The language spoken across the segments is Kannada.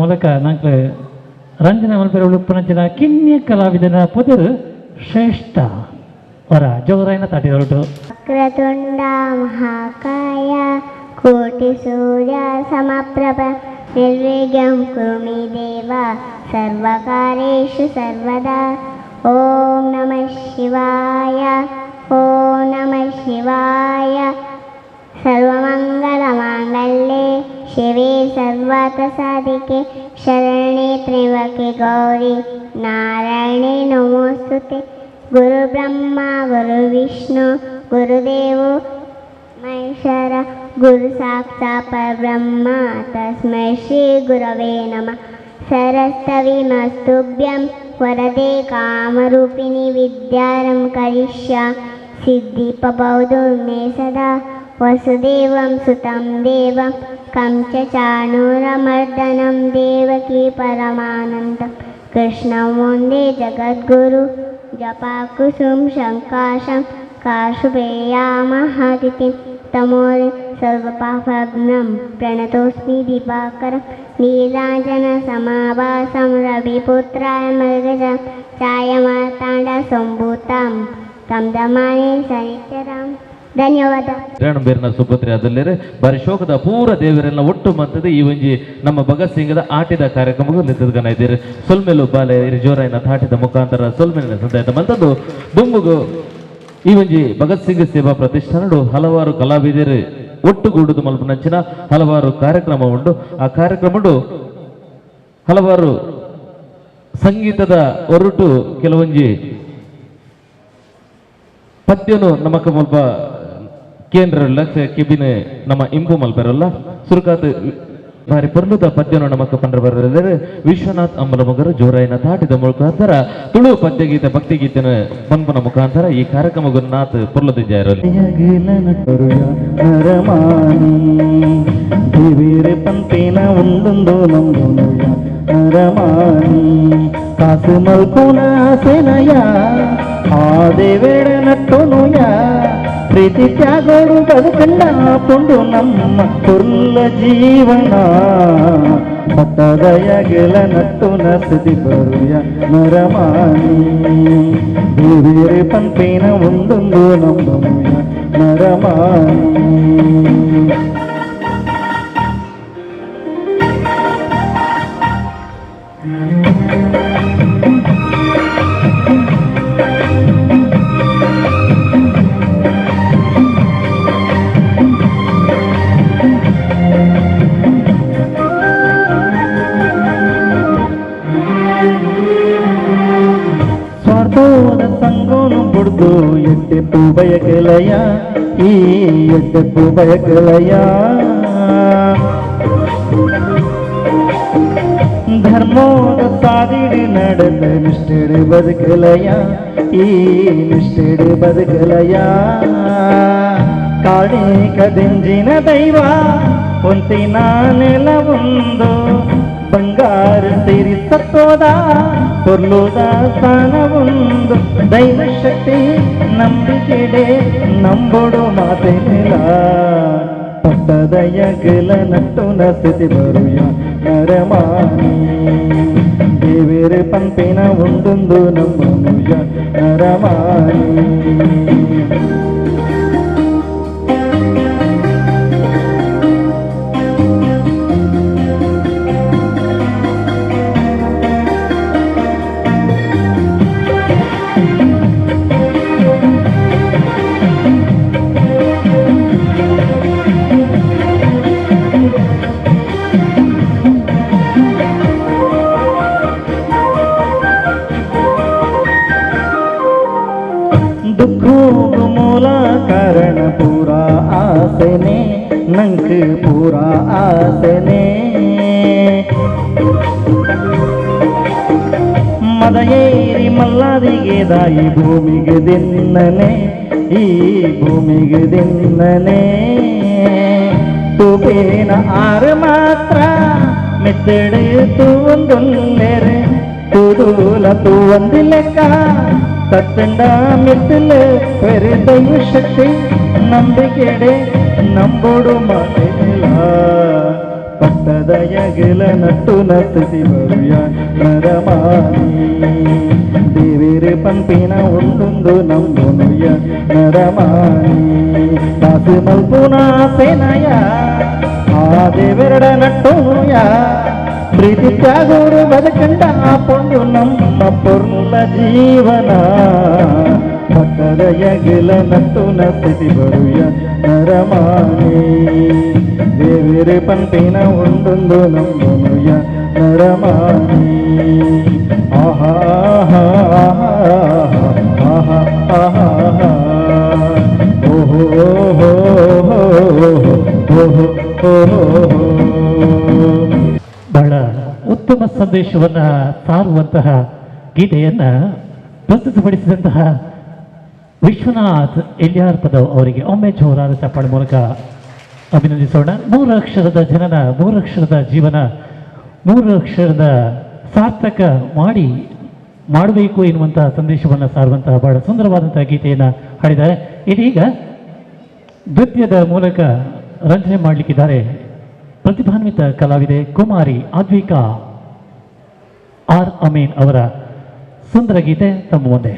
ಮೂಲಕ ನಂಗೆ ರಂಜನೆ ಮಲ್ಪೆರ ಉಳುಪ್ಪನಂಚಿನ ಕಿನ್ಯ ಕಲಾವಿದನ ಪೊದರು ಶ್ರೇಷ್ಠ ಹೊರ ಜೋರಾಯಿನ ತಾಟಿ ಹೊರಟು ವಕ್ರತುಂಡ ಮಹಾಕಾಯ ಕೋಟಿ ಸೂರ್ಯ ಸಮಪ್ರಭ ನಿರ್ವಿಘ್ನಂ ಕುರು ಮೇ ದೇವ ಸರ್ವಕಾರ್ಯೇಷು ಸರ್ವದಾ. ಓಂ ನಮಃ ಶಿವಾಯ ಓಂ ನಮಃ ಶಿವಾಯ. ಸರ್ವಮಂಗಲಮಾಂಗಲ್ಯೆ ಶಿವೆ ಸರ್ವಾರ್ಥಸಾಧಿಕೆ ಶರಣ್ಯೆ ತ್ರ್ಯಂಬಕೆ ಗೌರಿ ನಾರಾಯಣಿ ನಮೋಸ್ತುತೆ. ಗುರು ಬ್ರಹ್ಮ ಗುರು ವಿಷ್ಣು ಗುರುದೇವೋ ಮಹೇಶ್ವರ ಗುರು ಸಾಕ್ಷಾತ್ ಪರಬ್ರಹ್ಮ ತಸ್ಮೈ ಶ್ರೀ ಗುರವೇ ನಮಃ. ಸರಸ್ತವಿಮಸ್ತುಭ್ಯಂ ವರದೆ ಕಾಮರೂಪಿಣಿ ವಿದ್ಯಾರಂ ಕರಿಷ್ಯಾಮಿ ಸಿದ್ಧಿಪಬೌದು ಮೇ ಸದಾ. ವಸುದೇವಂ ಸುತಂ ದೇವಂ ಕಂಸಚಾಣೂರಮರ್ದನಂ ದೇವಕೀ ಪರಮಾನಂದಂ ಕೃಷ್ಣಂ ವಂದೇ ಜಗದ್ಗುರು. ಜಪಾಕುಸುಂ ಶಂಕಾಶಂ ಕಾಶುಪೇಯಾಮಹಾತಿಥಿಂ ತಮೋರಿ ಸರ್ವಪಾಪಘ್ನಂ ಪ್ರಣತೋಸ್ಮಿ ದಿವಾಕರಂ ನೀಲಾಂಜನ ಸಮಾಭಾಸಂ ರವಿಪುತ್ರಾಯ ಮೃಗಜಂ ಛಾಯಾಮಾರ್ತಾಂಡ ಸಂಭೂತಾಂ ತಂ ದಮಾನಿ ಸನಿತ್ಯರಾಮ್. ಧನ್ಯವಾದ. ಬೇರ್ನ ಸುಪುತ್ರಿ ಅದಲ್ಲೇ ಬಾರಿ ಶೋಕದ ಪೂರ ದೇವರೆಲ್ಲ ಒಟ್ಟು ಮತ್ತದೆ ಈ ಒಂಜಿ ನಮ್ಮ ಭಗತ್ ಸಿಂಗದ ಆಟಿದ ಕಾರ್ಯಕ್ರಮಕ್ಕೂ ನಿಂತದ್ಗನ ಇದ್ದೀರಿ. ಸೊಲ್ಮೆಲು ಬಾಲೆ ಜೋರಾಯಿನ ತಾಟಿದ ಮುಖಾಂತರ ಸೊಲ್ಮೆಲಿನ ಸಂದಾಯದ ಮಂತದ್ದು ದುಂಬುಗು ಈ ಒಂಜಿ ಭಗತ್ ಸಿಂಗ್ ಸೇವಾ ಪ್ರತಿಷ್ಠಾನಡು ಹಲವಾರು ಕಲಾವಿದರು ಒಟ್ಟುಗೂಡುದು ಮಲ್ಪನಂಚಿನ ಹಲವಾರು ಕಾರ್ಯಕ್ರಮ ಉಂಟು. ಆ ಕಾರ್ಯಕ್ರಮಡು ಹಲವಾರು ಸಂಗೀತದ ಹೊರಟು ಕೆಲವೊಂಜಿ ಪದ್ಯನು ನಮಕ ಮಲ್ಪ ಕೇಂದ್ರ ಕೆಬಿನ ನಮ್ಮ ಇಂಪು ಮಲ್ಪರಲ್ಲ ಸುರುಕಾತ್ ಬಾರಿ ಪರ್ಲುದ ಪದ್ಯನು ನಮಕ ಪಂಡ್ರ ಬರಲಿದ್ದಾರೆ. ವಿಶ್ವನಾಥ್ ಅಂಬಲ ಮಗರು ಜೋರಾಯಿನ ತಾಟಿದ ಮುಖಾಂತರ ತುಳು ಪದ್ಯಗೀತೆ ಭಕ್ತಿಗೀತೆನ ಪನ್ಪನ ಮುಖಾಂತರ ಈ ಕಾರ್ಯಕ್ರಮ ಗುರುನಾಥ್ ಪರ್ಲದ ಜಾಯರಲ್ಲಿ ಪಂಪಿನ ಒಂದೊಂದು ನರಮಾನಿ ಕಾಸು ಮಲ್ಪುನ ಸೇನಯ ಆ ದೇವೇಡ ನಟ್ಟುನುಯ ಪ್ರೀತಿ ತ್ಯಾಗೋಡು ಬದುಕಂಡ ಪುಂಡು ನಮ್ಮ ಕುರ್ಲ ಜೀವನ ಭತ್ತದಯಗೆಲ ನಟ್ಟು ನಸದಿ ಬರುಯ ನರಮಾನಿ ದೇವೇರೆ ಪಂಪಿನ ಒಂದೊಂದು ನಂಬುಯ ನರಮಾನಿ. ಸಂಗೋನು ಬುಡ್ದು ಎಡ್ಡೆಪ್ಪು ಬಯಕೆಲಯ ಈ ಎಡ್ಡೆಪ್ಪು ಬಯಕೆಲಯ ಧರ್ಮೋದ ಸಾದಿಡಿ ನಡೆದ ನಿಷ್ಠೆಡೆ ಬದುಕಲಯ ಈ ನಿಷ್ಠೆಡೆ ಬದುಕಲಯ. ಕಾಡಿಕ ದಿಂಜಿನ ದೈವ ಒಂತಿನ ನೆಲ ಒಂದು ಬಂಗಾರ ಸೇರಿ ಸತ್ತೋದ ಪೊರ್ಲುದ ಸ್ಥಾನ ಒಂದು ದೈವ ಶಕ್ತಿ ನಂಬಿಕೆಡೆ ನಂಬುಡು ಮಾತೆಲ್ಲ ಪಟ್ಟದಯಗಲ ನಟ್ಟು ನಸತಿ ಬರುಯ ನರಮಾನಿ ದೇವೇರೆ ಪಂಪಿನ ಒಂದೊಂದು ನಂಬನುಯ ನರಮಾನಿ. दुखों मूला कारण पूरा आसने नंक पूरा आसने ಮದಯೇರಿ ಮಲ್ಲಾದಿಗೆ ದಾಯಿ ಭೂಮಿಗೆ ದಿನ್ನನೆ ಈ ಭೂಮಿಗೆ ದಿನ್ನನೆ ತೂಪೇನ ಆರು ಮಾತ್ರ ಮೆತ್ತಡೆ ತೂವೊಂದೊಲ್ಲೆರೆ ತೂದೂಲ ತೂವೊಂದು ಲೆಕ್ಕ ತಟ್ಟಂಡ ಮೆತ್ತಲೆ ಪೆರೆ ದೈವ ಶಕ್ತಿ ನಂಬಿಕೆಡೆ ನಂಬೋಡು ಮಾತೆಲ್ಲ ಪಟ್ಟದ ಯಗಿಲ ನಟ್ಟು ನರ್ತಿಸಿ ಬರುಯ ನರಮಾನಿ ದೇವೇರೆ ಪಂಪಿನ ಉಂಡುಂದು ನಂಬುನುಯ ನರಮಾನಿ ಕಾಸು ಮಲ್ಪುನ ಸೇನಯ ಆ ದೇವೆರಡ ನಟ್ಟುನುಯ ಪ್ರೀತಿ ತ್ಯಾಗೋರು ಬದುಕಂಡ ಪೊಂಡು ನಮ್ಮ ಪೊರ್ಲ ಜೀವನ ಪಟ್ಟದ ಯಗಿಲ ನಟ್ಟು ನರ್ತಿಸಿ ಬರುಯ ನರಮಾನಿ ದೇವಿರೆ ಪಂಪಿನ ಉಂಡುಂದು ನಂಬುನುಯ ನರಮಾನಿ ಆಹಾ ಆಹಾ ಆಹಾ ಆಹಾ ಓಹೋ ಓಹೋ ಓಹೋ ಓಹೋ. ಬಹಳ ಉತ್ತಮ ಸಂದೇಶವನ್ನ ಸಾರುವಂತಹ ಗೀತೆಯನ್ನ ಪ್ರಸ್ತುತಪಡಿಸಿದಂತಹ ವಿಶ್ವನಾಥ್ ಎಲ್ಯಾರ್ ಪದವ್ ಅವರಿಗೆ ಒಮ್ಮೆ ಜೋರಾದ ಚಪ್ಪಾಳೆ ಮೂಲಕ ಅಭಿನಂದಿಸೋಣ. 3 ಅಕ್ಷರದ ಜನನ, 3 ಅಕ್ಷರದ ಜೀವನ, 3 ಅಕ್ಷರದ ಸಾರ್ಥಕ ಮಾಡಬೇಕು ಎನ್ನುವಂತಹ ಸಂದೇಶವನ್ನು ಸಾರುವಂತಹ ಬಹಳ ಸುಂದರವಾದಂತಹ ಗೀತೆಯನ್ನು ಹಾಡಿದ್ದಾರೆ. ಇದೀಗ ನೃತ್ಯದ ಮೂಲಕ ರಂಜನೆ ಮಾಡಲಿಕ್ಕಿದ್ದಾರೆ ಪ್ರತಿಭಾನ್ವಿತ ಕಲಾವಿದೆ ಕುಮಾರಿ ಆದ್ವಿಕಾ ಆರ್ ಅಮೀನ್ ಅವರ ಸುಂದರ ಗೀತೆ ತಮ್ಮ ಮುಂದೆ.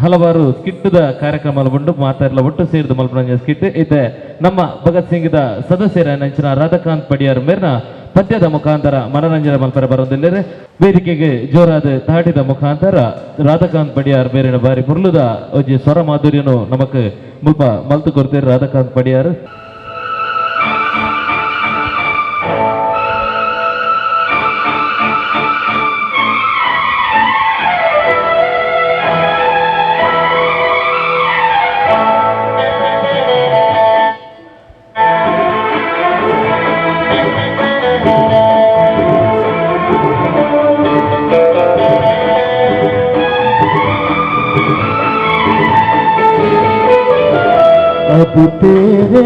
ಹಲವಾರು ಸ್ಕಿಟ್ಟದ ಕಾರ್ಯಕ್ರಮಾలు ಉಂಟು ಮಾತಾಡಲ ಒಟ್ಟು ಸೇರಿದ ಮಲ್ಪನ ಸ್ಕಿಟ್ ಇದೆ ನಮ್ಮ ಭಗತ್ ಸಿಂಗ್ದ ಸದಸ್ಯರ ನಂಚಿನ ರಾಧಾಕಾಂತ್ ಪಡಿಯಾರ್ ಮೇರ್ನ ಪದ್ಯದ ಮುಖಾಂತರ ಮನರಂಜನೆ ಮಲ್ಪರ ಬರೋದಿಲ್ಲರೆ ವೇದಿಕೆಗೆ ಜೋರಾದ ತಾಟಿದ ಮುಖಾಂತರ ರಾಧಾಕಾಂತ್ ಪಡಿಯಾರ್ ಮೇರಿನ ಬಾರಿ ಮುರ್ಲುದ ಒಂಜಿ ಸ್ವರ ಮಾಧುರ್ಯನು ನಮಕ್ ಮುಲ್ಪ ಮಲ್ತು ಕೊಡ್ತೀರಿ ರಾಧಾಕಾಂತ್ ಪಡಿಯಾರ್. अब तेरे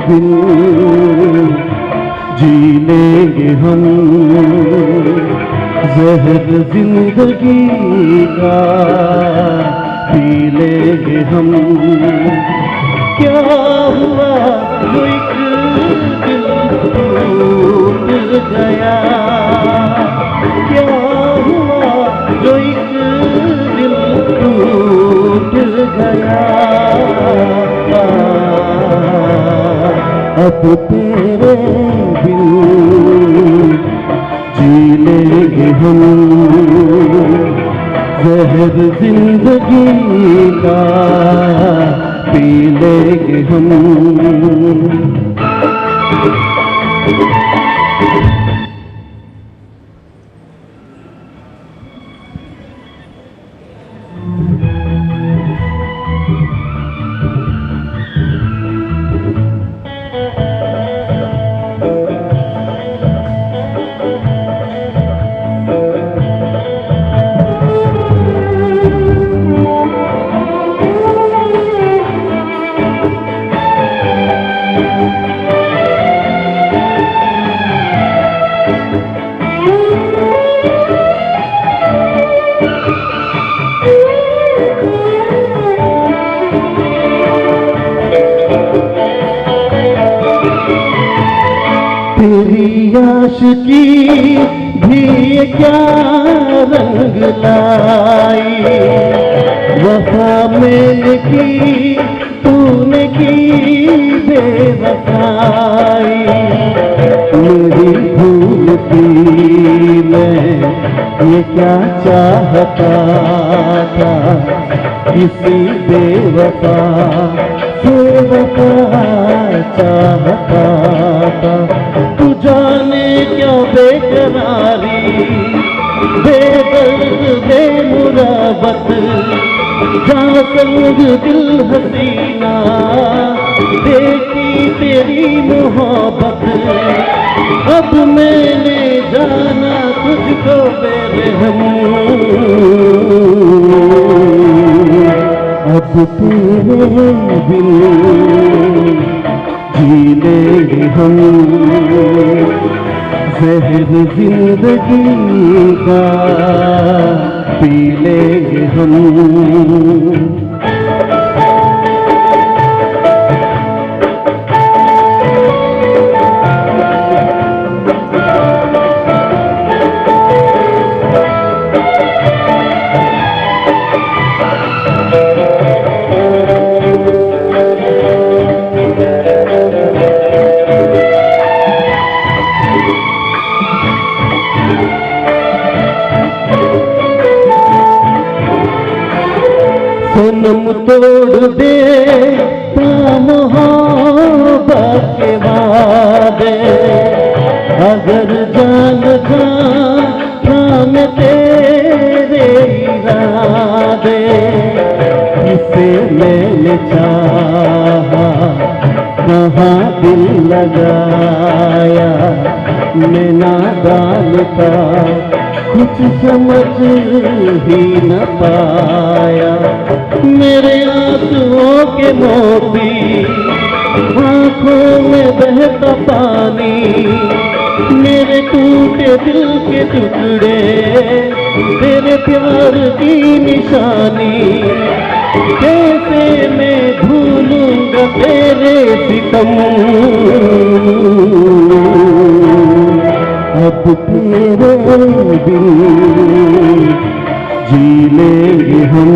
बिन जी लेंगे हम, जहर जिंदगी का पी लेंगे हम. क्या हुआ जो एक दिल टूट गया, क्या हुआ जो एक दिल टूट गया. अब तेरे बिन जी लेंगे हम, जहर जिंदगी का पी लेंगे हम. तेरी आशिकी भी ये क्या रंग लाई, वफा मैंने की तूने की बेवफाई. मेरी भूल थी मैं ये क्या चाहता था, किसी बेवफा से वफा चाहता था. तू जाने क्या बेकरारी, बेदर्द बेमुराबत, जहाँ संग दिल हसीना देखी तेरी मोहब्बत. अब मैंने जाना तुझको बेरहम, अब तेरे बिन जी लेंगे हम, जहर जिंदगी का पी लेंगे हम. सनम तोड़ दे मोहब्बत के वादे, अगर जान जा थाम तेरे इरादे. इसे मैंने चाहा कहाँ दिल लगाया, मैं नादान था कुछ समझ ही न पाया. मेरे आंसुओं के मोती आंखों में बहता पानी, मेरे टूटे दिल के टुकड़े तेरे प्यार की निशानी. कैसे मैं भूलूंगा तेरे सितम, अब तेरे बिन जी लेंगे हम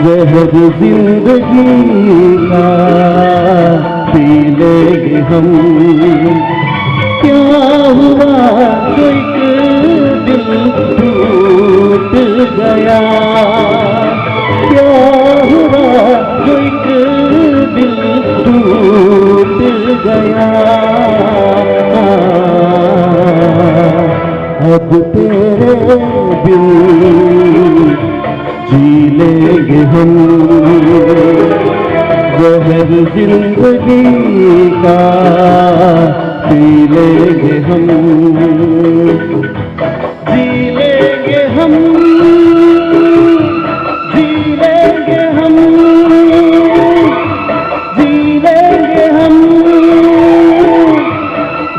जहर जिंदगी का, पी लेंगे हम। क्या हुआ तो एक दिल टूट गया, क्या हुआ तो एक दिल टूट गया। अब तेरे बिन जी लेंगे हम जहर जिंदगी का, पी लेंगे हम। जी लेंगे हम, जी लेंगे हम, जी लेंगे हम,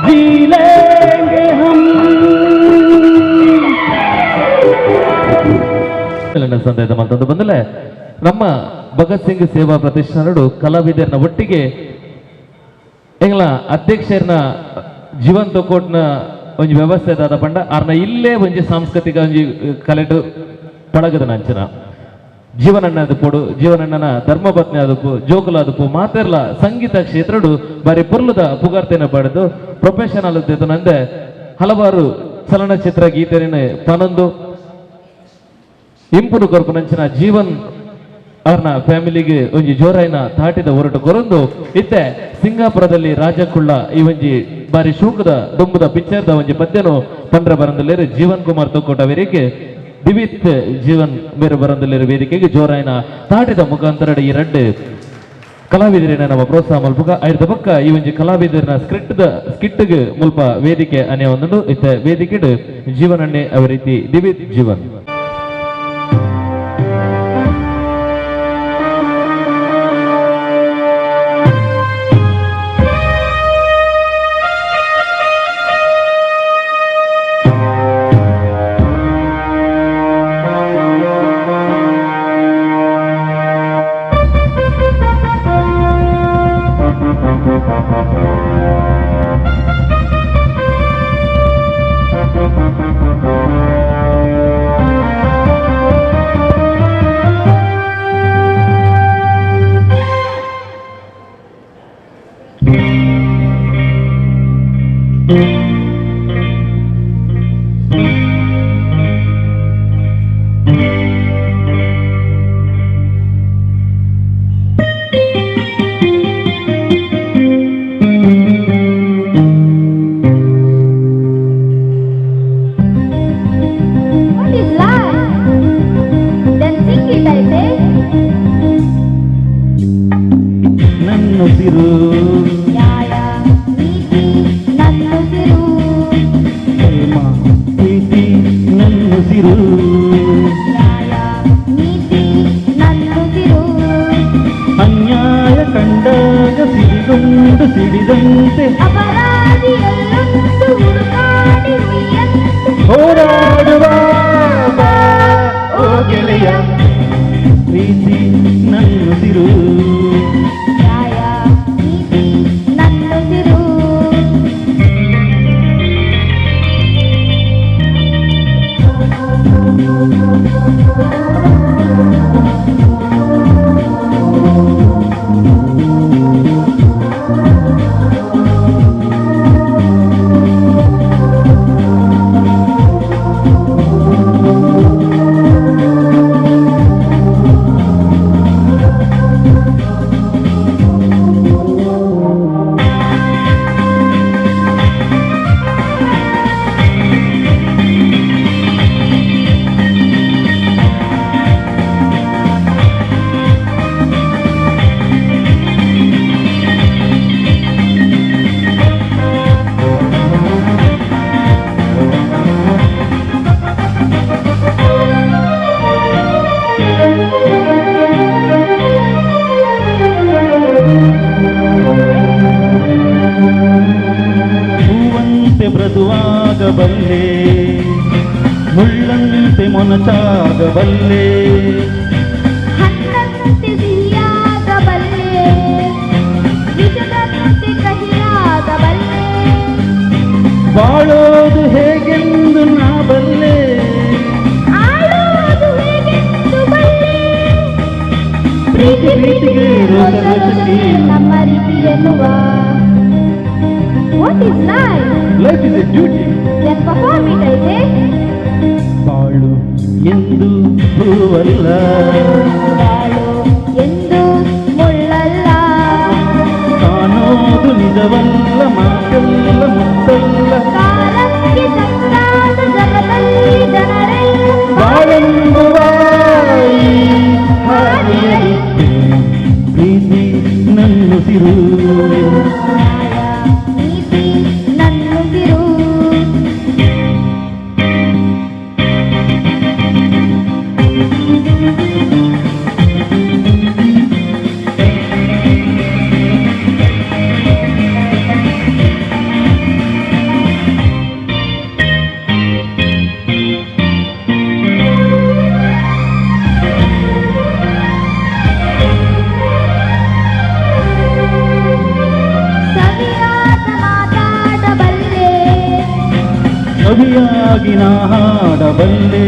जी लेंगे हम। ಸಂದೇಶ ಮಾತಂದು ಬಂದಲೆ ನಮ್ಮ ಭಗತ್ ಸಿಂಗ್ ಸೇವಾ ಪ್ರತಿಷ್ಠಾನಡು ಕಲಾವಿದರನ್ನ ಒಟ್ಟಿಗೆ ಎಂಗ್ಲ ಅಧ್ಯಕ್ಷರನ್ನ ಜೀವಂತ ಕೋಟ್ನ ಒಂಜಿ ವ್ಯವಸ್ಥೆ ದಾದ ಪಂಡ ಆರ್ನ ಇಲ್ಲೇ ಒಂಜಿ ಸಾಂಸ್ಕೃತಿಕ ಒಂಜಿ ಕಲೆಟು ಪಳಗದ ನಂಚನ ಜೀವನಣ್ಣ ಅದುಪೋಡು ಜೀವನಣ್ಣನ ಧರ್ಮಪತ್ನಿ ಅದಪ್ಪು ಜೋಕುಲ ಅದಪ್ಪು ಮಾತೆರ್ಲ ಸಂಗೀತ ಕ್ಷೇತ್ರಡು ಬಾರಿ ಪುರ್ಲದ ಪುಗಾರ್ತೆನ ಪಡೆದು ಪ್ರೊಫೆಷನಲ್ ನಂದೆ ಹಲವಾರು ಚಲನಚಿತ್ರ ಗೀತೆನ ತನೊಂದು ಇಂಪುಡು ಕೊರಪು ನಂಚಿನ ಜೀವನ್ ಅವ್ರನ್ನ ಫ್ಯಾಮಿಲಿಗೆ ಒಂಜಿ ಜೋರಾಯಿನ ತಾಟಿದ ಹೊರಟು ಕೊರೊಂದು ಇತ್ತೆ ಸಿಂಗಾಪುರದಲ್ಲಿ ರಾಜಕುಳ್ಳ ಈ ಒಂಜಿ ಬಾರಿ ಶೂಕದ ದುಂಬುದ ಪಿಕ್ಚರ್ದ ಒಂಜಿ ಪದ್ಯನು ಪಂಡ್ರ ಬರಂದಲ್ಲಿರು ಜೀವನ್ ಕುಮಾರ್ ತೊಕ್ಕೋಟ ವೇದಿಕೆ ದಿವಿತ್ ಜೀವನ್ ಬೇರೆ ಬರಂದಲ್ಲಿರು ವೇದಿಕೆಗೆ ಜೋರಾಯಿನ ತಾಟಿದ ಮುಖಾಂತರ ಈ ರಡ್ಡು ಕಲಾವಿದರಿನ ನಮ್ಮ ಪ್ರೋತ್ಸಾಹ ಮಲ್ಪುಗ ಐದ ಪಕ್ಕ ಈ ಒಂಜಿ ಕಲಾವಿದರಿನ ಸ್ಕಿಟ್ಗೆ ಮುಲ್ಪ ವೇದಿಕೆ ಅನೇ ಒಂದು ಇತ್ತೆ ವೇದಿಕೆ ಜೀವನನ್ನೇ ಅವ ರೀತಿ ದಿವಿತ್ ಜೀವನ್ ಅನ್ಯಾಯ ಕಂಡಾಗ ಸಿಡಿಗೊಂಡು ಸಿಡಿದಂತೆ ಹೋರಾಡುವ ಓ ಗೆಳೆಯ ಪ್ರೀತಿ ನನ್ನುಸಿರು ಮೃದುವಾಗಬಲ್ಲೆ ಮುಳ್ಳಂತೆ ಮೊನಚಾಗಬಲ್ಲೆ ಹಣ್ಣಂತೆ ಸಿಹಿಯಾಗಬಲ್ಲೆ ವಿಷದಂತೆ ಕಹಿಯಾಗಬಲ್ಲೆ ಬಾಳೋದು ಹೇಗೆಂದು ನಾ ಬಲ್ಲೆ ಯಶಸ್ವಿ ನಮ್ಮ ರೀತಿ ಎನ್ನುವ. What is life? Life is A duty. Then perform it, I say. ಬಾಳು ಎಂದು ಹೂವಲ್ಲ, ಬಾಳು ಎಂದು ಮುಳ್ಳಲ್ಲ, ಕಾಣೋದು ನಿಜವಲ್ಲ, ಮಾತೆಲ್ಲ ಮುತ್ತಲ್ಲ. ಕಾಲಕ್ಕೆ ಸಂಗಾದ ಜಗದಲ್ಲಿ ಜನರೆಲ್ಲ ಬಾಳೆಂಬುವ ಈ ಹಾದಿಯಲ್ಲಿ ಪ್ರೀತಿ ನನ್ನುಸಿರು. ನ್ಯಾಯ ನೀತಿ ನನ್ನುಸಿರು. ಸವಿಯಾದ ಮಾತಾಡಬಲ್ಲೆ, ಸವಿಯಾಗಿ ನಾ ಹಾಡಬಲ್ಲೆ,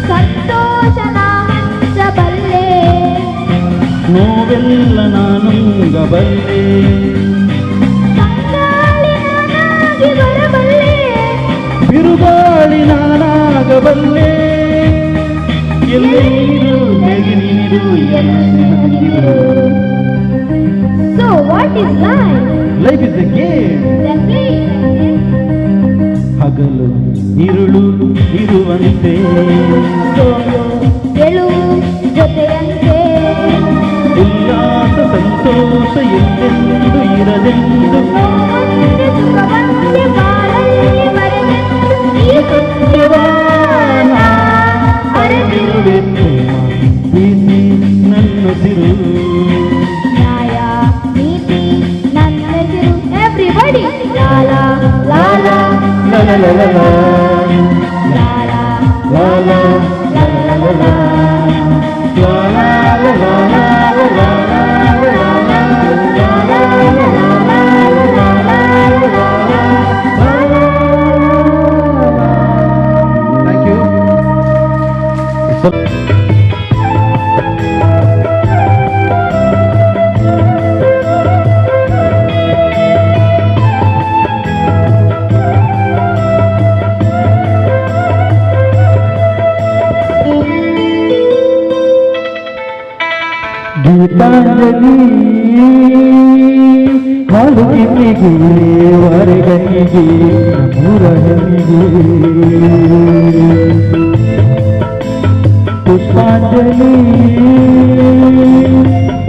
ಸಂತೋಷನ ಹಂಚಬಲ್ಲೆ, ನೋವೆಲ್ಲ ನಾನುಂಗಬಲ್ಲೆ. ಸಂಗಾಳಿನಾಗಿ ಬರಬಲ್ಲೆ, ಬಿರುಗಾಳಿ ನಾನಾಗಬಲ್ಲೆ. ಎಲ್ಲೇ ನೀರು ಹೇಗೆ ನೀರು ಎಲ್ಲಿ ಹರಿದಿರು. So what is life? Life is A game. Then play it. ಹಗಲು ഇരുಳು ಇರುವಂತೆ, ಸೋಲು ಗೆಲುವು ಜೊತೆಯಂತೆ, ಉಲ್ಲಾಸ ಸಂತೋಷ ಎಲ್ಲೆಂದು ಇರದೆಂದು ನೋವಂತೆ ಸುಖವಂತೆ ಬಾಳಲ್ಲಿ ಬರೆದೆಂದು ಈ ಸತ್ಯವಾನ ಅರಿತಿರುವೆ. ಅರಿತಿರುವೆ ಪ್ರೇಮ ಪ್ರೀತಿ ನನ್ನುಸಿರು. ನ್ಯಾಯ ನೀತಿ ನನ್ನೆದುರು. Everybody Lal Lal ಲಲಲಲಲ, Lal Lal Lal Thank you. Geetanjali ಹಾಡುಗಿನಿಗೆ ವರಗನಿಗೆ ಮುರಹನಿಗೆ, ಪುಷ್ಪಾಂಜಲಿ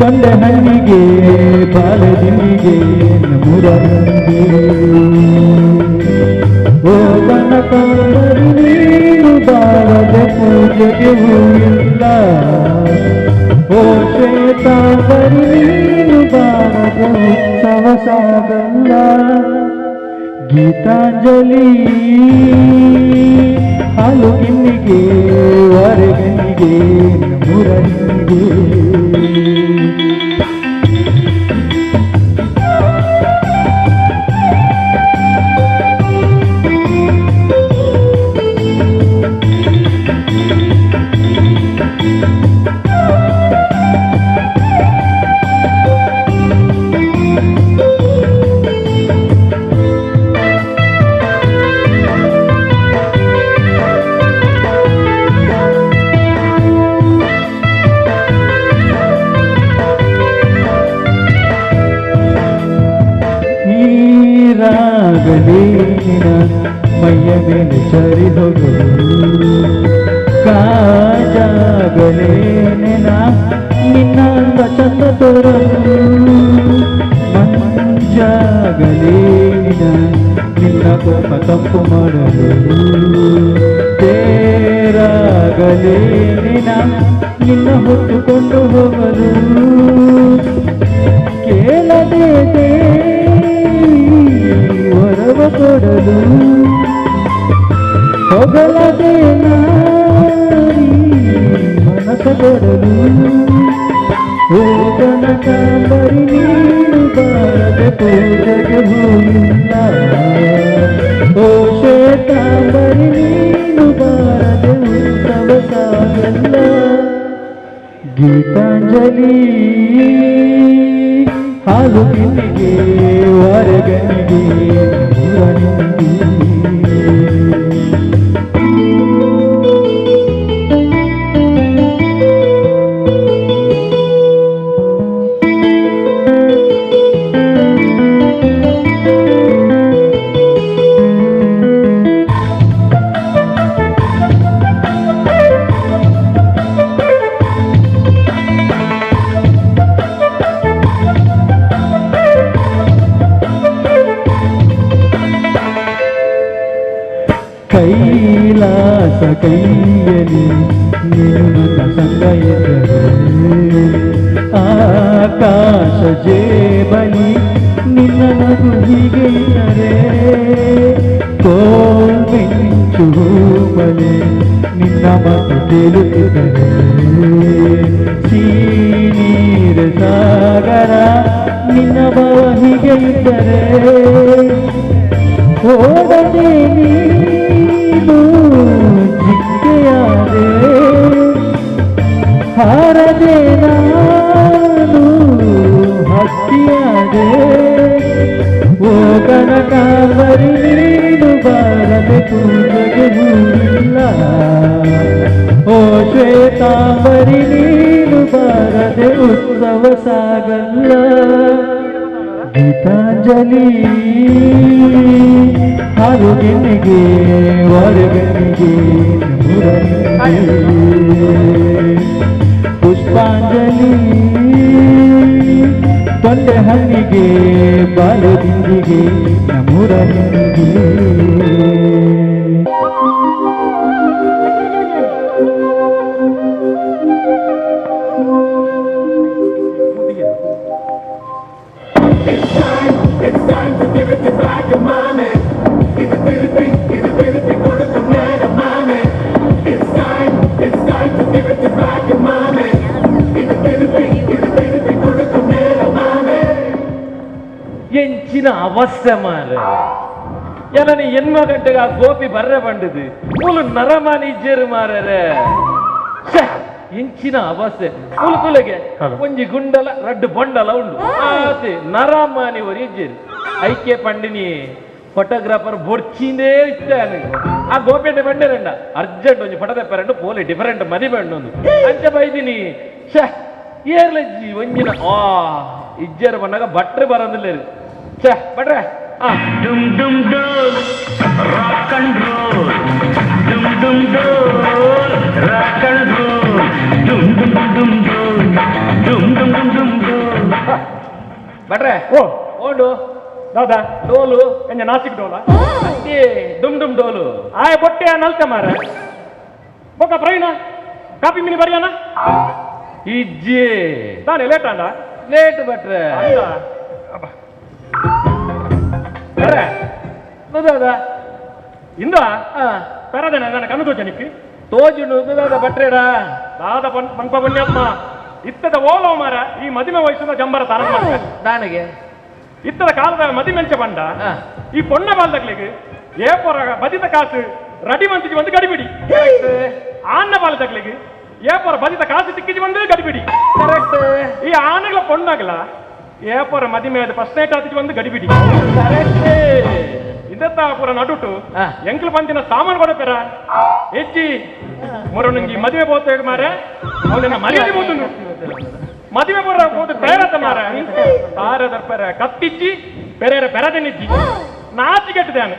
ಕಂದಹಣ್ಣಿಗೆ ಬಾಲದಿನಿಗೆ ಮುರಹನಿಗೆ. ಓ ಕನಕಾಂಬರಿ ನೀನು ಬಾರದ ಪೂಜೆಗೆ ಹೂವಿಲ್ಲ, ಓ ಶ್ವೇತಾಂಬರಿ ನೀನು ಬಾರದ ಉತ್ಸವ ಸಾಗಲ್ಲ. ಗೀತಾಂಜಲಿ ಹಾಲುಗಿನ್ನಿಗೆ ವರಗನಿಗೆ ಮುರನಿಗೆ. ರಾಗಲೇನ ಮೈಯ ಮೇಲೆ ಚರಿ ಹೋಗಲು, ಕಾಜಾಗಲೇನ ನಿನ್ನ ಚಂದ ತೋರಲು, ಮಂಜಾಗಲೇನ ನಿನ್ನ ಕೋಪ ತಪ್ಪು ಮಾಡಲು, ತೇರಾಗಲೇನ ನಿನ್ನ ಹೊತ್ತುಕೊಂಡು ಹೋಗಲು. ಕೇಳದೆ ವರವ ಕೊಡಲು, ಹೊಗಳದೆ ನಾರಿ ಮನಸ ಕೊಡಲು. ಓ ಕನಕಾಂಬರಿ ನೀನು ಬಾರದ ಪೂಜೆಗೆ ಹೂವಿಲ್ಲ, ಓ ಶ್ವೇತಾಂಬರಿ ನೀನು ಬಾರದೆ ಉತ್ಸವ ಸಾಗಲ್ಲ. ಗೀತಾಂಜಲಿ ಹಾಲು ಗಿನ್ನಿಗೆ ಹೊರಗನಿಗೆ ಊರನಿಗೆ ಕೈಲಾಸ ಕೈಯಲಿ ನೀನು ಸಂಗ ಇದ್ದರೆ ಆಕಾಶ ಜೇಬಲಿ ನಿನ್ನ ನಗು ಹೀಗೆ ಇದ್ದರೆ ಕೋಲ್ಮಿಂಚು ಬಲೆ ನಿನ್ನ ಮಾತು ತೇಲುತ್ತಿದ್ದರೆ ನೀರ ಸಾಗರ ನಿನ್ನ ಭಾವ ಹೀಗೆ ಇದ್ದರೆ ಓಡದೆ ನೀನು ಜಿಕ್ಕೆಯಾದೆ ಹಾರದೆ ನಾನು ಹಕ್ಕಿಯಾದೆ ಓ ಕನಕಾಂಬರಿ ನೀನು ಬಾರದೆ ಪೂಜೆಗೆ ಹೂವಿಲ್ಲ ಓ ಶ್ವೇತಾಂಬರಿ ನೀನು ಬಾರದೆ ಉತ್ಸವ ಸಾಗಲ್ಲ ಗೀತಾಂಜಲಿ ಹಾಲು ಗಿನ್ನಿಗೆ ಹೊರಗನಿಗೆ ಪುಷ್ಪಾಂಜಲಿ ತೊಂಡೆ ಹಣ್ಣಿಗೆ ಬಾಲು ದಿಂಡಿಗೆ ನಮೂರನಿಗೆ ಎಂಚಿನ ಅವಸ್ಥೆ ಮಾರ ಎಲ್ಲ ನೀ ಎನ್ಮ ಗಂಟೆಗೆ ಆ ಗೋಪಿ ಬರ್ರೆ ಬಂಡದು ಮೂಲು ನರಮಾನಿ ಇಜ್ಜೇರು ಮಾರರೆ ಎಂಚಿನ ಅವಸ್ಥೆ ಮೂಲು ತುಲೆಗೆ ಒಂಜಿ ಗುಂಡಲ ರಡ್ಡು ಬೊಂಡಲ ಉಂಡು ಆತೆ ನರಮಾನಿ ಒರಿ ಇಜ್ಜೇರು ಐಕ್ಯ ಪಂಡಿನಿ ಫೋಟೋಗ್ರಾಫರ್ ಬೊಡ್ಚಿಂದೇ ಇತ್ತಾನೆ ಆ ಗೋಪೇಟೆ ಬಂಡೇರಂಡ ಅರ್ಜೆಂಟ್ ಒಂಜಿ ಫೋಟೋ ತೆಪ್ಪರಂಡು ಪೋಲಿ ಡಿಫರೆಂಟ್ ಮದಿ ಬಂಡೊಂದು ಅಂಚ ಬೈದಿನಿ ಏರ್ಲಜ್ಜಿ ಒಂಜಿನ ಇಜ್ಜೇರು ಬಂದಾಗ ಬಟ್ರೆ ಬರೋದಿಲ್ಲ ಬಟ್ರೆ Dum dum dum, rock and roll. Dum dum dum, rock and roll. Dum dum dum dum, dum dum dum dum. ಬಟ್ರೆ ಓ ಓಡು ದಾದಾ ಡೋಲು ಎಂಜ ನಾಸಿಕ್ ಡೋಲ ಅದೇ ಡುಮ್ ಡುಮ್ ಡೋಲು ಆಯ ಬೊಟ್ಟೆ ನಲ್ಕ ಮಾರ ಬೊಕ್ಕ ಪ್ರವೀಣ ಕಾಪಿ ಮಿನಿ ಬರಿಯಾನ ಇಜ್ಜೆ ತಾನೇ ಲೇಟ್ ಅಂದ ಲೇಟ್ ಬಟ್ರೆ ಬರ್ರೆ ನುದಾದ ಇಂದ ಪರದನ ನನ್ನ ಕಣ್ಣು ತೋಚನಿಕ್ಕಿ ತೋಜುನು ನುದಾದ ಬಟ್ರೆಡ ದಾದ ಪಂಪ ಪುಣ್ಯಾತ್ಮ ಇತ್ತದ ಓಲೋ ಮಾರ ಈ ಮದಿಮೆ ವಯಸ್ಸಿನ ಜಂಬರ ತರ ದಾನಿಗೆ ಇತ್ತದ ಕಾಲದ ಮದಿ ಮೆಂಚ ಬಂಡ ಈ ಪೊಣ್ಣ ಬಾಲ್ದಗ್ಲಿಗೆ ಏಪೊರ ಬದಿತ ಕಾಸು ರಡಿ ಮಂತಿಗೆ ಒಂದು ಗಡಿಬಿಡಿ ಆನ್ನ ಬಾಲ್ದಗ್ಲಿಗೆ ಏಪೊರ ಬದಿತ ಕಾಸು ತಿಕ್ಕಿಜಿ ಒಂದು ಗಡಿಬಿಡಿ ಕರೆಕ್ಟ್ ಈ ಆನೆಗಳ ಪೊಣ್ಣಾಗಲ ಏಪೊರ ಮದಿಮೆದ ಫಸ್ಟ್ ನೈಟ್ ಆತಿಜಿ ಒಂದು ಗಡಿಬಿಡಿ ಕರೆಕ್ಟ್ ಇದತ್ತ ಪೂರ ನಡುಟು ಎಂಕ್ಲು ಪಂಚಿನ ಸಾಮಾನು ಕೊಡಪೇರ ಹೆಚ್ಚಿ ಮೊರೊಂಗಿ ಮದುವೆ ಬೋತ ಮಾರ ಅವನ ಮರ್ಯಾದೆ ಬೋತುಂಡು ಮದುವೆ ಬರ ಹೋದ ಬೇರತ ಮಾರ ತಾರದ ಪರ ಕತ್ತಿಚ್ಚಿ ಬೇರೆ ಬೆರದೆನಿಜ್ಜಿ ನಾಚಿಗೆಟ್ಟಿದ್ದಾನೆ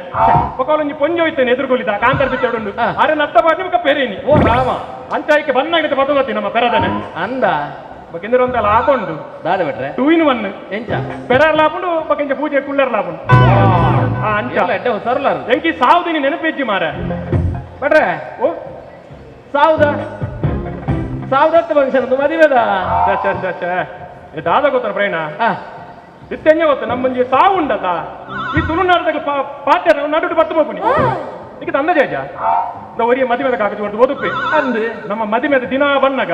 ಒಕ್ಕಲೊಂಜಿ ಪೊಂಜಿ ಹೋಯ್ತೇನೆ ಎದುರುಗೊಳಿದ ಕಾಂತರ ಬಿಚ್ಚೋಡುಂಡು ಅರೆ ನತ್ತ ಬಾಜಿ ಮುಖ ಪೆರೇನಿ ಓ ರಾಮ ಅಂಚಾಯ್ಕೆ ಬನ್ನಾಗಿದ್ದ ಬದಲತಿ ನಮ್ಮ ಪೆರದನೆ ಅಂದ ಬಕೆಂದ್ರ ಒಂದಲ್ಲ ಹಾಕೊಂಡು ದಾದ ಬಿಟ್ರೆ 2 in 1 ಎಂಚ ಪೆರರ್ ಲಾಪುಂಡು ಬಕೆಂಜ ಪೂಜೆ ಕುಳ್ಳರ್ ಲಾಪುಂಡು ಅಂಚ ಎಡ್ಡೆ ಸರ್ಲಾರು ಎಂಕಿ ಸಾವುದಿನಿ ನೆನಪೆಜ್ಜಿ ಮಾರ ಬಿಟ್ರೆ ಓ ಸಾವುದ ಸಾವುದತ್ತ ಫಂಕ್ಷನ್ ಮದುವೆದ ದಾದ ಗೊತ್ತ ಪ್ರಯಾಣ ಇತ್ತೆಂಜ ಗೊತ್ತ ನಮ್ಮಂಜಿ ಸಾವು ಉಂಡತ ಈ ತುಳುನಾಡದಾಗ ಪಾತ್ಯ ನಡುಟು ಬತ್ತು ಬೋಪುನಿ ಈಗ ತಂದ ಜೇಜ ಒರಿಯ ಮದುವೆದ ಕಾಕಿ ಹೊರತು ಓದುಪ್ಪಿ ಅಂದು ನಮ್ಮ ಮದುವೆದ ದಿನ ಬನ್ನಗ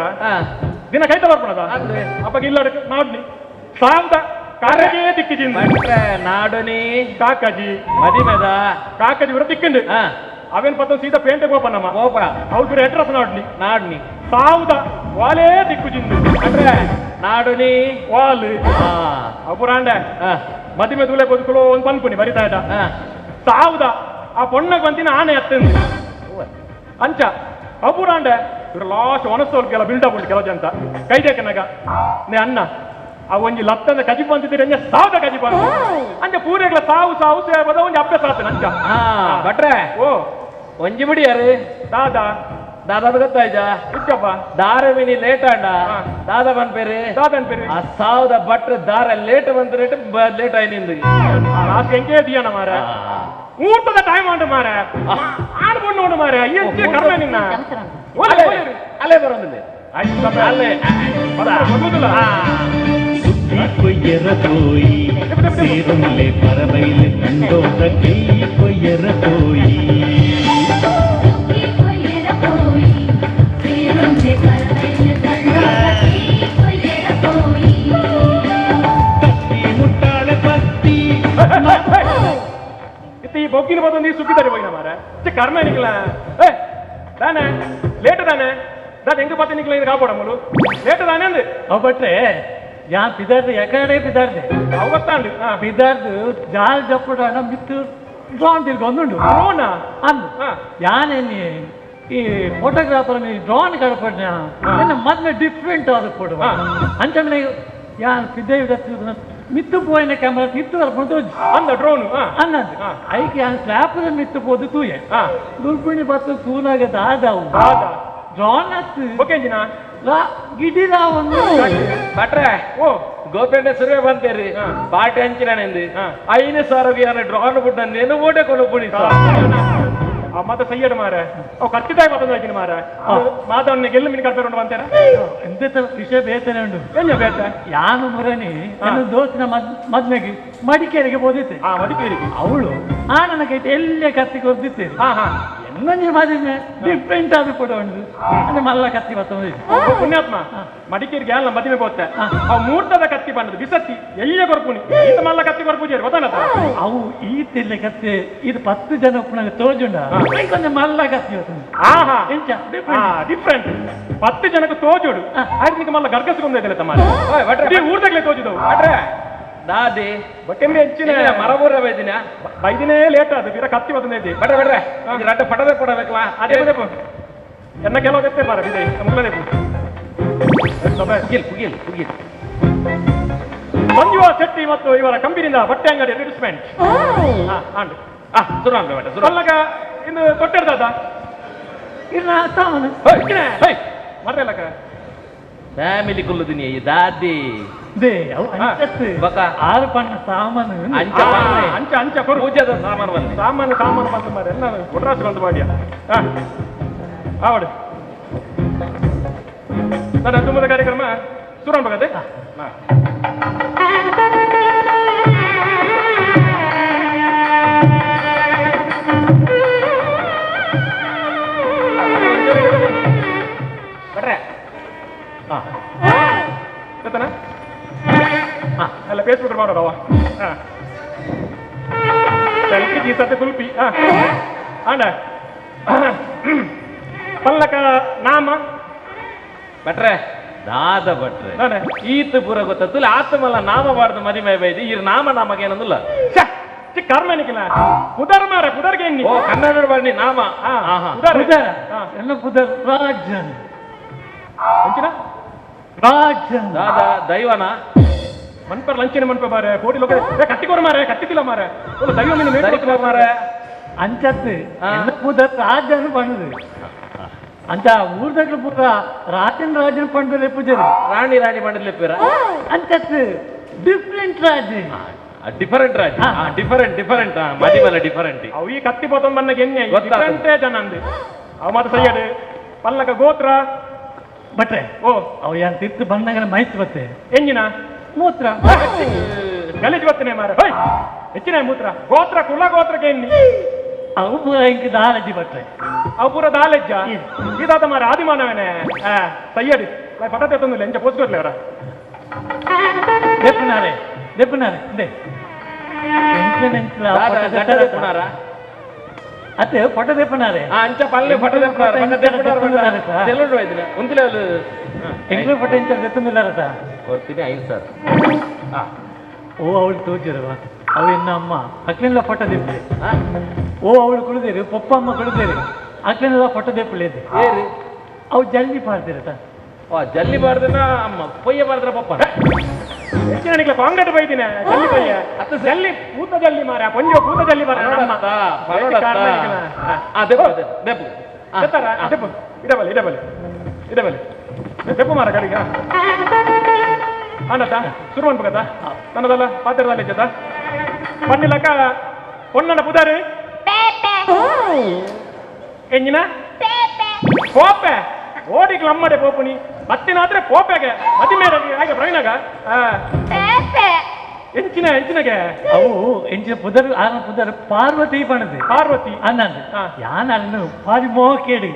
ದಿನ ಕೈತ ಬರ್ಪಣದ ಅಂದ್ರೆ ಅಪ್ಪ ಇಲ್ಲ ನಾಡ್ನಿ ಸಾವುದ ಕಾಕಜೇ ದಿಕ್ಕಿಜಿಂದ ಬಿಟ್ರೆ ನಾಡುನಿ ಕಾಕಜಿ ಮದುವೆದ ಕಾಕಜಿ ಇವ್ರ ದಿಕ್ಕಂಡು ಅವೇನ್ ಪತ್ತ ಸೀದಾ ಪೇಂಟೆ ಗೋಪನಮ್ಮ ಕೋಪ ಅವ್ರು ಬೇರೆ ಅಡ್ರೆಸ್ ನೋಡ್ನಿ ನಾಡ್ನಿ ಸಾವುದ ವಾಲೇ ದಿಕ್ಕು ಜಿಂದು ಅಂದ್ರೆ ನಾಡುನಿ ವಾಲ್ ಹಾ ಅಪುರಾಂಡ ಹಾ ಮದಿಮೆ ದೂಲೆ ಬದುಕಲು ಒಂದು ಪನ್ಪುನಿ ಬರಿತಾ ಇದ್ದ ಹಾ ಸಾವುದ ಆ ಪೊಣ್ಣಗ್ ಬಂದಿನ ಆನೆ ಎತ್ತಂದು ಅಂಚ ಅಪುರಾಂಡ ಇವ್ರ ಲಾಸ್ಟ್ ಒಣಸೋಲ್ಗೆಲ್ಲ ಬಿಲ್ಡಪ್ ಉಂಟು ಕೆಲವು ಜನ ಕೈದೇಕನಾಗ ನೇ ಅನ್ನ ಆ ಒಂಜಿ ಲತ್ತದ ಕಜಿ ಬಂದಿದ್ದೀರಿ ಅಂಜ ಸಾವುದ ಕಜಿ ಬಂದ ಅಂಚ ಪೂರೆಗಳ ಸಾವು ಸಾವು ಸೇವದ ಒಂಜಿ ಅಭ್ಯಾಸ ಆತನ ಅಂಚ ಹಾ ಭಟ್ರೆ ಓ ಒಂಜಿ ಬಿಡಿ ಯಾರು ದಾದಾ ದಾದಾದ ಗೊತ್ತಾಯ್ತಾ ಇಚ್ಚಪ್ಪ ದಾರವಿನಿ ಲೇಟ್ ಅಂಡ ಹಾ. ದಾದ ಬಂದ್ಪೇರಿ ದಾದನ್ ಪೇರಿ ಆ ಸಾವುದ ಭಟ್ರ ದಾರ ಲೇಟ್ ಬಂದ ರೇಟ್ ಲೇಟ್ ಆಯ್ ನಿಂದು ಲಾಸ್ಟ್ ಹೆಂಗೆ ದಿಯನ ಮಾರ ಊಟದ ಟೈಮ್ ಉಂಟು ಮಾರ ಆಡ್ಕೊಂಡು ನೋಡು ಮಾರ ಎಂಚೆ ಕರ್ಮ ನಿನ್ನ ಒಳ್ಳೆ ಒಳ್ಳೆ. ಅಲ್ಲೇ ಬರೋದಿಲ್ಲ ಆಯ್ತು ತಮ್ಮ. ಅಲ್ಲೇ ಬರುದಿಲ್ಲ. ಕೊಯ್ಯರ ಕೋಯಿ ಸೇರುಮಲೆ ಪರಬೈಲೆ ಕಂಡೋದ ಕೈ ಕೊಯ್ಯರ ಕೋಯಿ ಕತ್ತಿ ಮುಟ್ಟಾಳೆ ಪತ್ತಿ ಈ ಬೊಕ್ಕಿನ ಬಂದು ನೀ ಸುಕ್ಕಿದ್ದಾರೆ ಹೋಗಿನ ಮಾರ ಕರ್ಮ ನಿಕ್ಲ ಏ ತಾನೆ ಲೇಟ್ ತಾನೆ ದಾದ ಹೆಂಗ ಪತ್ತೆ ನಿಕ್ಲ ಇದು ಕಾಪಾಡ ಮೂಲು ಲೇಟ್ ತಾನೆ ಅಂದು ಅವ್ ಬಟ್ರೆ ಯಾ ಪಿದಾರ್ದು ಎಕಡೆ ಪಿದಾರ್ದೆ ಅವು ಗೊತ್ತಾಂಡು ಪಿದಾರ್ದು ಜಾಲ್ ಜಪ್ಪುಡ ಮಿತ್ತು ಡ್ರಾನ್ ತಿರ್ಗ ಒಂದುಂಡು ಡ್ರೋನ ಅಂದು ಯಾನೇನಿ ಈ ಫೋಟೋಗ್ರಾಫರ್ ಡ್ರಾನ್ ಕಡಪಡ್ನ ಮೊದ್ಲು ಡಿಫ್ರೆಂಟ್ ಆದ ಕೊಡುವ ಅಂಚನೆ ಯಾನ್ ಪಿದ್ದೆ ಮಿತ್ತು ಪೋಯಿನ ಕ್ಯಾಮರಾ ಮಿತ್ತು ಬರ್ಬೋದು ಅಂದ ಡ್ರೋನು ಅನ್ನದು ಐಕೆ ಯಾನ್ ಸ್ಲ್ಯಾಪ್ ಮಿತ್ತು ಪೋದು ತೂಯೆ ದುರ್ಪಿಣಿ ಬತ್ತು ತೂನಾಗ ದಾದಾವು ಡ್ರಾನ್ ಹತ್ತು ಓಕೆಂಜಿನ ಗಿಡಿದ ಒಂದು ಭಟ್ರೆ ಓ ಗೋಪೇಂದ್ರ ಸುರೇ ಬಂತೇರಿ ಪಾಟಿ ಹಂಚಿನೇಂದು ಐನೇ ಸಾವಿರ ಡ್ರಾನ್ ಬಿಟ್ಟ ನೆನು ಓಟೆ ಕೊಡು ಪುಣಿ ಮತ್ತೆ ಸೈಯಡ್ ಮಾರ ಅವು ಕತ್ತಿದಾಗಿ ಮತ್ತೊಂದು ಹಾಕಿನ ಮಾರ ಮಾತವನ್ನ ಗೆಲ್ಲು ಮಿನಿ ಕಲ್ಪೇರು ಅಂತಾರ ಎಂತ ವಿಷಯ ಬೇತನೆ ಉಂಡು ಏನ್ ಬೇತ ಯಾನು ಮುರನಿ ನನ್ನ ದೋಸ್ತಿನ ಮದ್ಮೆಗೆ ಮಡಿಕೇರಿಗೆ ಬೋದಿತ್ತೆ ಮಡಿಕೇರಿಗೆ ಅವಳು ಆ ನನಗೆ ಎಲ್ಲೇ ಕತ್ತಿ ಕೊರ್ದಿತ್ತೇರಿ ಹಾ ಎನ್ನೊಂದು ಮದುವೆ ಡಿಫ್ರೆಂಟ್ ಆದ ಕೂಡ ಉಂಟು ಅಂದ್ರೆ ಮಲ್ಲ ಕತ್ತಿ ಬರ್ತದೆ ಪುಣ್ಯಾತ್ಮ ಮಡಿಕೇರಿಗೆ ಎಲ್ಲ ಮದುವೆ ಹೋಗ್ತೆ ಅವು ಮೂರ್ತದ ಕತ್ತಿ ಬಂದದ್ದು ಬಿಸತ್ತಿ ಎಲ್ಲೇ ಕೊರ್ಪುನಿ ಈತ ಮಲ್ಲ ಕತ್ತಿ ಕೊರ್ಪೂಜಿ ಗೊತ್ತಾನತ್ತ ಅವು ಈ ತಿಲ್ಲೆ ಕತ್ತಿ ಇದು 10 ಜನ ಉಪ್ಪನಾಗ ತೋಜುಂಡ ಕೊಂಚ ಮಲ್ಲ ಕತ್ತಿ ಆಹಾ ಡಿಫ್ರೆಂಟ್ 10 ಜನಕ್ಕೆ ತೋಜೋಡು ಆಯ್ತು ನಿಮಗೆ ಮಲ್ಲ ಗರ್ಗಸ್ಕೊಂಡೈತಲ್ಲ ತಮ್ಮ ಊರ್ದಾಗ್ಲೇ ತೋಜಿದವು ಭಟ್ರೆ ದಾದಿ ಬಟ್ಟೆಂಬೆ ಹೆಚ್ಚಿನ ಮರಬೂರ ಬೈದಿನ ಬೈದಿನೇ ಲೇಟ್ ಅದು ಬೀರ ಕತ್ತಿ ಬಂದೈತಿ ಭಟ್ರೆ ಭಟ್ರೆ ರಟ್ಟ ಪಟದ ಕೊಡಬೇಕಲ್ಲ ಅದೇ ಎನ್ನ ಕೆಲವು ಗೊತ್ತೇ ಮಾರ ಬಿದೆ ಮುಗ್ಲದೇ ಪುಗಿಲ್ ಪುಗಿಲ್ ಪುಗಿಲ್ ಸಂಜೀವ ಶೆಟ್ಟಿ ಮತ್ತು ಇವರ ಕಂಪನಿಯಿಂದ ಬಟ್ಟೆ ಅಂಗಡಿ ಅಡ್ವರ್ಟೈಸ್ಮೆಂಟ್ ಆಂಡ್ ಸುರಾಂಬೆ ಭಟ್ರೆ ಸುರ ಅಲ್ಲಗ ಇನ್ನು ಕೊಟ್ಟಿರ್ದಾದ ಇಲ್ಲ ಸಾಮಾನು ಮರ್ರಲ್ಲಕ ಫ್ಯಾಮಿಲಿ ಕುಲ್ಲುದಿನಿ ಈ ದಾದಿ ದೇ ಅವು ಅಂಚತ್ತು ಬಕ 6 ಪಣ್ಣ ಸಾಮಾನು ಅಂಚ ಅಂಚ ಅಂಚ ಕೊಡು ಪೂಜಾದ ಸಾಮಾನು ಬಂದು ಸಾಮಾನು ಬಂತು ಮಾರ ಎಲ್ಲ ಕೊಟ್ರಾಸ್ಕೊಂಡು ಮಾಡಿಯ ಆವಡು ನನ್ನ ತುಂಬದ ಕಾರ್ಯಕ್ರಮ ಸುರಂಬಗದೆ ಭಟ್ರೆ ಗೊತ್ತನ ಎಲ್ಲ ಫೇಸ್ಬುಕ್ ಮಾಡೋದವ ಸೆಲ್ಫಿ ಈ ಸತ್ತೆ ಕುಲ್ಪಿ ಆಂಡ ಪಲ್ಲಕ ನಾಮ ಭಟ್ರೆ ದಾದ ಭಟ್ರೆ ನಾನೆ ಈತ ಪೂರ ಗೊತ್ತಲ್ಲ ಆತಮಲ್ಲ ನಾಮ ಬಾರ್ದು ಮದಿಮೆ ಬೈದಿ ಈ ನಾಮ ನಮಗೆ ಏನಂದಿಲ್ಲ ಕರ್ಮನಿಕಿಲ್ಲ ಪುದರ್ ಮಾರ ಪುದರ್ಗೆ ಎಣ್ಣಿ ಓ ಕನ್ನಡ ಬನ್ನಿ ನಾಮ ಪುದರ್ ಪುದರ್ ಎಲ್ಲ ಪುದರ್ ರಾಜನ್ ಅಂಚಿನ ರಾಜನ್ ದಾದ ದೈವನ ಮನ್ಪರ್ ಲಂಚಿನ ಮನ್ಪ ಮಾರೆ ಕೋಟಿ ಲೋಕ ಕಟ್ಟಿಕೋರ ಮಾರೆ ಕಟ್ಟಿತಿಲ್ಲ ಮಾರೆ ದೈವ ನಿನ್ನ ಮಾರ ಅಂಚತ್ತು ಎಲ್ಲ ಪುದರ್ ರಾಜನ್ ಪಣ್ಣದು ಅಂತ ಊರ್ದಾಗ ಪುರ ರಾಜನ್ ಪಂಡಲೆ ಪೂಜಾರಿ ರಾಣಿ ರಾಣಿ ಮಾಡಿದ್ಲೆ ಪೇರ ಅಂಚತ್ತು ಡಿಫ್ರೆಂಟ್ ರಾಜ ಡಿಫರೆಂಟ್ ರಾಜ ಡಿಫರೆಂಟ್ ಮದಿಮಲ್ಲ ಡಿಫರೆಂಟ್ ಅವು ಈ ಕತ್ತಿ ಬೋತನ್ ಬನ್ನಗೆ ಎಣ್ಣೆ ಗೊತ್ತಾಗ್ತದೆ. ಡಿಫ್ರೆಂಟೇ ಜನ ಅಂದು ಅವು ಮಾತ್ರ ಸೈಯಡ್ ಪಲ್ಲಕ ಗೋತ್ರ ಬಟ್ರೆ ಓ ಅವು ಯಾರು ತಿರ್ತು ಬಂದಾಗ ಮೈತ್ ಬತ್ತೆ ಎಂಜಿನ ಮೂತ್ರ ಗಲೀಜ್ ಬರ್ತನೆ ಮಾರ ಹೋಯ್ ಹೆಚ್ಚಿನ ಮೂತ್ರ ಗೋತ್ರ ಕುಲ ಗೋತ್ರಕ್ಕೆ ಎಣ್ಣಿ ಅವು ಪೂರ ಇಂಕ ದಾರಜಿ ಬಟ್ರೆ ಅವು ಪೂರ ದಾಲೆಜ್ಜ ಇದಾದ ಮಾರ ಆದಿಮಾನವೇನೆ ಸೈಯಡ್ ಪಟತೆ ತಂದು ಎಂಚ ಪೋಸ್ಕೊಟ್ಲೆ ಅವರ ದೆಪ್ಪನಾರೆ ದೇ ಎಂಟ್ಲೆ ದಾದ ಗಡ್ಡದ ಕುಣಾರ ಅತ್ತೆ ಫೋಟೋ ತೆಪ್ಪನಾರೆ ಅಂಚ ಪಲ್ಲೆ ಫೋಟೋ ಒಂದಿಲ್ಲ ಎಂಕ್ಲು ಫೋಟೋ ಇಂಚ ತೆತ್ತುಂದಿಲ್ಲಾರತ ಕೊಡ್ತೀನಿ 5 ಸರ್ ಓ ಅವಳು ತೋಚಿರವ ಅವು ಎನ್ನ ಅಮ್ಮ ಅಕ್ಲಿನೆಲ್ಲ ಫೋಟೋ ತೆಪ್ಪಲಿ ಓ ಅವಳು ಕುಳಿದೇರಿ ಪಪ್ಪ ಅಮ್ಮ ಕುಳಿದೇರಿ ಅಕ್ಲಿನೆಲ್ಲ ಫೋಟೋ ತೆಪ್ಪಲಿದೆ ಏರಿ ಅವು ಜಲ್ದಿ ಪಾಡ್ದಿರತ ಜಲ್ಲಿ ಬಾರ್ದನ ಅಮ್ಮ ಪೊಯ್ಯ ಬಾರ್ದ್ರ ಪಪ್ಪ ಹೆಚ್ಚಿನ ಕಾಂಗ್ರೆಟ್ ಬೈದಿನ ಜಲ್ಲಿ ಪೊಯ್ಯ ಅತ್ತ ಜಲ್ಲಿ ಪೂತ ಜಲ್ಲಿ ಮಾರ ಪೊಂಜೋ ಪೂತ ಜಲ್ಲಿ ಮಾರ ದೆಪ್ಪು ಮಾರ ಕಡಿಗ ಅನ್ನತ ಶುರು ಅನ್ಬೇಕತ್ತ ನನ್ನದಲ್ಲ ಪಾತ್ರದಲ್ಲಿ ಜೊತ ಪನ್ನಿಲಕ್ಕ ಪೊನ್ನನ ಪುದಾರಿ ಎಂಜಿನ ಪೋಪೆ ಓಡಿಗೆ ನಮ್ಮಡೆ ಪೋಪುನಿ ಮತ್ತಿನಾದ್ರೆ ಪೋಪೆಗೆ ಮದಿಮೇರಿಗೆ ಹಾಗೆ ಪ್ರವೀಣಗ ಎಂಚಿನಗೆ ಅವು ಎಂಚಿನ ಪುದರ್ ಆನ ಪುದರ್ ಪಾರ್ವತಿ ಪಣದೆ ಪಾರ್ವತಿ ಅನ್ನಂದು ಯಾನ ಅನ್ನು ಪಾರಿ ಮೋಹ ಕೇಳಿ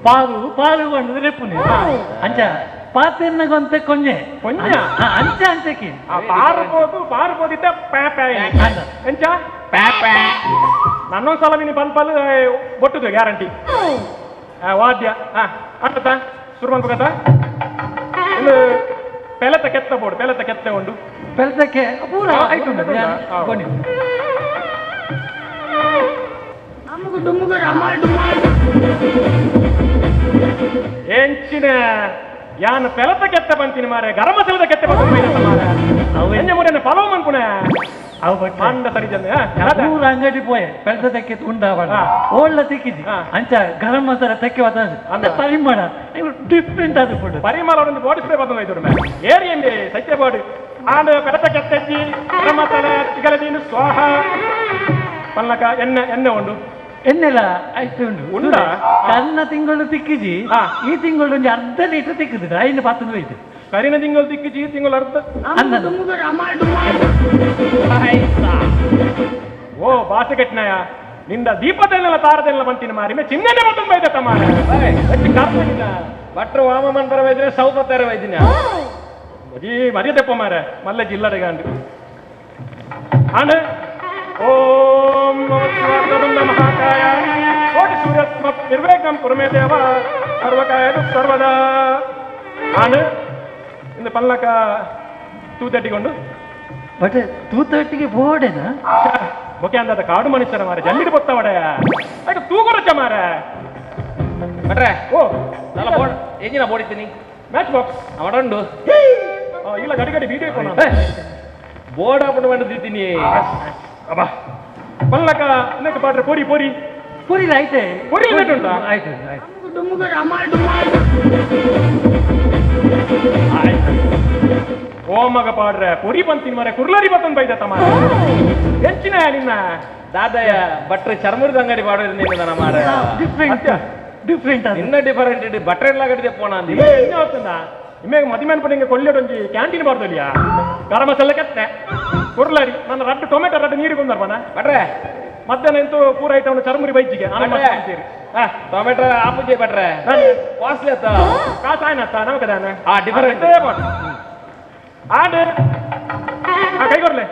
ಪಾರು ಪಾರು ಪಣದು ರೆಪ್ಪುನಿ ಅಂಚ ಪಾತೆರ್ನಗೊಂತೆ ಕೊಂಜೆ ಅಂಚ ಅಂಚಕ್ಕೆ ಪಾರ್ಬೋದಿದ್ದ ಪ್ಯಾಪೆ ಎಂಚ ಪ್ಯಾಪೆ ನನ್ನೊಂದ್ಸಲ ನೀನು ಪಲ್ ಬೊಟ್ಟುದು ಗ್ಯಾರಂಟಿ ವಾದ್ಯ ಅರ್ಥ ಶುರು ಮಾಡ್ಬೇಕತ್ತ ಇನ್ನು ಪೆಲತ ಕೆತ್ತ ಬೋರ್ಡು ಪೆಲತ ಕೆತ್ತ ಉಂಡು ಪೆಲತಕ್ಕೆ ಪೂರ ಆಯ್ತು ಎಂಚಿನ ಯಾನ ಪೆಲತ ಕೆತ್ತ ಬಂತೀನಿ ಮಾರೆ ಗರಂ ಮಸಾಲದ ಕೆತ್ತ ಬಂತ ಮಾರೆ ಅವು ಎಂಜ ಮುರೇನ ಪಲಾವ್ ಮನ್ಪುಣ ಅವು ಬಟ್ಟ ಸರಿ ಜನ ಪೂರ ಅಂಗಡಿ ಪೋಯೆ ಪೆಲತ ತೆಕ್ಕೆ ಉಂಡಾವಣ ಓಳ್ಳ ತೆಕ್ಕಿದಿ ಅಂಚ ಗರಂ ಮಸಾಲ ತೆಕ್ಕೆ ಅಂತ ಪರಿಮಳ ಡಿಫ್ರೆಂಟ್ ಅದು ಫುಡ್ ಪರಿಮಳ ಒಂದು ಬಾಡಿ ಸ್ಪ್ರೇ ಬಂದ ಇದ್ರು ಏರಿ ಎಂಬಿ ಸತ್ಯ ಬಾಡಿ ಆಂಡ ಪೆಲತ ಕೆತ್ತಜ್ಜಿ ಗರಂ ಮಸಾಲ ಚಿಗಲದೀನು ಸ್ವಾಹ ಪಲ್ಲಕ ಎಣ್ಣೆ ಉಂಡು ಎಣ್ಣೆಲ್ಲ ಆಯ್ತು ಉಂಡು ಕನ್ನ ತಿಂಗಳು ತಿಕ್ಕಿಜಿ ಈ ತಿಂಗಳು ಒಂದು ಅರ್ಧ ಲೀಟರ್ ತಿಕ್ಕಿದ್ರೆ ಐದು ಪಾತ್ರ ಐತೆ ಕರಿನ ತಿಂಗಳು ತಿಕ್ಕಿಜಿ ಈ ತಿಂಗಳು ಅರ್ಧ ಓ ಭಾಷೆ ಕೆಟ್ಟನಯ ನಿಂದ ದೀಪದಲ್ಲೆಲ್ಲ ತಾರದೆಲ್ಲ ಬಂತೀನಿ ಮಾರಿ ಮೇ ಚಿನ್ನನೆ ಮತ್ತೊಂದು ಬೈದತ್ತ ಮಾರ ಭಟ್ರು ವಾಮಮನ್ ಬರ ಬೈದ್ರೆ ಸೌಪತ್ತರ ಬೈದಿನ ಮರಿ ತೆಪ್ಪ ಮಾರ ಮಲ್ಲ ಜಿಲ್ಲಡೆಗ ಅಂದು ಆಂಡ್ ಓಂ ಮಹಾಕಾಯ ಕೋಟಿ ಸೂರ್ಯ ನಿರ್ವೇಗಂ ಕುರುಮೇ ದೇವ ಸರ್ವಕಾಯ ಸರ್ವದಾ ಆಂಡ್ ಇಂದು ಪಲ್ಲಕ ತೂತಟ್ಟಿಕೊಂಡು ಬಟ್ ತೂತಟ್ಟಿಗೆ ಬೋರ್ಡೇನಾ ಓಕೆ ಅಂದ ಕಾಡು ಮನುಷ್ಯರ ಮಾರ ಜಲ್ಲಿಡಿ ಬೊತ್ತವಡೆ ಆಯ್ತು ತೂಗುರಚ್ಚ ಮಾರ ಬಟ್ರೆ ಓ ನಲ್ಲ ಬೋರ್ಡ್ ಎಂಜಿನ ಬೋರ್ಡಿದ್ದೀನಿ ಮ್ಯಾಚ್ ಬಾಕ್ಸ್ ಅವಡುಂಡು ಇಲ್ಲ ಗಡಿ ಗಡಿ ಬೀಡಿ ಬೋರ್ಡ್ ಹಾಕೊಂಡು ಮಾಡಿದ್ದೀನಿ ಅಬ್ಬಾ ಪಲ್ಲಕ ಇನ್ನಕ್ಕೆ ಪಾಟ್ರೆ ಪೋರಿ ಪೋರಿ ಪೂರಿ ಆಯ್ತೆ ಪೋರಿ ಉಂಟಾ ಆಯ್ತು ಓಮಗ ಪಾಡ್ರೆ ಪುರಿ ಬಂತೀನಿ ಮಾರೆ ಕುರ್ಲರಿ ಬತ್ತೊಂದು ಬೈದತ್ತ ಮಾರ ಹೆಂಚಿನ ನಿನ್ನ ದಾದಯ್ಯ ಬಟ್ರೆ ಚರ್ಮುರದ ಅಂಗಡಿ ಮಾಡೋದು ನಿನ್ನ ನನ್ನ ಮಾರ ಡಿಫ್ರೆಂಟ್ ಇನ್ನ ಡಿಫರೆಂಟ್ ಬಟ್ರೆ ಎಲ್ಲ ಗಡಿದೆ ಪೋಣ ಅಂದಿಲ್ಲ ನಿಮಗೆ ಮದುವೆ ಪಡಿಂಗೆ ಕೊಳ್ಳೊಂಜಿ ಕ್ಯಾಂಟೀನ್ ಬಾರ್ದಲ್ಲಿಯಾ ಗರಂ ಮಸಾಲ ಕೆತ್ತೆ ಕುರ್ಲರಿ ನನ್ನ ರಡ್ಡು ಟೊಮೆಟೊ ರಡ್ಡು ನೀರಿಗೆ ಬಂದರ್ಬನ ಬಟ್ರೆ ಮಧ್ಯಾಹ್ನ ಎಂತೂ ಪೂರ ಐಟಮ್ ಚರ್ಮುರಿ ಬೈಜಿಗೆ ಟೊಮೆಟೊ ಆಪುಜಿ ಬಟ್ರೆ ಕಾಸ್ಟ್ಲಿ ಅತ್ತ ಕಾಸು ಆಯ್ನತ್ತ ನಮಕದಾನ ಡಿಫರೆಂಟ್ ಆಡ್ ಕೈ ಕೊರ್ಲೆ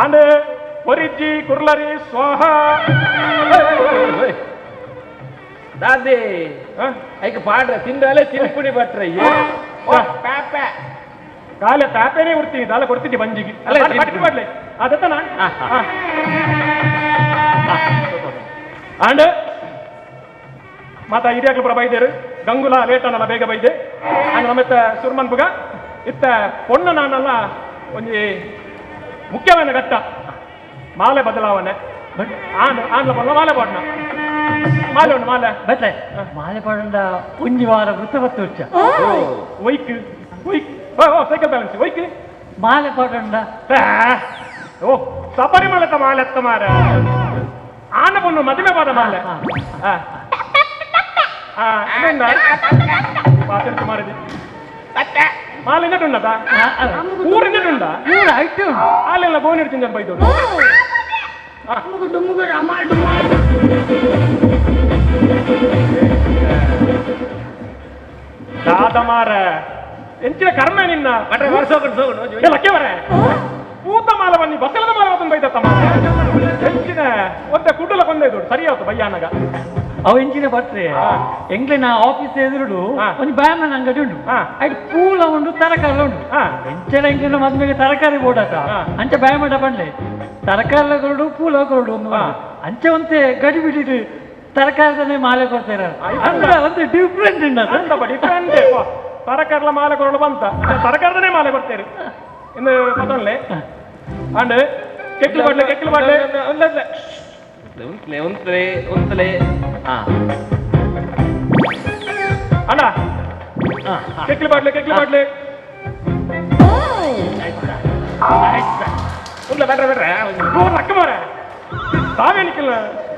ಆಂಡ್ ಪೊರಿಜ್ಜಿ ಕುರ್ಲರಿ ಸ್ವಾಹ ದಾದಿ ಐಕ ಪಾಡ್ರೆ ತಿಂದಾಲೆ ತಿನ್ಪುಡಿ ಬಟ್ರೆ ಕಾಲ ತಾಪೇನೆ ಉಡ್ತೀನಿ ದಾಲ ಕೊಡ್ತಿದ್ದೆ ಬಂಜಿಗೆ ಮಾಡ್ಲಿ ಅದತ್ತನ ಆಂಡ್ ಮಾತ ಹಿರಿಯಾಗ್ಲು ಪುರ ಬೈದೇರು ಗಂಗುಲ ಲೇಟನಲ್ಲ ಬೇಗ ಬೈದೆ ಆಂಡ್ ನಮ್ಮತ್ತ ಸುರ್ಮನ್ ಬುಗ ಇತ್ತ ಪೊಣ್ಣ ನಾನಲ್ಲ ಒಂಜಿ ಮುಖ್ಯವಾದ ಘಟ್ಟ ಮಾಲೆ ಬದಲಾವಣೆ ಆಂಡ್ಲ ಬಲ್ಲ ಮಾಲೆ ಪಾಡ್ನ ಮಾಲೆ ಉಂಡು ಮಾಲೆ ಬಟ್ಲೆ ಮಾಲೆ ಪಾಡ ಒಂಜಿ ವಾರ ವೃತ್ತ ಬತ್ತು ವರ್ಷ ಒಯ್ಕ್ ಒಯ್ಕ್ ಸೈಕಲ್ ಬ್ಯಾಲೆನ್ಸ್ ಒಯ್ಕ್ ಮಾಲೆ ಪಾಡ ಓ ಸಪರಿ ಮಾಲೆತ್ತ ಮಾಲೆ ಎತ್ತ ಮಾರ ಆನ ಪೊಣ್ಣು ಮದುವೆ ಪಾದ ಮಾಲೆ ಪಾತ್ರೆ ಮಾರದಿ ಮಾಲೆ ಇನ್ನುಂಡದ ಊರಿನ್ನುಂಡ ಆಯ್ತು ಹಾಲೆಲ್ಲ ಬೋನ್ ಇಡ್ತೀನಿ ಬೈದೋಡು ದಾದ ಮಾರ ಎಂಚಿನ ಕರ್ಮ ನಿನ್ನ ಲಕ್ಕೆ ಬರ ಪೂತ ಮಾಲ ಬನ್ನಿ ಬಸಲದ ಮಾಲ ಬೈದತ್ತ ಮಾರ ಒತ್ತೆ ಕುಡ್ಡಲ ಕೊಂದೈದು ಸರಿ ಆಯ್ತು ಬಯ್ಯಾನಗ ಅವ ಎಂಚಿನ ಬರ್ತ್ರೆ ಎಂಗ್ಲಿನ ಆಫೀಸ್ ಎದುರುಡು ಹಾ. ಒಂದು ಬ್ಯಾಮನ್ ಅಂಗಡಿ ಉಂಟು ಹಾ. ಅದು ಪೂಲ ಉಂಟು ತರಕಾರಿ ಉಂಟು ಹಾ. ಎಂಚಲ ಎಂಗ್ಲಿನ ಮದ್ಮೆಗೆ ತರಕಾರಿ ಬೋಡಾಟ ಹಾ. ಅಂಚ ಬ್ಯಾಮಡ ಬಂಡ್ಲೆ ತರಕಾರಿ ಕೊರಡು ಪೂಲ ಕೊರಡು ಒಂದು ಹಾ. ಅಂಚ ಒಂತೆ ಗಡಿ ಬಿಟ್ಟಿಟ್ಟು ತರಕಾರಿದನ್ನೇ ಮಾಲೆ ಕೊಡ್ತಾರೆ ಆಯ್ತು. ಅಂದ್ರೆ ಒಂದು ಡಿಫ್ರೆಂಟ್ ಉಂಟು ಡಿಫ್ರೆಂಟ್ ತರಕಾರಿಲ ಮಾಲೆ ಕೊರಳು ಬಂತ ತರಕಾರದನೇ ಮಾಲೆ ಕೊಡ್ತೇರಿ ಇನ್ನು ಮೊದಲನೇ ಅಂಡ್ ಕೆಕ್ಲು ಬಾಟ್ಲೆ ಒಂದ್ಸಲೆ ಅಣ್ಣ ಕೆಕ್ಲು ಬಾಟ್ಲೆ ಉಂಡ್ಲ ಬೇಡ್ರೆ ಲಕ್ಕ ಮಾರ ತಾವೇನಿಕ್ಕಿಲ್ಲ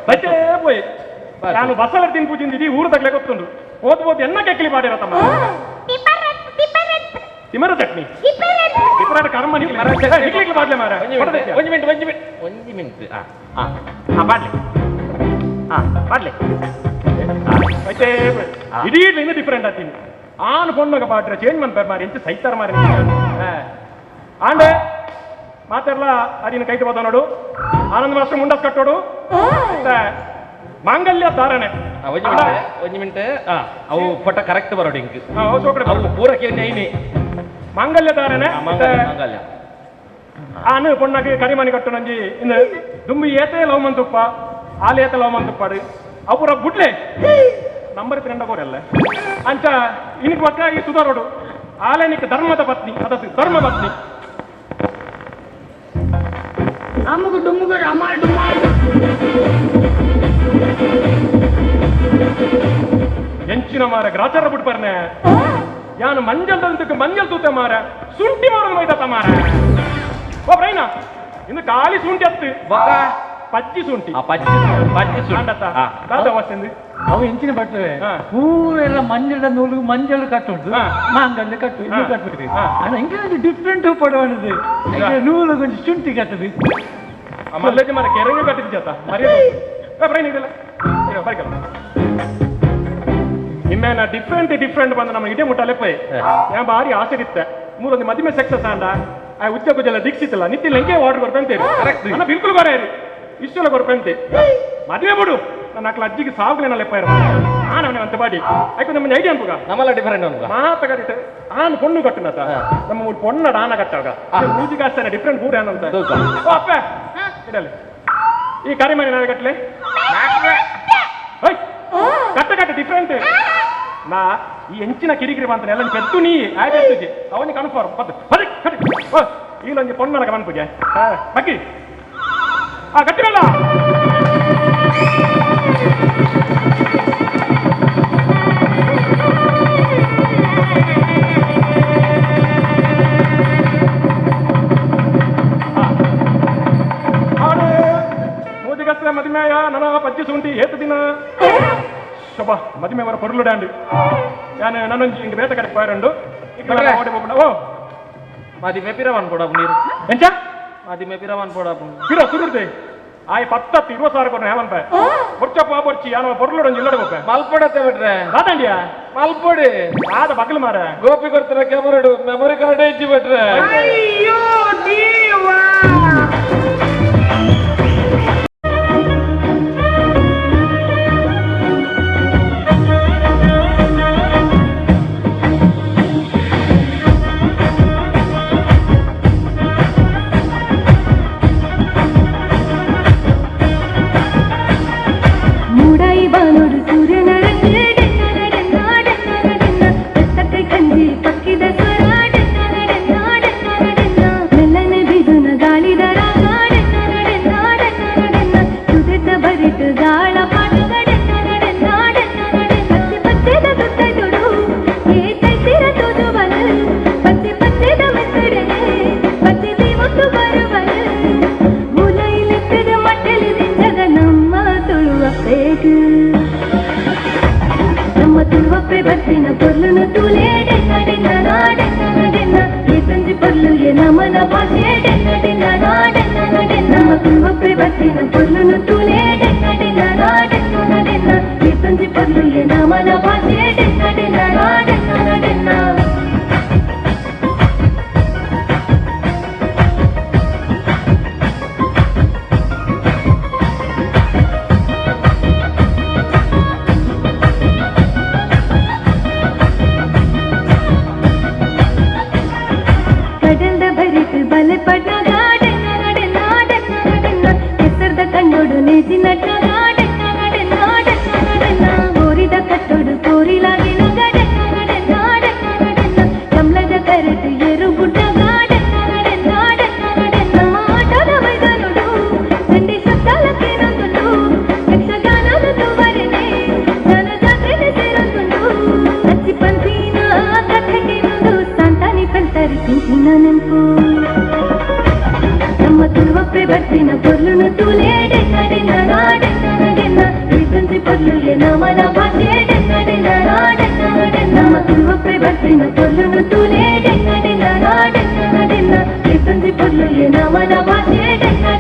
ಬಚ್ಚೇ ಪೋಯ್ ನಾನು ಬಸ್ಸಲ್ಲಿ ತಿನ್ ಪೂಜಿಂದಿದ್ದಿ ಊರು ತಗ್ಲೆ ಗೊತ್ತುಂಡು ಓದ್ಬೋದು ಎನ್ನ ಕೆಕ್ಲಿ ಮಾಡಿರತ್ತಮ್ಮ ತಿಮರ ಚಟ್ನಿ ಇತರ ಕರ್ಮ ನಿಕ್ಲಿಕ್ಕೆ ಬಾಡ್ಲೆ ಮಾರ ಒಂಜಿ ಮಿನಿಟ್ ಬಾಡ್ಲೆ ಮತ್ತೆ ಇಡೀ ಇನ್ನು ಡಿಫ್ರೆಂಟ್ ಆತೀನಿ ಆನ್ ಪೊಣ್ಣಗ ಪಾಡ್ರೆ ಚೇಂಜ್ ಮಾಡ್ತಾರೆ ಮಾರಿ ಎಂತ ಸೈತಾರ ಮಾರಿ ಆಂಡೆ ಮಾತೆಲ್ಲ ಅದಿನ ಕೈಟ್ ಹೋದ ನೋಡು ಆನಂದ ಮಾಸ್ಟರ್ ಮುಂಡಸ್ ಕಟ್ಟೋಡು ಮತ್ತೆ ಮಾಂಗಲ್ಯ ಧಾರಣೆ ಒಂಜಿ ಮಿನಿಟ್ ಅವು ಫೋಟ ಕರೆಕ್ಟ್ ಬರೋಡು ಹಿಂಗ್ ಸೋಕಡೆ ಅವು ಪೂರಕ್ಕೆ ನೈನಿ ಮಾಂಗಲ್ಯ ಧಾರಣೆ ಮಂಗಲ್ಯ ಆನು ಪೊಣ್ಣಗೆ ಕರಿಮಣಿ ಕಟ್ಟು ನಂಜಿ ಇನ್ನು ದುಂಬಿ ಏತೆ ಲವ್ ಮಂತುಪ್ಪ ಆಲೇತ ಲವ್ ಮಂತುಪ್ಪಾಡು ಅಪುರ ಬುಡ್ಲೆ ನಂಬರ್ ಫ್ರೆಂಡ್ ಅಗೋರಲ್ಲ ಅಂಚ ಇನಿಕ್ ಪಕ್ಕ ಈ ಸುಧಾರೋಡು ಆಲೇನಿಕ್ ಧರ್ಮದ ಪತ್ನಿ ಅದಕ್ಕೆ ಧರ್ಮ ಪತ್ನಿ ಎಂಚಿನ ಮಾರ ಗ್ರಾಚಾರ ಬಿಟ್ಬರ್ನೆ ಯಾನು ಮಂಜಲ್ ತೂತೆ ಮಾರ ಶುಂಠಿ ಮಾರೋದು ಮೈದತ್ತ ಮಾರ ಒಬ್ರೈನ ಇನ್ನು ಖಾಲಿ ಶುಂಠಿ ಹತ್ತು ಪಚ್ಚಿ ಶುಂಠಿ ಅವು ಎಂಚಿನ ಬರ್ತವೆ ಹಾ. ಪೂರೆಲ್ಲ ಮಂಜಳ ನೂಲು ಮಂಜಳು ಕಟ್ಟುಂಟು ಹಾ. ಮಾಂಗಲ್ಯ ಕಟ್ಟು ಇದು ಹಾ. ಕಟ್ಬಿಟ್ರಿ ಹಾ. ಎಂಗೆ ಡಿಫ್ರೆಂಟ್ ಪಡವಣದು ನೂಲು ಕೊಂಚ ಶುಂಠಿ ಕಟ್ಟದು ಮಲ್ಲಜಿ ಮಾರ ಕೆರೆಗೆ ಕಟ್ಟಿದ್ದ ಮರಿ ಬ್ರೈನ್ ಇದೆಲ್ಲ ಬರ್ಕಲ್ಲ ನಿಮ್ಮೇನ ಡಿಫ್ರೆಂಟ್ ಬಂದು ನಮ್ಮ ಇದೇ ಮುಟ್ಟಲೆ ಪೈ ഞാൻ ಭಾರಿ ಆಸೆ ಇತ್ತೆ ಮೂರೊಂದು ಮದುವೆ ಸಕ್ಸಸ್ ಆಂಡ ಆ ಉಚ್ಚ ಕುಜೆಲ್ಲ ದೀಕ್ಷಿತಲ್ಲ ನಿತ್ಯ ಲೆಂಕೆ ವಾರ್ಡ್ ಕೊಡ್ಪಂತೇರಿ ನನ್ನ ಬಿಲ್ಕುಲ್ ಬರ ಇಷ್ಟೆಲ್ಲ ಕೊಡ್ಪಂತೆ ಮದುವೆ ಬಿಡು ನನ್ನ ಅಕ್ಲ ಅಜ್ಜಿಗೆ ಸಾವುಗಳೇನ ಲೆಪ್ಪ ಇರೋ ನಾನು ಅವನೇ ಅಂತ ಬಾಡಿ ಆಯ್ತು ನಮ್ಮ ಐಡಿಯಾ ಅನ್ಪುಗ ನಮ್ಮಲ್ಲ ಡಿಫರೆಂಟ್ ಉಂಟು ಮಾತ ಕಟ್ಟಿಟ್ಟು ಆನ್ ಪೊಣ್ಣು ಕಟ್ಟುನತ ನಮ್ಮ ಊರು ಪೊಣ್ಣ ಆನ ಕಟ್ಟಾಗ ಮೂಜಿಗಾಸ್ತಾನೆ ಡಿಫ್ರೆಂಟ್ ಊರ ಏನಂತ ಓ ಅಪ್ಪ ಇಡಲಿ ಈ ಕರಿಮನೆ ನಾವೇ ಕಟ್ಲೆ ಕಟ್ಟ ಡಿಫ್ರೆಂಟ್ ನಾ ಈ ಎಂಚಿನ ಕಿರಿಕಿರಿ ಬಂತಾನೆ ಎಲ್ಲ ಪೆದ್ದು ನೀ ಆಯ್ತು ಅವನಿಗೆ ಕನ್ಫರ್ಮ್ ಈಲೊಂದು ಪೊಣ್ಣನಗ ಮನ್ಪುಗೆ ಬಗ್ಗಿ ಗಟ್ಟಿರಲ್ಲ ಮೂದಿಗಸ್ತ್ರ ಮದುಮೆಯ ನನ್ನ ಪಜ್ಜಿ ಸುಂಟಿ ಏತು ದಿನ ಶೋಭಾ ಮದುವೆ ಅವರ ಪೊರ್ಲು ಡ್ಯಾಂಡ್ ನಾನು ನನ್ನೊಂದು ಹಿಂಗೆ ಬೇಟ ಕಡೆ ಪಾಯರಂಡು ಓ ಮದಿಮೆ ಪಿರವನ್ ಕೊಡಪ್ಪ ನೀರು ಎಂಚ ಮದಿಮೆ ಪಿರವನ್ ಕೊಡಪ್ಪ ಪಿರೋ ಸುದುರ್ದೆ ಆಯ್ 10-20 ಕೊಡ್ನೆ ಹೇಮಂತ ಬೊರ್ಚಪ್ಪ ಬೊರ್ಚಿ ಯಾನ ಪೊರ್ಲು ಜಿಲ್ಲಡೆ ಹೋಗ್ಬೆ ಮಲ್ಪಡತ್ತೆ ಬಿಟ್ರೆ ರಾದಂಡಿಯಾ ಮಲ್ಪೊಡಿ ಆದ ಬಗ್ಲು ಮಾರ ಗೋಪಿ ಕೊಡ್ತಾರ ಕ್ಯಾಮರಾಡು ಮೆಮೊರಿ ಕಾರ್ಡ್ ಹೆಚ್ಚಿ ಬಿಟ್ರೆ ಮೆಜಿನ ಗೋರಿದ ಕಟ್ಟೋಡು ಕೋರಿಲಾಗಿನ ಕಮಲದ ಕರೆದು ಏರು ಗುಡ್ಡ ನಮ್ಮ ಆಟದ ಮೈದಾನೋಡು ಸಂಡಿ ಸತ್ತಾಲಕ್ಕೆ ನಂದುಂಡು ಯಕ್ಷಗಾನದ ತೂವರೆನೆ ಜನಜಾತ್ರೆಗೆ ಸೇರೊಂದುಂಡು ಅಚ್ಚಿ ಪಂಚಿನ ಕಥೆಗೆ ನೊಂದು ಸಂತಾನಿ ಪಂತರಿ ತಿಂಚಿನ ನೆನಪು ನಮ್ಮ ತುಳುವಪ್ಪೆ ಬರ್ತಿನ ಪೊರ್ಲುನು ತೂಲೆ ಡೆನ್ನ ಪೊರ್ಲು ನಮನ ಭಾಷೆ ನಮ್ಮ ತುಳುವಪ್ಪೆ ಬರ್ತಿನ ಪೊರ್ಲುನು ತೂಲೆ ಡೆನ್ನ ಪೊರ್ಲು ನಮನ ಭಾಷೆ ಡೆನ್ನ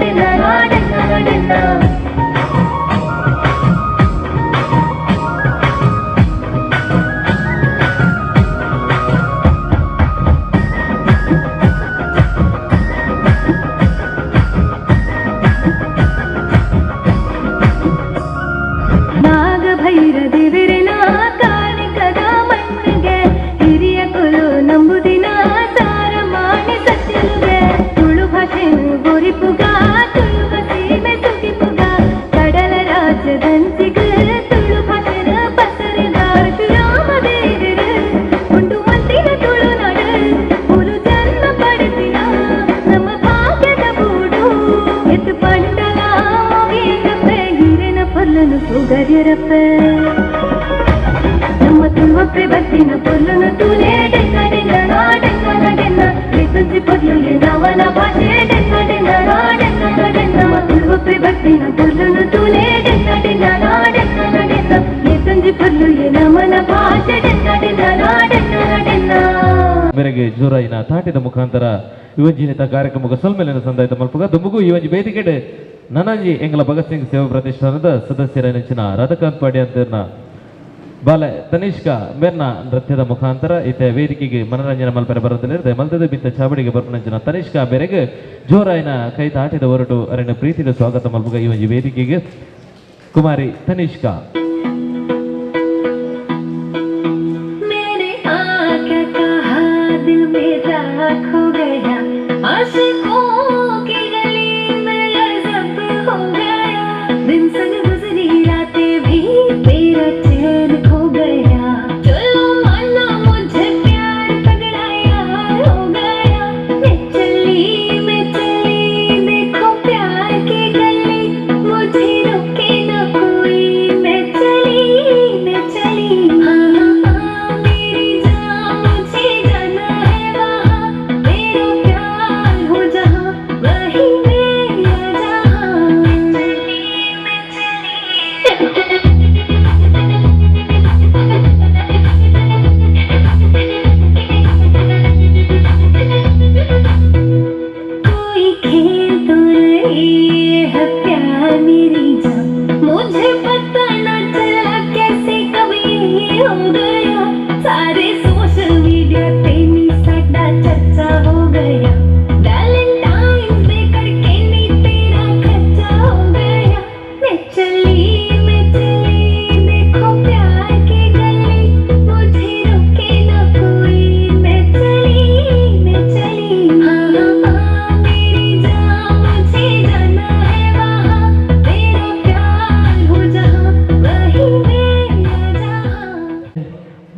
ನಮ್ಮ ತುಳುವಪ್ಪೆ ಬರ್ತಿನ ಪೊರ್ಲುನು ತೂಲೆ ಡೆನ್ನ ಪೊರ್ಲು ನಮನ ಭಾಷೆ ನಮ್ಮ ತುಳುವಪ್ಪೆ ಬರ್ತಿನ ಪೊರ್ಲುನು ತೂಲೆ ಡೆನ್ನ ಪೊರ್ಲು ನಮನ ಭಾಷೆ ಮೇರೆಗೆ ಜೋರಾಯಿನ ತಾಟಿದ ಮುಖಾಂತರ ಯುವಂಜಿನಿತ ಕಾರ್ಯಕ್ರಮಕ್ಕೆ ಸೊಲ್ಮೇಲಿನ ಸಂದಾಯಿತ ಮಲ್ಪಗ ದುಮ್ಮುಗು ಯುವಂಜಿ ವೇದಿಕೆಡೆ ನನಂಜಿ ಎಂಗ್ಲ ಭಗತ್ ಸಿಂಗ್ ಸೇವಾ ಪ್ರತಿಷ್ಠಾನದ ಸದಸ್ಯರ ನೆಚ್ಚಿನ ರಾಧಾಕಾಂತ್ ಪಾಡಿ ಅಂತರ್ನ ಬಾಲ ತನಿಷ್ಕ ಮೇರ್ನ ನೃತ್ಯದ ಮುಖಾಂತರ ಈತ ವೇದಿಕೆಗೆ ಮನರಂಜನೆ ಮಲ್ಪರೆ ಬರೋದಿಲ್ಲಿರದೆ ಮಲ್ತದ ಬಿತ್ತ ಚಾವಡಿಗೆ ಬರ್ಪನಂಚಿನ ತನಿಷ್ಕ ಬೇರೆಗೆ ಜೋರಾಯಿನ ಕೈ ತಾಟಿದ ಹೊರಟು ಅರಣ್ಯ ಪ್ರೀತಿದ ಸ್ವಾಗತ ಮಲ್ಪಗ ಯುವಂಜಿ ವೇದಿಕೆಗೆ ಕುಮಾರಿ ತನಿಷ್ಕಾ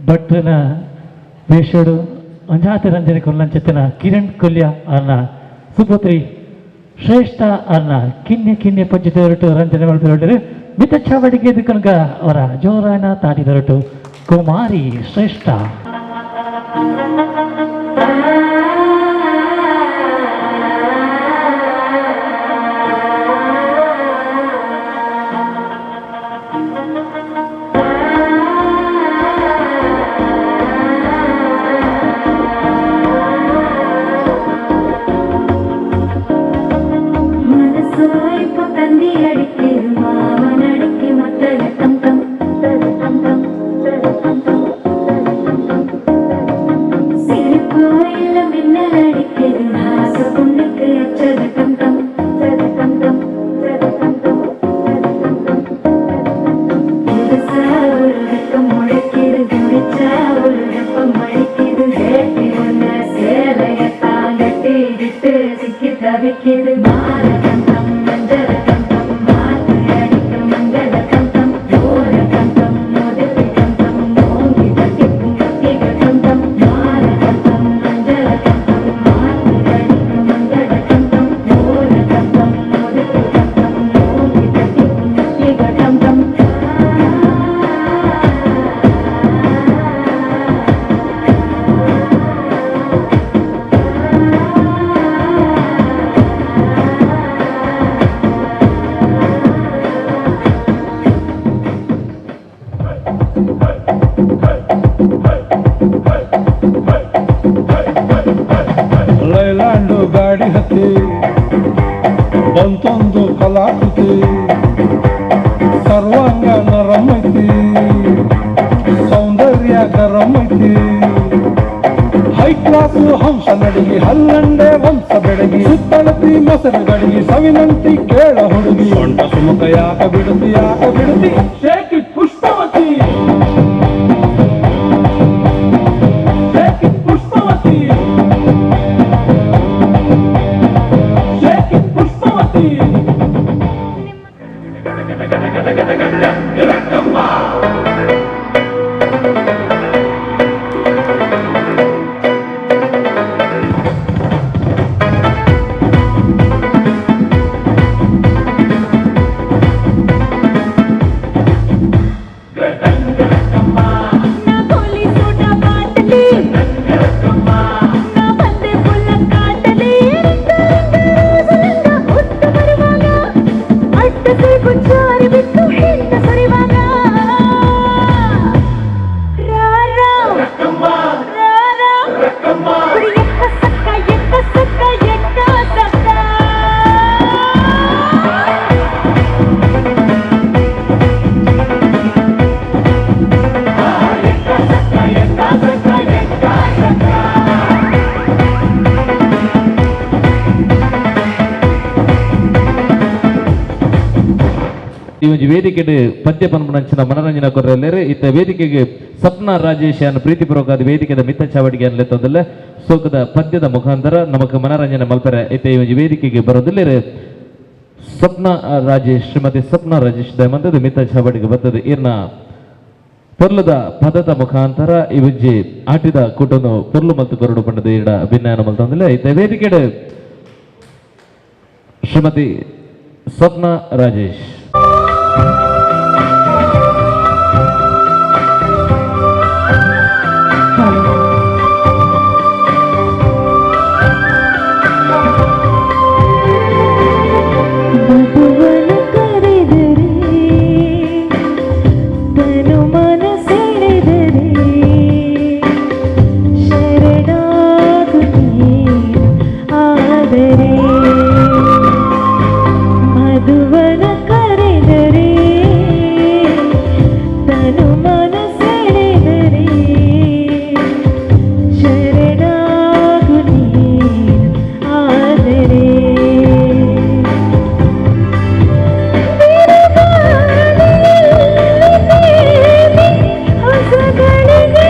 ಭಟ್ರನ ವೇಷಡು ಅಂಜಾತಿ ರಂಜನೆ ಕೊಲ್ಲಂಚೆತ್ತಿನ ಕಿರಣ್ ಕೊಲ್ಯ ಅನ್ನ ಸುಪುತ್ರಿ ಶ್ರೇಷ್ಠ ಅನ್ನ ಕಿನ್ನೆ ಪಂಚಿತ ಹೊರಟು ರಂಜನೆ ಮಾಡಿದ್ರು ಮಿತ ಚಾವಡಿಗೆ ಕನಕ ಅವರ ಜೋರಾನ ತಾಟಿದ ಹೊರಟು ಕುಮಾರಿ ಶ್ರೇಷ್ಠ ಸಿರಿಪು ಇಲ್ಲ ಐತಿ ಸರ್ವಾಂಗ ನರಂ ಐತಿ ಸೌಂದರ್ಯ ಗರಂ ಐತಿ ಹೈ ಕ್ಲಾಸ್ ಹಂಸ ನಡಿಗೆ ಹಲ್ಲಂಡೆ ವಂಶ ಬೆಡಗಿ ಸುತ್ತಳತಿ ಮೊಸರು ಗಡಿಗೆ ಸವಿನಂತಿ ಕೇಳ ಹುಡುಗಿ ಸೊಂಟ ಸುಮುಖ ಯಾಕ ಬಿಡುತ್ತಿ shaky Pushpavati shaky Pushpavati shaky Pushpavati నా కోలి సోడా బాటలి నా ಬಂದೆ ಫುಲ್ಲ ಕಾಟಲಿ రోజులంగా ಹೊತ್ತು ಬರುವಾಗ ಅಡ್ಡ ಸೇಬು ಜಾರಿ ಬಿಟ್ಟು ಹಿಂದ ಸರಿವಾಗ ರಾರಾ ಕುಡಿ ಎಕ್ಕ ಸಕ್ಕ ಈ ಒಂದು ವೇದಿಕೆಗೆ ಪದ್ಯ ಪನ್ಪನಂಚಿನ ಮನರಂಜನಾ ಕೊರ್ರೆಲ್ಲರೆ ಇತ್ತ ವೇದಿಕೆಗೆ ಸಪ್ನಾ ರಾಜೇಶ್ ಅನ್ನು ಪ್ರೀತಿಪೂರ್ವಕವಾದ ವೇದಿಕೆದ ಮಿತ್ತ ಚಾವಡಿಗೆ ಅನ್ಲೆತ್ತಂದಲ್ಲ ಸೋಕದ ಪದ್ಯದ ಮುಖಾಂತರ ನಮಕ್ ಮನರಂಜನೆ ಮಲ್ಪರೆ ಇತ್ತ ಈ ಒಂದು ವೇದಿಕೆಗೆ ಬರೋದಿಲ್ಲರೆ ಸಪ್ನಾ ರಾಜೇಶ್ ಶ್ರೀಮತಿ ಸಪ್ನಾ ರಾಜೇಶ್ ದಯಮಂತದ ಮಿತ್ತ ಚಾವಡಿಗೆ ಬರ್ತದೆ ಇರ್ನ ಪೊರ್ಲದ ಪದದ ಮುಖಾಂತರ ಈ ಉಜ್ಜಿ ಆಟಿದ ಕೂಟನು ಪೊರ್ಲು ಮತ್ತು ಕೊರಡು ಪಂಡದ ಇಡ ಭಿನ್ನಾನ ಮಲ್ತಂದಿಲ್ಲ ಇತ್ತ ವೇದಿಕೆಡೆ ಶ್ರೀಮತಿ ಸಪ್ನಾ ರಾಜೇಶ್ ಮಧುವನ ಕರೆದರೆ ತನು ಮನ ಸೆಳೆದರೆ ಶರಣಾಗುತ್ತೀ ಆದರೆ ಮಧುವನ ಕರೆದರೆ ತನು ಮನ ಸೆಳೆದರೆ ಶರಣಾಗುತ್ತೀ ಆದರೆ ಹೊಸಗಳಿಗೆ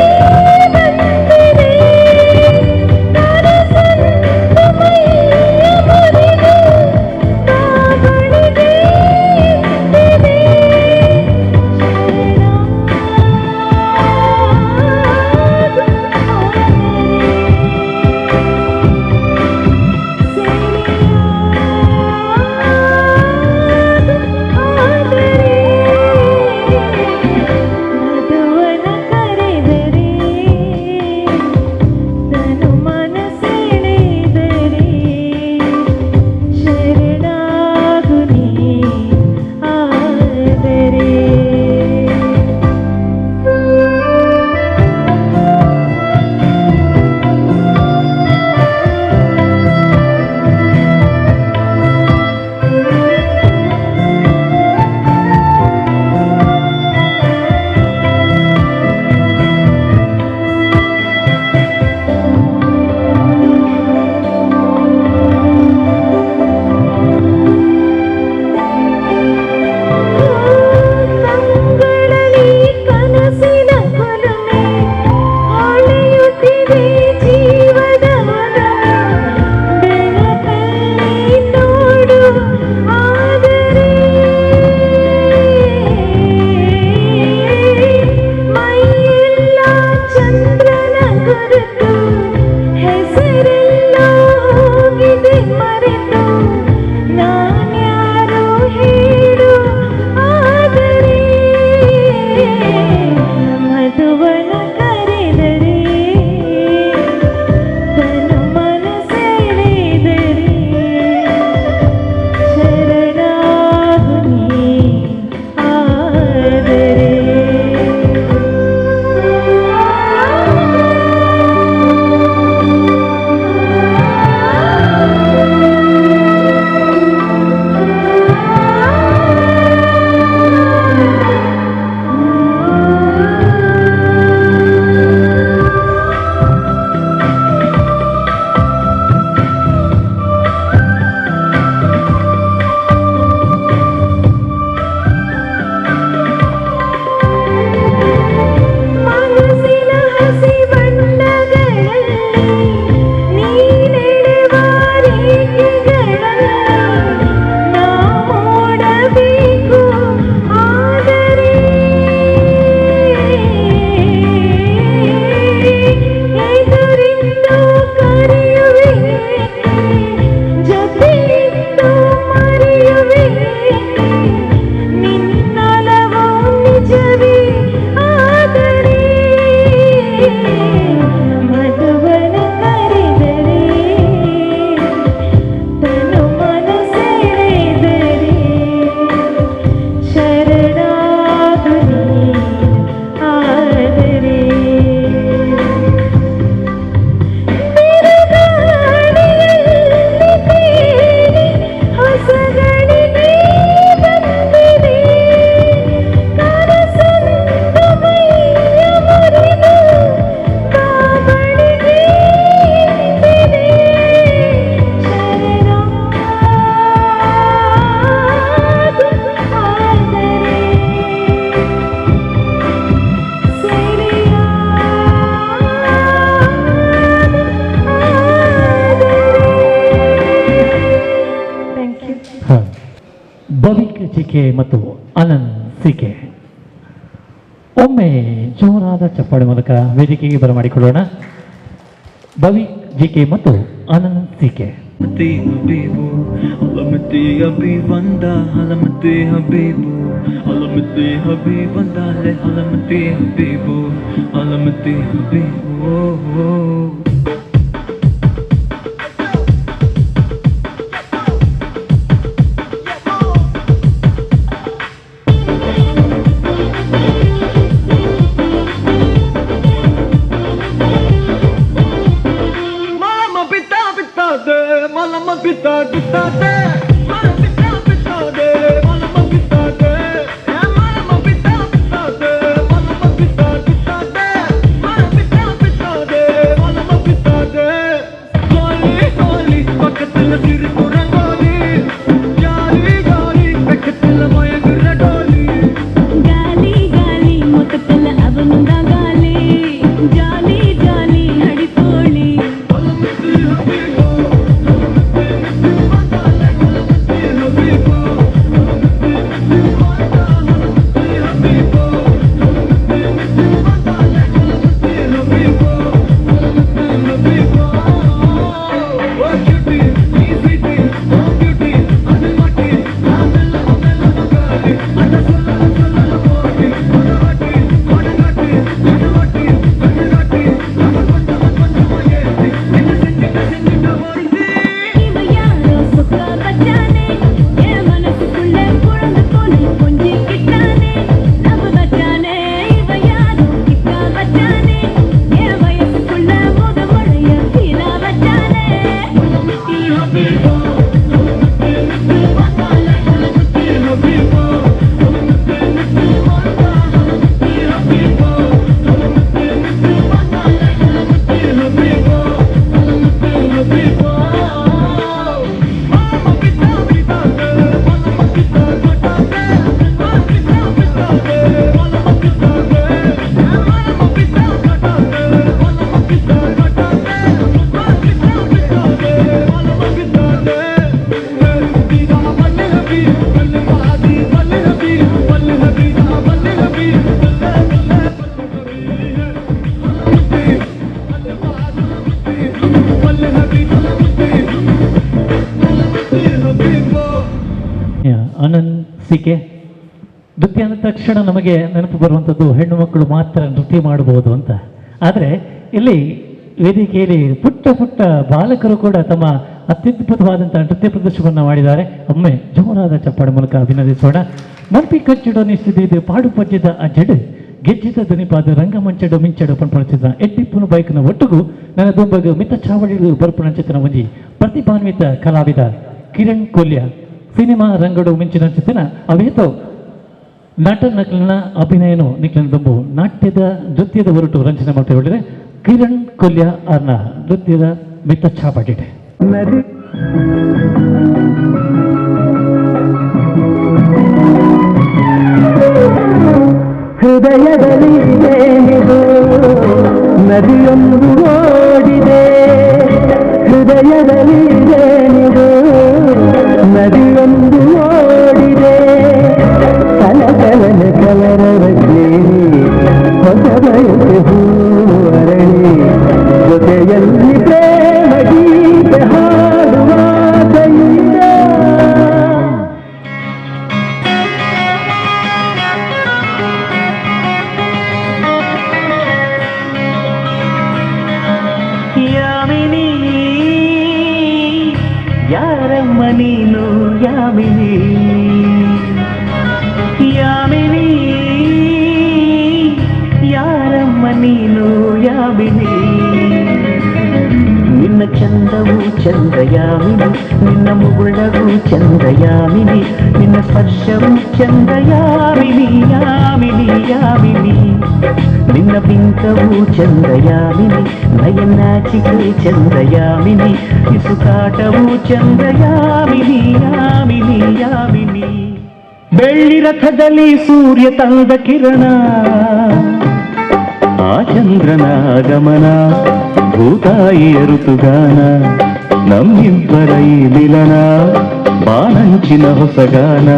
ಭವಿಕ್ ಜಿಕೆ ಮತ್ತು ಆನಂದ್ ಸಿಕೆ. ಒಮ್ಮೆ ಜೋರಾದ ಚಪ್ಪಾಳೆ ಮೂಲಕ ವೇದಿಕೆಗೆ ಬರಮಾಡಿಕೊಳ್ಳೋಣ. ಭವಿಕ್ ಜಿಕೆ ಮತ್ತು ಆನಂದ್ ಸಿಕೆ. حبيبو علمتي حبيب وندا علمتي حبيبو علمتي حبيب وندا علمتي حبيبو علمتي حبيبو ಆನಂದ್ ಸಿಕೆ. ನೃತ್ಯ ಅಂದ ತಕ್ಷಣ ನಮಗೆ ನೆನಪು ಬರುವಂಥದ್ದು ಹೆಣ್ಣು ಮಕ್ಕಳು ಮಾತ್ರ ನೃತ್ಯ ಮಾಡಬಹುದು ಅಂತ. ಆದರೆ ಇಲ್ಲಿ ವೇದಿಕೆಯಲ್ಲಿ ಪುಟ್ಟ ಪುಟ್ಟ ಬಾಲಕರು ಕೂಡ ತಮ್ಮ ಅತ್ಯದ್ಭುತವಾದಂತಹ ನೃತ್ಯ ಪ್ರದರ್ಶನವನ್ನು ಮಾಡಿದ್ದಾರೆ. ಒಮ್ಮೆ ಜೋರಾದ ಚಪ್ಪಾಳೆ ಮೂಲಕ ಅಭಿನಂದಿಸೋಣ. ಮಂಪಿ ಕಚ್ಚುಡನಿಸ್ತಿದ್ದು ಪಾಡು ಪಜ್ಜದ ಆ ಜಡು ಗೆಜ್ಜಿದ ಧ್ವನಿಪಾದ ರಂಗಮಂಚಡು ಮಿಂಚಡು ಪಣಪಡಿಸಿದ ಎಟ್ಟಿಪ್ಪುನು ಬೈಕ್ನ ಒಟ್ಟಿಗೂ ನನ್ನ ದುಂಬಗ ಮಿತ ಚಾವಡಿಗಳು ಬರ್ಪುನಂಚಿತನ ಒಂಜಿ ಪ್ರತಿಭಾನ್ವಿತ ಕಲಾವಿದ ಕಿರಣ್ ಕೊಲ್ಯ ಸಿನಿಮಾ ರಂಗಡು ಮಿಂಚಿನ ಚಿತ್ರನ ಅವೇತೋ ನಟ ನಕಲಿನ ಅಭಿನಯನು ನಿಖಿಲನ ದುಂಬು ನಾಟ್ಯದ ನೃತ್ಯದ ಹೊರಟು ರಂಜನೆ ಮಾಡ್ತಾ ಹೇಳಿದ್ರೆ ಕಿರಣ್ ಕೊಲ್ಯ ಅವ್ರನ್ನ ನೃತ್ಯದ ಮಿತ ಚಾವಡಿದೆ. ಹೃದಯದಲ್ಲಿ ನದಿಯೊಂದು ಓಡಿದೆ, ಹೃದಯದಲ್ಲಿ ನದಿಯೊಂದು ಓಡಿದೆ, ಕಲಕಲನ ಕಲರವ ಸೇರಿ ಹೊಸ ಬಯಕೆ ಹೂವರಳಿ ಜೊತೆಯಲ್ಲಿ ಪ್ರೇಮ ಗೀತೆ ಹಾಡುವ ಕೈಯಿಂದ. ಯಾಮಿನಿ ಯಾರಮ್ಮ ನೀನು ಯಾಮಿನಿ, ಯಾಮಿನಿ ಯಾರಮ್ಮ ನೀನು ಯಾಮಿನಿ, ನಿನ್ನ ಚಂದವು ಚಂದ ಯಾಮಿನಿ, ನಿನ್ನ ಮುಗುಳವು ಚಂದ ಯಾಮಿನಿ, ನಿನ್ನ ಸ್ಪರ್ಶವು ಚಂದ ಯಾಮಿನಿ, ಯಾಮಿನಿ ಯಾಮಿನಿ, ನಿನ್ನ ಬಿಂಕವು ಚಂದ ಯಾಮಿನಿ, ನಯನಾಚಿಕೆ ಚಂದ ಯಾಮಿನಿ, ಇಸುಕಾಟವು ಚಂದ ಯಾಮಿನಿ, ಯಾಮಿನಿ ಯಾಮಿನಿ. ಬೆಳ್ಳಿ ರಥದಲ್ಲಿ ಸೂರ್ಯ ತಂದ ಕಿರಣ, ಆ ಚಂದ್ರನ ಆಗಮನ ಭೂತಾಯಿಯ ಋತುಗಾನ, ನಮ್ಮಿಬ್ಬರ ಈ ಮಿಲನ ಬಾನಂಚಿನ ಹೊಸಗಾನ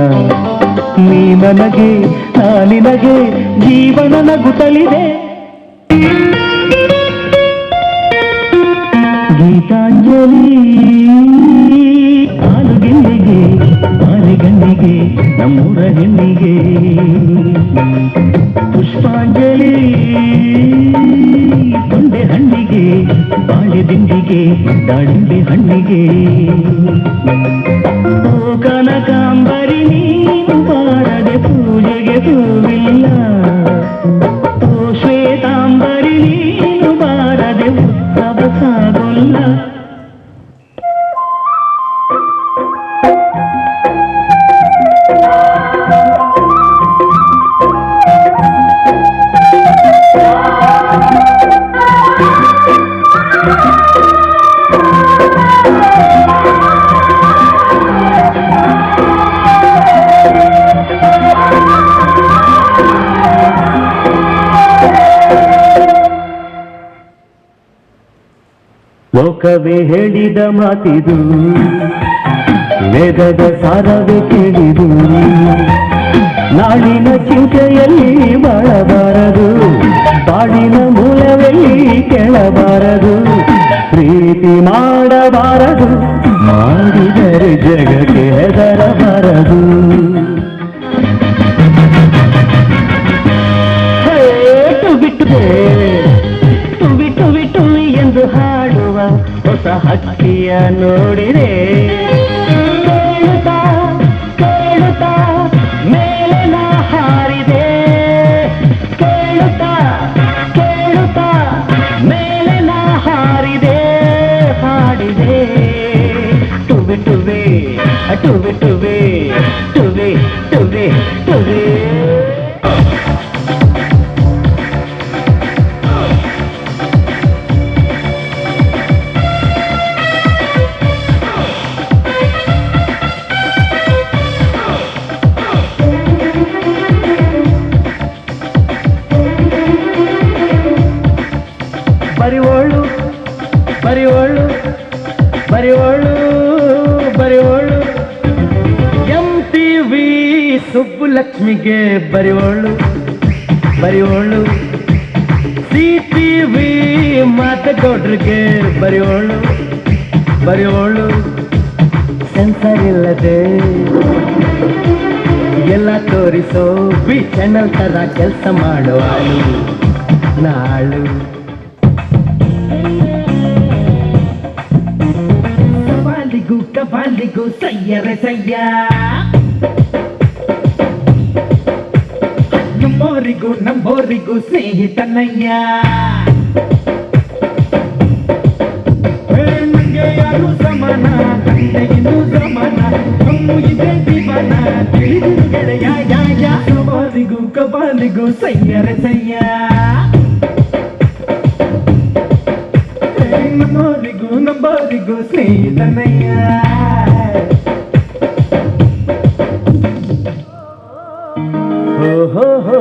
ನೀ ನನಗೆ ನಾ ನಿನಗೆ ಜೀವನ ನಗುತ್ತಲಿದೆ ಗೀತಾಂಜಲಿ ಆಲುಗೆಲ್ಲಿಗೆ ಆಲಿಗಣ್ಣಿಗೆ ನಮ್ಮೂರ ಹೆಣ್ಣಿಗೆ ಪುಷ್ಪಾಂಜಲಿ ತೊಂಡೆ ಹಣ್ಣಿಗೆ ಬಾಳೆ ದಿಂಡಿಗೆ ದಾಳಿಂಬೆ ಹಣ್ಣಿಗೆ ಓ ಕನಕಾಂಬರಿ ನೀನು ಬಾರದೆ ಪೂಜೆಗೆ ಹೂವಿಲ್ಲ ಓ ಶ್ವೇತಾಂಬರಿ ನೀನು ಬಾರದೆ ಉತ್ಸವ ಸಾಗೋಲ್ಲ ಲೋಕವೇ ಹೇಳಿದ ಮಾತಿದು ವೇದದ ಸಾರವೇ ಕೇಳಿದು ನಾಳಿನ ಚಿಂತೆಯಲ್ಲಿ ಬಾಳಬಾರದು ಬಾಳಿನ ಮೂಲವೆಲ್ಲಿ ಕೇಳಬಾರದು ಪ್ರೀತಿ ಮಾಡಬಾರದು ಮಾಡಿದರೆ ಜಗಕ್ಕೆ ಹೆದರಬಾರದು ಬಿಟ್ಟು ಬಿಟ್ಟು ಎಂದು ಹಾಡುವ ಹೊಸ ಹಕ್ಕಿಯ ನೋಡಿದೆ ಕೇಳುತ್ತಾ ಕೇಳುತ್ತಾ ಮೇಲೆ ನಾ ಹಾರಿದೆ ಕೇಳುತ್ತಾ ಕೇಳುತ್ತಾ ಮೇಲೆ ನಾ ಹಾರಿದೆ ಹಾಡಿದೆ ಟುವೆ ಟುವೆ ಟುವೆ ಟುವೆ ಟುವೆ ಟುವೆ ಟುವೆ ಬರಿವೋಳು ಬರಿವೋಳು ಬರಿವೋಳು ಬರಿವೋಳು MTV ಸುಬ್ಬುಲಕ್ಷ್ಮಿಗೆ ಬರಿವೋಳು ಬರಿವೋಳು CTV ಮಾತಗೌಡ್ರಿಗೆ ಬರಿವೋಳು ಬರಿವೋಳು ಸೆನ್ಸರ್ ಇಲ್ಲದೆ ಎಲ್ಲ ತೋರಿಸೋ ಬಿ ಚಾನಲ್ ತರ ಕೆಲಸ ಮಾಡುವಾಳು ನಾಳು ಕಬಾಲಿಗೂ ಸಯ್ಯರೆ ಸಯ್ಯ ನಮ್ಮೋರಿಗೂ ನಮ್ಮೋರಿಗೂ ಸ್ನೇಹಿತನಯ್ಯ ನಂಗೆ ಯಾರು ಸಮಾನ ತಂದೆಗಿನ್ನೂ ಸಮಾನ ನಮ್ಮ ಇದೆ ಜೀವನ ತಿಳಿದಿರು ಗೆಳೆಯ ಯಾಯ ಕಬಾಲಿಗೂ ಸಯ್ಯರೆ ಸಯ್ಯ ನಮ್ಮೋರಿಗೂ ನಮ್ಮೋರಿಗೂ ಸ್ನೇಹಿತನಯ್ಯ ಹೋ ಹೋ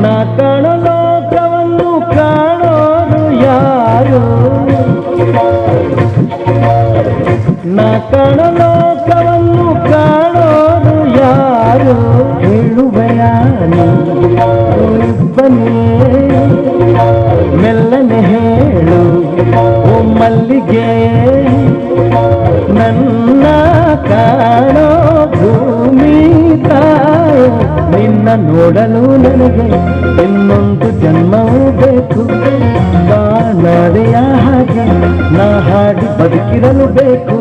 ನಾ ಕಾಣೋ ಲೋಕವನ್ನು ಕಾಣೋದು ಯಾರು ನಾ ಕಾಣೋ ಲೋಕವನ್ನು ಕಾಣೋದು ಯಾರು ಹೇಳುವೆಯಾನು ಇಬ್ಬನೇ ಮೆಲ್ಲನೆ ಹೇಳು ಓ ಮಲ್ಲಿಗೆ ನನ್ನ ಕಾಣೋ ಭೂಮಿ ತಾಯಿ ನಿನ್ನ ನೋಡಲು ನನಗೆ ಇನ್ನೊಂದು ಜನ್ಮವೂ ಬೇಕು ಬಾನಡೆಯ ಹಾಗೆ ನಾ ಹಾಡಿ ಬದುಕಿರಲು ಬೇಕು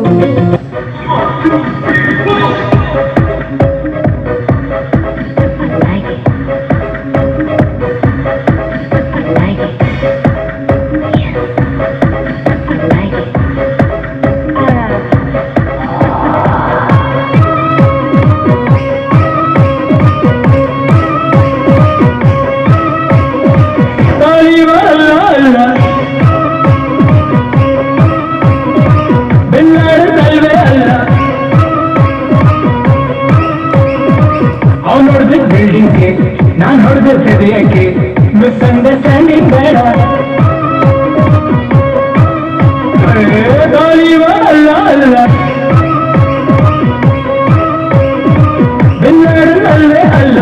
ಬೆನ್ನಾಡ ಮುಂದೆ ಸ್ಟ್ಯಾಂಡಿಂಗ್ ಬೇಡ ಅಲ್ಲ ಅಲ್ಲ ಬೆನ್ನಲ್ಲೇ ಅಲ್ಲ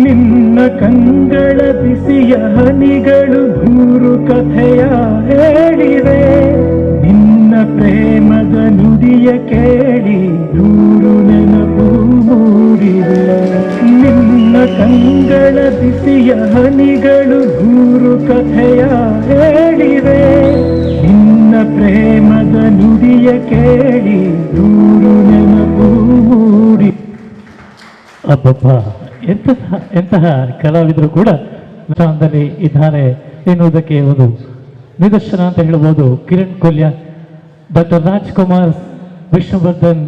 ನಿನ್ನ ಕಂಗಳ ಬಿಸಿಯ ಹನಿಗಳು ನೂರು ಕಥೆಯ ಹೇಳಿವೆ ನಿನ್ನ ಪ್ರೇಮದ ನುಡಿಯ ಕೇಳಿ ನೂರು ನೆನಪು ಮೂಡಿವೆ ನಿನ್ನ ಕಂಗಳ ಬಿಸಿಯ ಹನಿಗಳು ನೂರು ಕಥೆಯ ಹೇಳಿವೆ ನಿನ್ನ ಪ್ರೇಮದ ನುಡಿಯ ಕೇಳಿ ನೂರು ನೆನಪು ಮೂಡಿ ಅಬ್ಬಬ್ಬ ಎಂತಹ ಕಲಾವಿದರು ಕೂಡ ಸ್ಥಾನದಲ್ಲಿ ಇದ್ದಾರೆ ಎನ್ನುವುದಕ್ಕೆ ಒಂದು ನಿದರ್ಶನ ಅಂತ ಹೇಳ್ಬೋದು. ಕಿರಣ್ ಕೊಲ್ಯ, ಡಾಕ್ಟರ್ ರಾಜ್ಕುಮಾರ್, ವಿಷ್ಣುವರ್ಧನ್,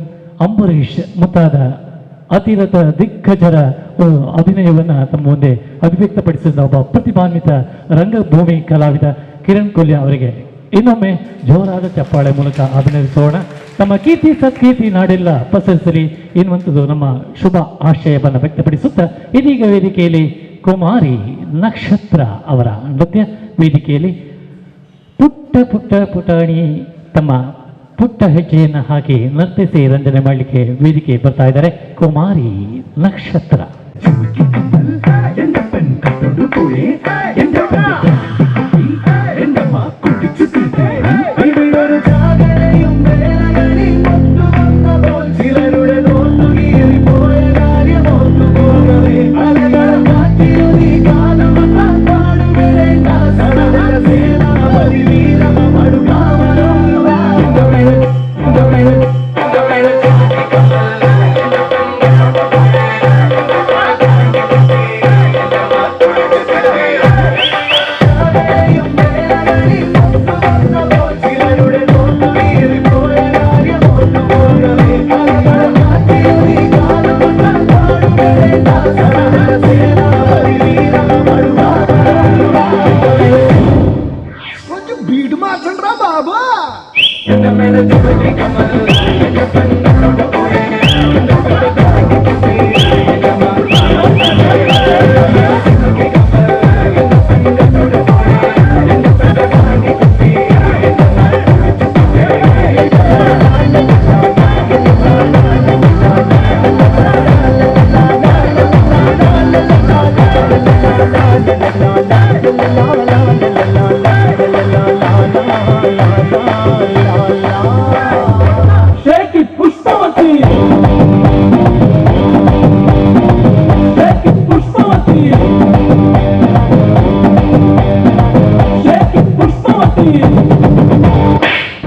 ಅಂಬರೀಷ್ ಮುಂತಾದ ಅತಿರಥ ದಿಗ್ಗಜರ ಅಭಿನಯವನ್ನು ತಮ್ಮ ಮುಂದೆ ಅಭಿವ್ಯಕ್ತಪಡಿಸಿದ ಒಬ್ಬ ಪ್ರತಿಭಾನ್ವಿತ ರಂಗಭೂಮಿ ಕಲಾವಿದ ಕಿರಣ್ ಕೊಲ್ಯ ಅವರಿಗೆ ಇನ್ನೊಮ್ಮೆ ಜೋರಾದ ಚಪ್ಪಾಳೆ ಮೂಲಕ ಅಭಿನಯಿಸೋಣ. ತಮ್ಮ ಕೀರ್ತಿ ಸತ್ಕೀರ್ತಿ ನಾಡೆಲ್ಲ ಪಸರಿಸಲಿ ಎನ್ನುವಂಥದ್ದು ನಮ್ಮ ಶುಭ ಆಶಯವನ್ನು ವ್ಯಕ್ತಪಡಿಸುತ್ತಾ ಇದೀಗ ವೇದಿಕೆಯಲ್ಲಿ ಕುಮಾರಿ ನಕ್ಷತ್ರ ಅವರ ನೃತ್ಯ ವೇದಿಕೆಯಲ್ಲಿ ಪುಟ್ಟ ಪುಟ್ಟ ಪುಟಾಣಿ ತಮ್ಮ ಪುಟ್ಟ ಹೆಜ್ಜೆಯನ್ನು ಹಾಕಿ ನರ್ತಿಸಿ ರಂಜನೆ ಮಾಡಲಿಕ್ಕೆ ವೇದಿಕೆ ಬರ್ತಾ ಇದ್ದಾರೆ ಕುಮಾರಿ ನಕ್ಷತ್ರ.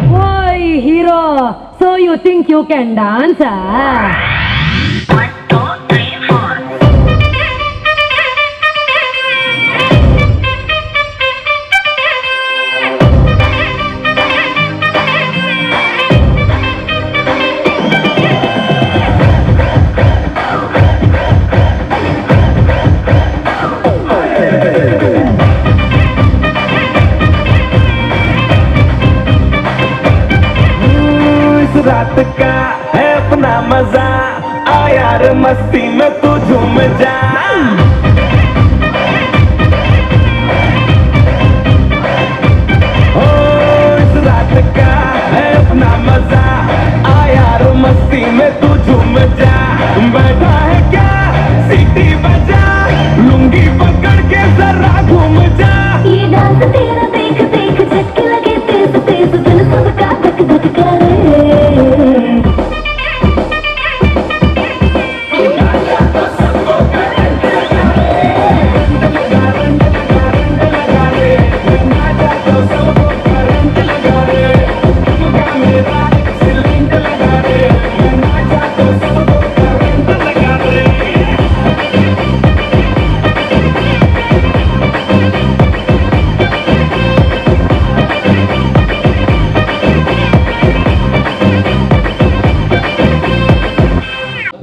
Why, hero? So you think you can dance? रात का है अपना मजा आ यार मस्ती में तू झूम जा ओ इस रात का है अपना मजा आ यार मस्ती में तू झूम जा बैठा है क्या सीटी बजा लुंगी पकड़ के जरा घूम जा ये डांस तेरा देख देख झटके लगे तेज तेज दिल सबका धक धक करे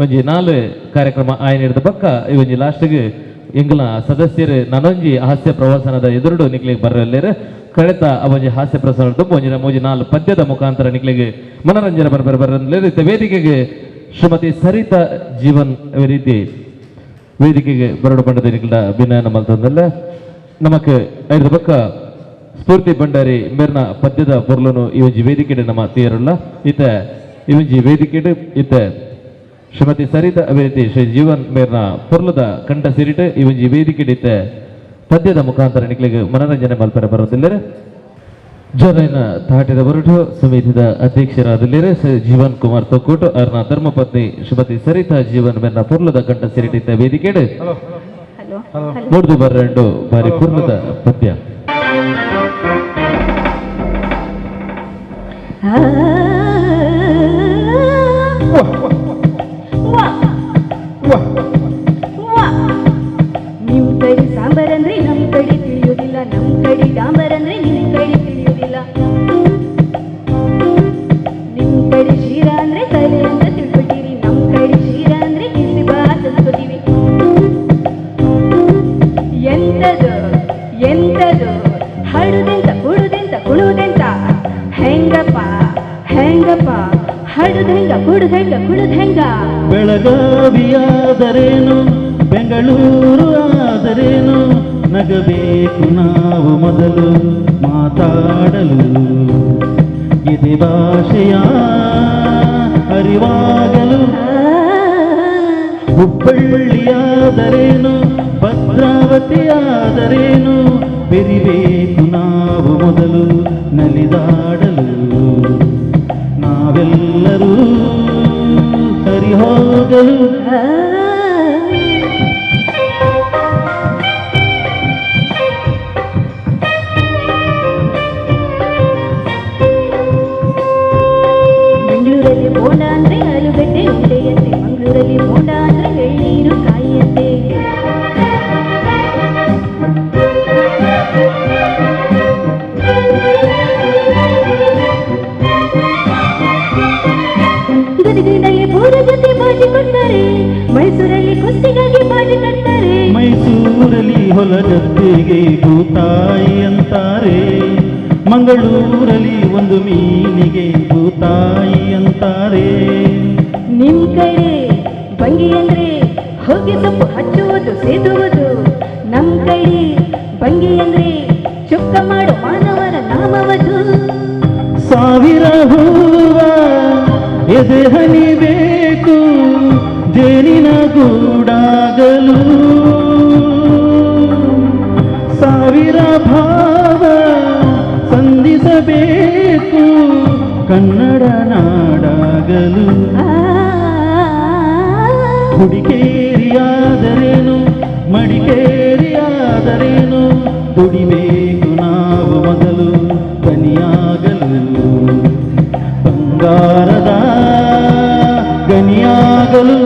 ಒಂಜಿ ನಾಲ್ ಕಾರ್ಯಕ್ರಮ ಆಯ್ನಿಡ್ದ ಬಕ್ಕ ಇವೊಂಜಿ ಲಾಸ್ಟ್ಗೆ ಎಂಗ್ಲ ಸದಸ್ಯರು ನನೊಂಜಿ ಹಾಸ್ಯ ಪ್ರವಾಸನದ ಎದುರುಡು ನಿಕ್ಲಿಗೆ ಬರಲೇರು ಕಳೆತ ಅವೊಂಜಿ ಹಾಸ್ಯ ಪ್ರವಾಸನ ಒಂಜಿನ ಮೂಜಿ ನಾಲ್ ಪದ್ಯದ ಮುಖಾಂತರ ನಿಕ್ಲಿಗೆ ಮನರಂಜನೆ ಬರ್ಲೇರು ವೇದಿಕೆಗೆ ಶ್ರೀಮತಿ ಸರಿತಾ ಜೀವನ್ ರೀತಿ ವೇದಿಕೆಗೆ ಬರಡು ಬಂಡದ ಅಭಿನಯನ ಮಲ್ತಂದಲ್ಲ ನಮಕ್ ಐದು ಪಕ್ಕ ಸ್ಫೂರ್ತಿ ಭಂಡಾರಿ ಮೇರ್ನ ಪದ್ಯದ ಪೊರ್ಲನು ಈ ಒಂಜಿ ವೇದಿಕೆ ನಮ್ಮ ತೀರಲ್ಲ ಇತ್ತ ಈ ಒಂಜಿ ವೇದಿಕೆ ಇತ್ತ ಶ್ರೀಮತಿ ಸರಿತಾ ಅಭಿವೃದ್ಧಿ ಶ್ರೀ ಜೀವನ್ ಮೇರ್ನ ಪೊರ್ಲದ ಕಂಡ ಸಿರಿಟ್ ಈ ಒಂಜಿ ವೇದಿಕೆ ಇತ್ತ ಪದ್ಯದ ಮುಖಾಂತರ ನಿಕ್ಲಿಗೆ ಮನರಂಜನೆ ಮಲ್ಪರ ಬರೋದಿಲ್ಲರೆ ಜೊರೈನ ತಾಟಿದ ಹೊರಟು ಸಮಿತಿದ ಅಧ್ಯಕ್ಷರಾದಲ್ಲಿರೆ ಜೀವನ್ ಕುಮಾರ್ ತೊಕ್ಕೋಟು ಅವರ ಧರ್ಮಪತ್ನಿ ಶ್ರೀಮತಿ ಸರಿತಾ ಜೀವನ್ ಮೇರ್ನ ಪೊರ್ಲದ ಕಂಡ ಸಿರಿಟಿದ್ದ ವೇದಿಕೆ ಮೂಡ್ದು ಬರ್ರಂಡು ಬಾರಿ ಪೂರ್ಣದ ಪದ್ಯ ನಿಮ್ ಕಡೆ ಸಾಂಬಾರ್ ಅಂದ್ರೆ ನಮ್ ಕಡೆ ತಿಳಿಯೋದಿಲ್ಲ, ನಮ್ ಕಡೆ ಡಾಂಬರ್ ಅಂದ್ರೆ ನಿಮ್ ಕಡೆ ತಿಳಿಯೋದಿಲ್ಲ. ನಿಮ್ ಕಡೆ ಶೀರಾ ಅಂದ್ರೆ ತಲೆ ಅಂತ ತಿಳ್ಕೊತೀರಿ, ನಮ್ ಕಡೆ ಶೀರಾ ಅಂದ್ರೆ ಕಿಸಿ ಬಾತ್ ಅನ್ಕೋತೀವಿ. ಎಂತದು ಎಂತದು ಹಾಡುದೆಂತ ಕುಡುದೆಂತ ಕುಣುವುದೆಂತ ಹೆಂಗಪ್ಪ ಹೆಂಗಪ್ಪ ಹಾಡುದೆಂಗ ಕುಡುದೆಂಗ ಕುಡುದೆಂಗ. ಬೆಳಗಾವಿಯಾದರೇನು ಬೆಂಗಳೂರು ಆದರೇನು ನಗಬೇಕು ನಾವು ಮೊದಲು ಮಾತಾಡಲು. ಇದು ಭಾಷೆಯ ಅರಿವಾಗಲು. ಹುಬ್ಬಳ್ಳಿಯಾದರೇನು ಭದ್ರಾವತಿಯಾದರೇನು ಬೆರಿಬೇಕು ನಾವು ಮೊದಲು ನಲಿದಾಡಲು. ನಾವೆಲ್ಲರೂ ಸರಿ ಹೋಗಲು. ಬೆಂಗಳೂರಲ್ಲಿ ಬೋಂಡ ಅಂದ್ರೆ ಆಲೂಗಡ್ಡೆ ಉಂಡೆಯಂತೆ, ಮಂಗಳೂರಲ್ಲಿ ಬೋಂಡ ಅಂದ್ರೆ ಎಳ್ನೀರು ಕಾಯಿಯಂತೆ. ಗದಗಿನಲ್ಲಿ ಬೋರ ಜೊತೆ ಬಾಜಿ ಕೊಡ್ತಾರೆ, ಮೈಸೂರಲ್ಲಿ ಕುಸ್ತಿಗಾಗಿ ಬಾಜಿ ಕಟ್ತಾರೆ. ಮೈಸೂರಲ್ಲಿ ಹೊಲ ಗದ್ದೆಗೆ ಭೂತಾಯಿ ಅಂತಾರೆ, ಮಂಗಳೂರಲ್ಲಿ ಒಂದು ಮೀನಿಗೆ ಭೂತಾಯಿ ಅಂತಾರೆ. ನಿಮ್ ಕಡೆ ಬಂಗಿ ಅಂದ್ರೆ ಹೊಗೆ ಸೊಪ್ಪು ಹಚ್ಚುವುದು ಸೇದುವುದು, ನಮ್ ಕಡೆ ಬಂಗಿ ಅಂದ್ರೆ ಚುಕ್ಕ ಮಾಡು ಮಾನವರ ನಾಮವದು. ಸಾವಿರ ಹೂವ ಎದೆ ಹನಿಬೇಕು ಜೇನಿನ ಗೂಡಾಗಲು. ಸಾವಿರ ಭಾವ ಸಂಧಿಸಬೇಕು ಕನ್ನಡ ನಾಡಾಗಲು. ಹುಡಿಕೇರಿಯಾದರೇನು ಮಡಿಕೇರಿಯಾದರೇನು ದುಡಿಬೇಕು ನಾವು ಮೊದಲು ಗನಿಯಾಗಲು. ಬಂಗಾರದ ಗನಿಯಾಗಲು.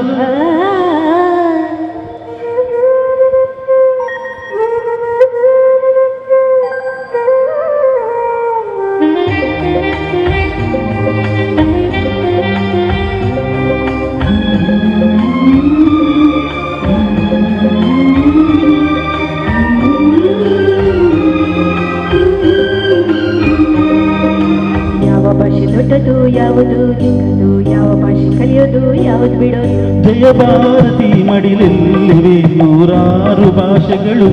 ದೊಡ್ಡದು ಯಾವುದು ಚಿಕ್ಕದು, ಯಾವ ಭಾಷೆ ಕಲಿಯೋದು ಯಾವುದು ಬಿಡೋದು. ಜಯ ಭಾರತಿ ಮಡಿಲಲ್ಲಿವೆ ನೂರಾರು ಭಾಷೆಗಳು,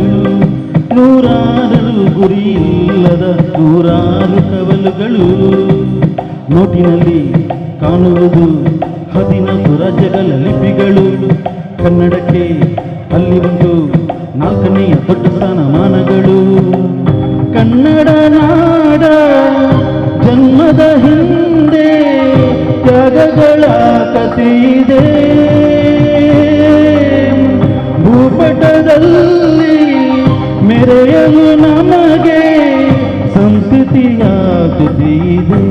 ನೂರಾರು ಗುರಿಯಿಲ್ಲದ ನೂರಾರು ಕವಲುಗಳು. ನೋಟಿನಲ್ಲಿ ಕಾಣುವುದು 14 ರಾಜ್ಯಗಳ ಲಿಪಿಗಳು. ಕನ್ನಡಕ್ಕೆ ಅಲ್ಲಿ ಒಂದು 4ನೇ ದೊಡ್ಡ ಸ್ಥಾನಮಾನಗಳು. ಕನ್ನಡ ನಾಡ ಜನ್ಮದ ಹಿಂದೆ ತ್ಯಾಗಗಳ ಕಥೆಯಿದೆ. ಭೂಪಟದಲ್ಲಿ ಮೆರೆಯಲು ನಮಗೆ ಸಂಸ್ಕೃತಿಯ ಜೊತೆಯಿದೆ.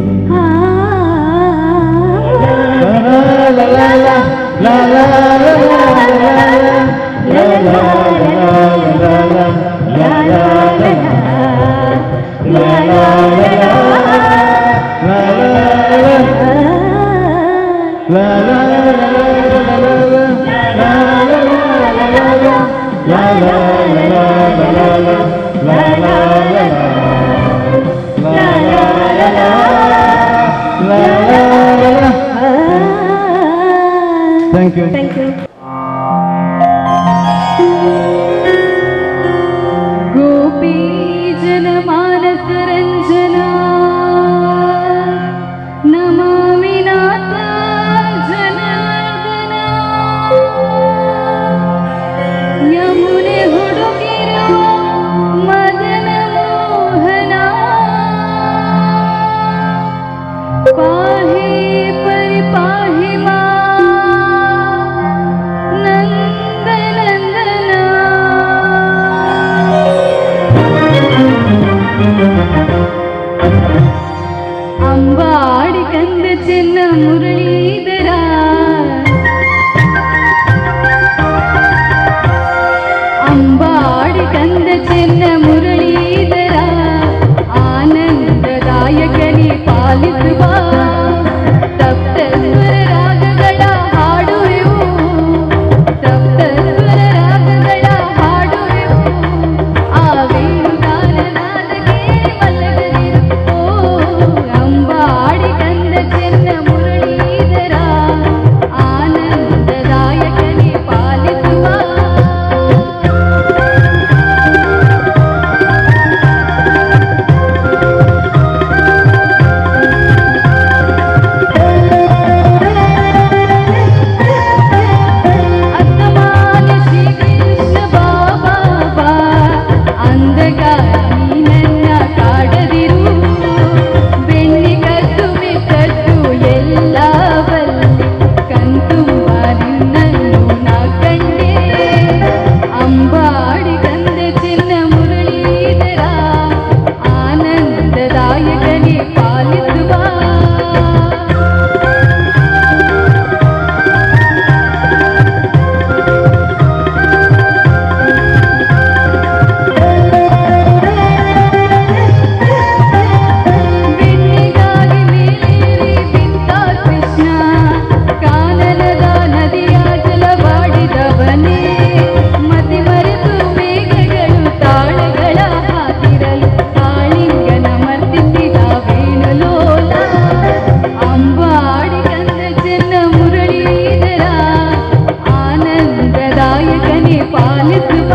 ಪಾಲಿಸುವ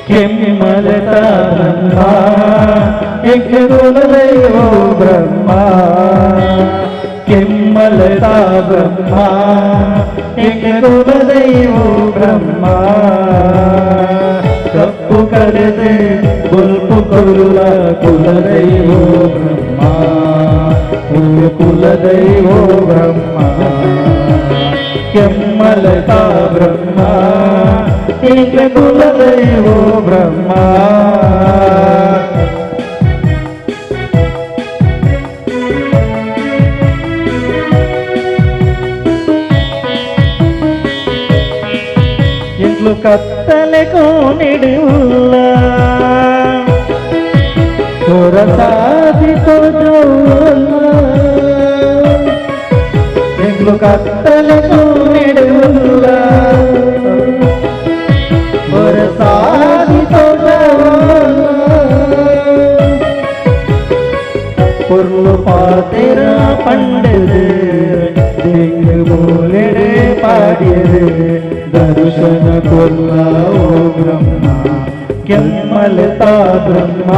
ಕೆಮ್ಮಲತಾ ಬ್ರಹ್ಮ ಯಜ್ಞಗುಲದೈವೋ ಬ್ರಹ್ಮ ಕೆಮ್ಮಲತಾ ಬ್ರಹ್ಮ ಯಜ್ಞಗುಲದೈವೋ ಬ್ರಹ್ಮ ಕಪ್ಪು ಕರೆದೆ ಬುಲ್ಪು ಕೊಲ್ಲ ಕುಲದೈವೋ ಬ್ರಹ್ಮ ಕುಲದೈವೋ ಬ್ರಹ್ಮ ಕೆಮ್ಮಲತಾ ಬ್ರಹ್ಮ ಕುಲದೈವೋ ಬ್ರಹ್ಮ ఇంట్లో కత్తలకు నిడుల కొరసాదితో ఇంట్లో కత్తలకు నిడుల பொருள் பார்த்தேர பண்டது தெங்கு மூலடே பாடியது தருஷன கொல்லா ஓ பிரம்மா ಕೆಮ್ಮಲತಾ ಬ್ರಹ್ಮ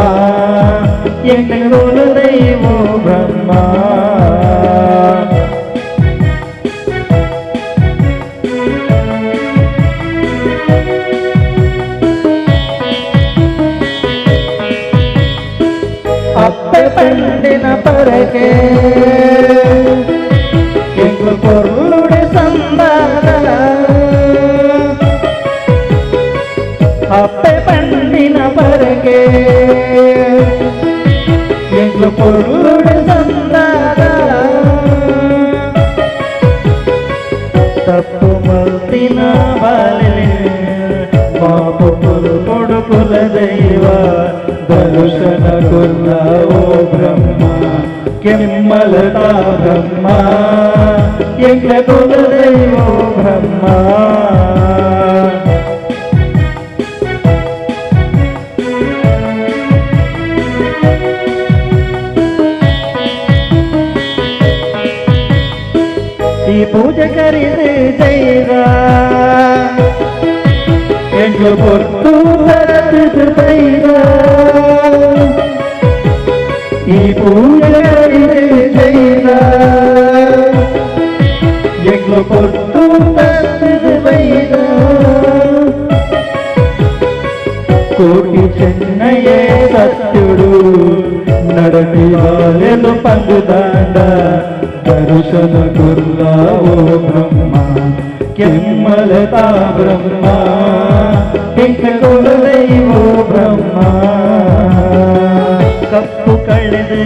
ಯಜ್ಞಗುಲದೈವೋ ಬ್ರಹ್ಮ ಅಪ್ಪೆ ಪಂಡಿನ ಪರಕೆ ಎಂಗು ಪೊರ್ಲುಡೆ ಸಂಬಾರ ಅಪ್ಪೆ ಪಂಡಿನ ಪರಕೆ ಎಂಗು ಪೊರ್ಲುಡೆ ಸಂಬಾರ ತಪ್ಪು ಮಲ್ತಿನ ಬಾಲೆ ಪಾಪು ಕೊಡುಕುಲ ದೈವ ದರುಶನ ಕೊಲ್ಲ ಓ ಬ್ರಹ್ಮ ಕೆಮ್ಮಲತಾ ಬ್ರಹ್ಮ ಯಜ್ಞಗುಲ ದೈವೋ ಬ್ರಹ್ಮ ಈ ಪೂಜೆ ಕರಿದೆ ಜೈರ ಎಂಟು ಕೊಟ್ಟು ಬರದು ಬೈರ ಈ ಪೂಜೆ ಕರಿದೆ ಜೈರ ಎಂಟು ಕೊಟ್ಟು ಬರದು ಬೈರ ಕೋಟಿ ಚೆನ್ನಯೇ ಸತ್ಯುಡು ನಡತಿ ಬಾಲೆಲು ಪಂಗುದಾಂಡ ದರುಶನ ಕೊಲ್ಲ ಓ ಬ್ರಹ್ಮ ಕೆಮ್ಮಲತಾ ಬ್ರಹ್ಮ ಯಜ್ಞಗುಲ ದೈವೋ ಬ್ರಹ್ಮ ಕಪ್ಪು ಕಳೆದೆ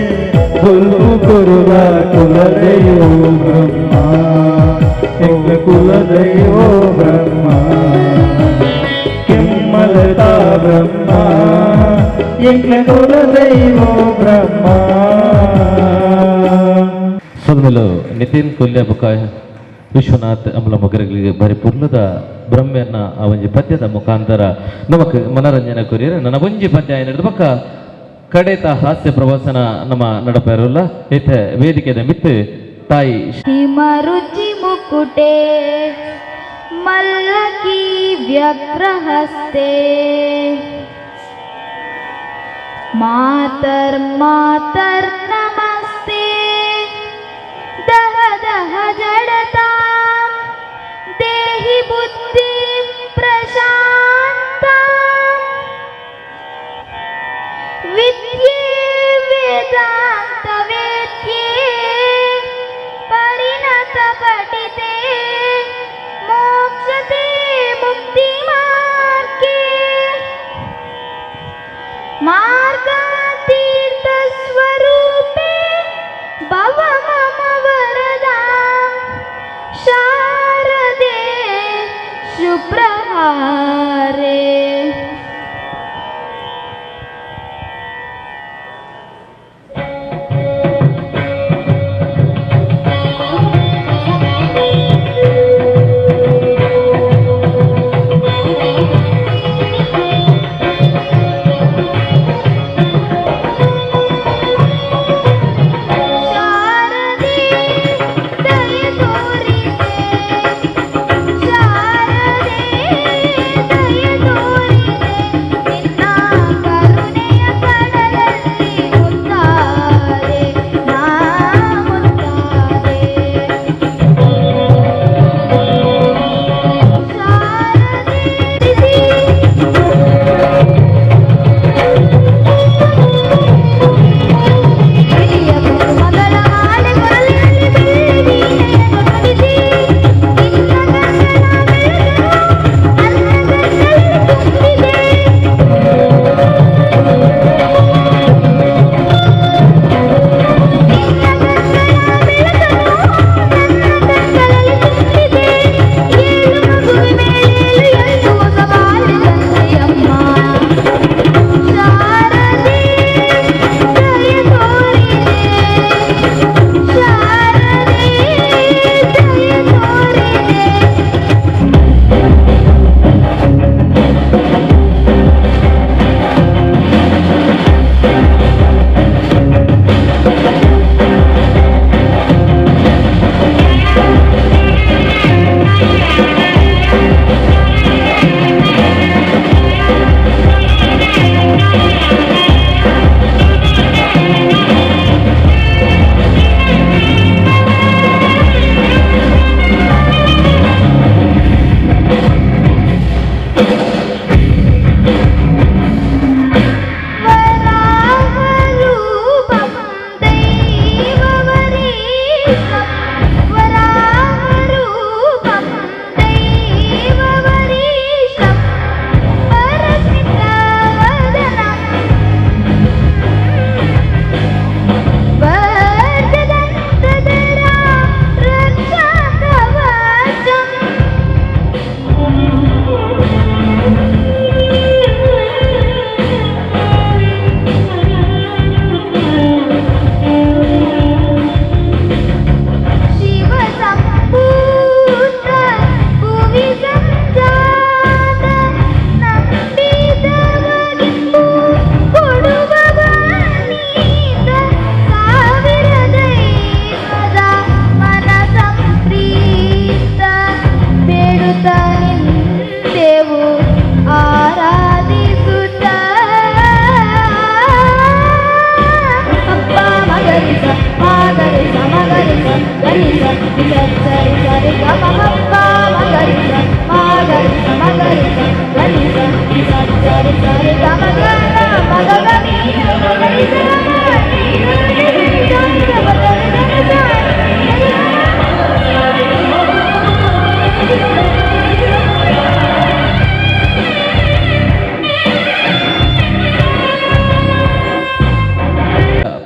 ಹುಲ್ಲು ಕೊರುವ ಕುಲ ದೈವೋ ಬ್ರಹ್ಮ ಯಜ್ಞಗುಲ ದೈವೋ ಬ್ರಹ್ಮ ಕೆಮ್ಮಲತಾ ಬ್ರಹ್ಮ ಯಜ್ಞಗುಲ ದೈವೋ ಬ್ರಹ್ಮ ಸದ್ಮೇಲೆ ನಿತಿನ್ ಕೊಲ್ಯ ಬುಕ ವಿಶ್ವನಾಥ್ ಅಮಲ ಮಗರಿಗೆ ಬರಿ ಪುರ್ಲದ ಬ್ರಹ್ಮೆಯನ್ನ ಆ ಒಂಜಿ ಪದ್ಯದ ಮುಖಾಂತರ ನಮಕ್ ಮನರಂಜನೆ ಕೊರಿಯರೆ ನನ್ನ ಒಂಜಿ ಪದ್ಯ ಏನಿಡಿದ ಬಕ್ಕ ಕಡೆತ ಹಾಸ್ಯ ಪ್ರವಾಸನ ನಮ್ಮ ನಡಪೇರಲ್ಲ ಇತ್ತೆ ವೇದಿಕೆದ ಮಿತ್ತು ತಾಯಿ ಹಿಮರುಚಿ ಮುಕುಟೆ ಮಲ್ಲಕಿ ವ್ಯಕ್ರಹಸ್ತೆ ಮಾತರ್ ಮಾತರ್ ನಮಸ್ತೆ ದಹ ದಹ ಜಡತಾ ದೇಹಿ ಬುದ್ಧಿ ಪ್ರಶಾಂತ ವಿದ್ಯೆ ವೇದಾಂತ ವೇದ್ಯೆ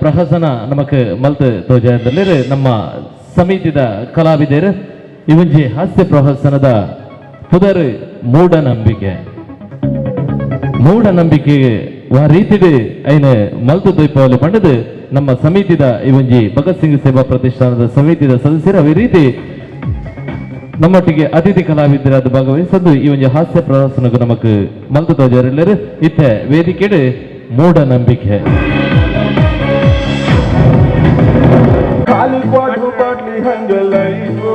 ಪ್ರಹಸನ ನಮಕ್ ಮಲ್ತ್ ತೋಜಾದಲ್ಲಿ ನಮ್ಮ ಸಮಿತಿದ ಕಲಾವಿದರು ಇವಂಜಿ ಹಾಸ್ಯ ಪ್ರಹಸನದ ಪುದರ್ ಮೂಢನಂಬಿಕೆ ಆ ರೀತಿಡ್ ಐನ ಮಲ್ತು ದೀಪಾವಳಿ ಪಂಡದು ನಮ್ಮ ಸಮಿತಿದ ಇವಂಜಿ ಭಗತ್ ಸಿಂಗ್ ಸೇವಾ ಪ್ರತಿಷ್ಠಾನದ ಸಮಿತಿದ ಸದಸ್ಯರು ಈ ರೀತಿ ನಮ್ಮೊಟ್ಟಿಗೆ ಅತಿಥಿ ಕಲಾವಿದರಾದ ಭಾಗವಹಿಸಲು ಈ ಒಂದು ಹಾಸ್ಯ ಪ್ರದರ್ಶನಕ್ಕೂ ನಮಕ್ ಮಲ್ತು ತೋಜಾರೆಲ್ಲರೂ ಇತ್ತೆ ವೇದಿಕೆಡು ಮೂಢನಂಬಿಕೆ खाली क्वार्टर बाटली हंग लाइफो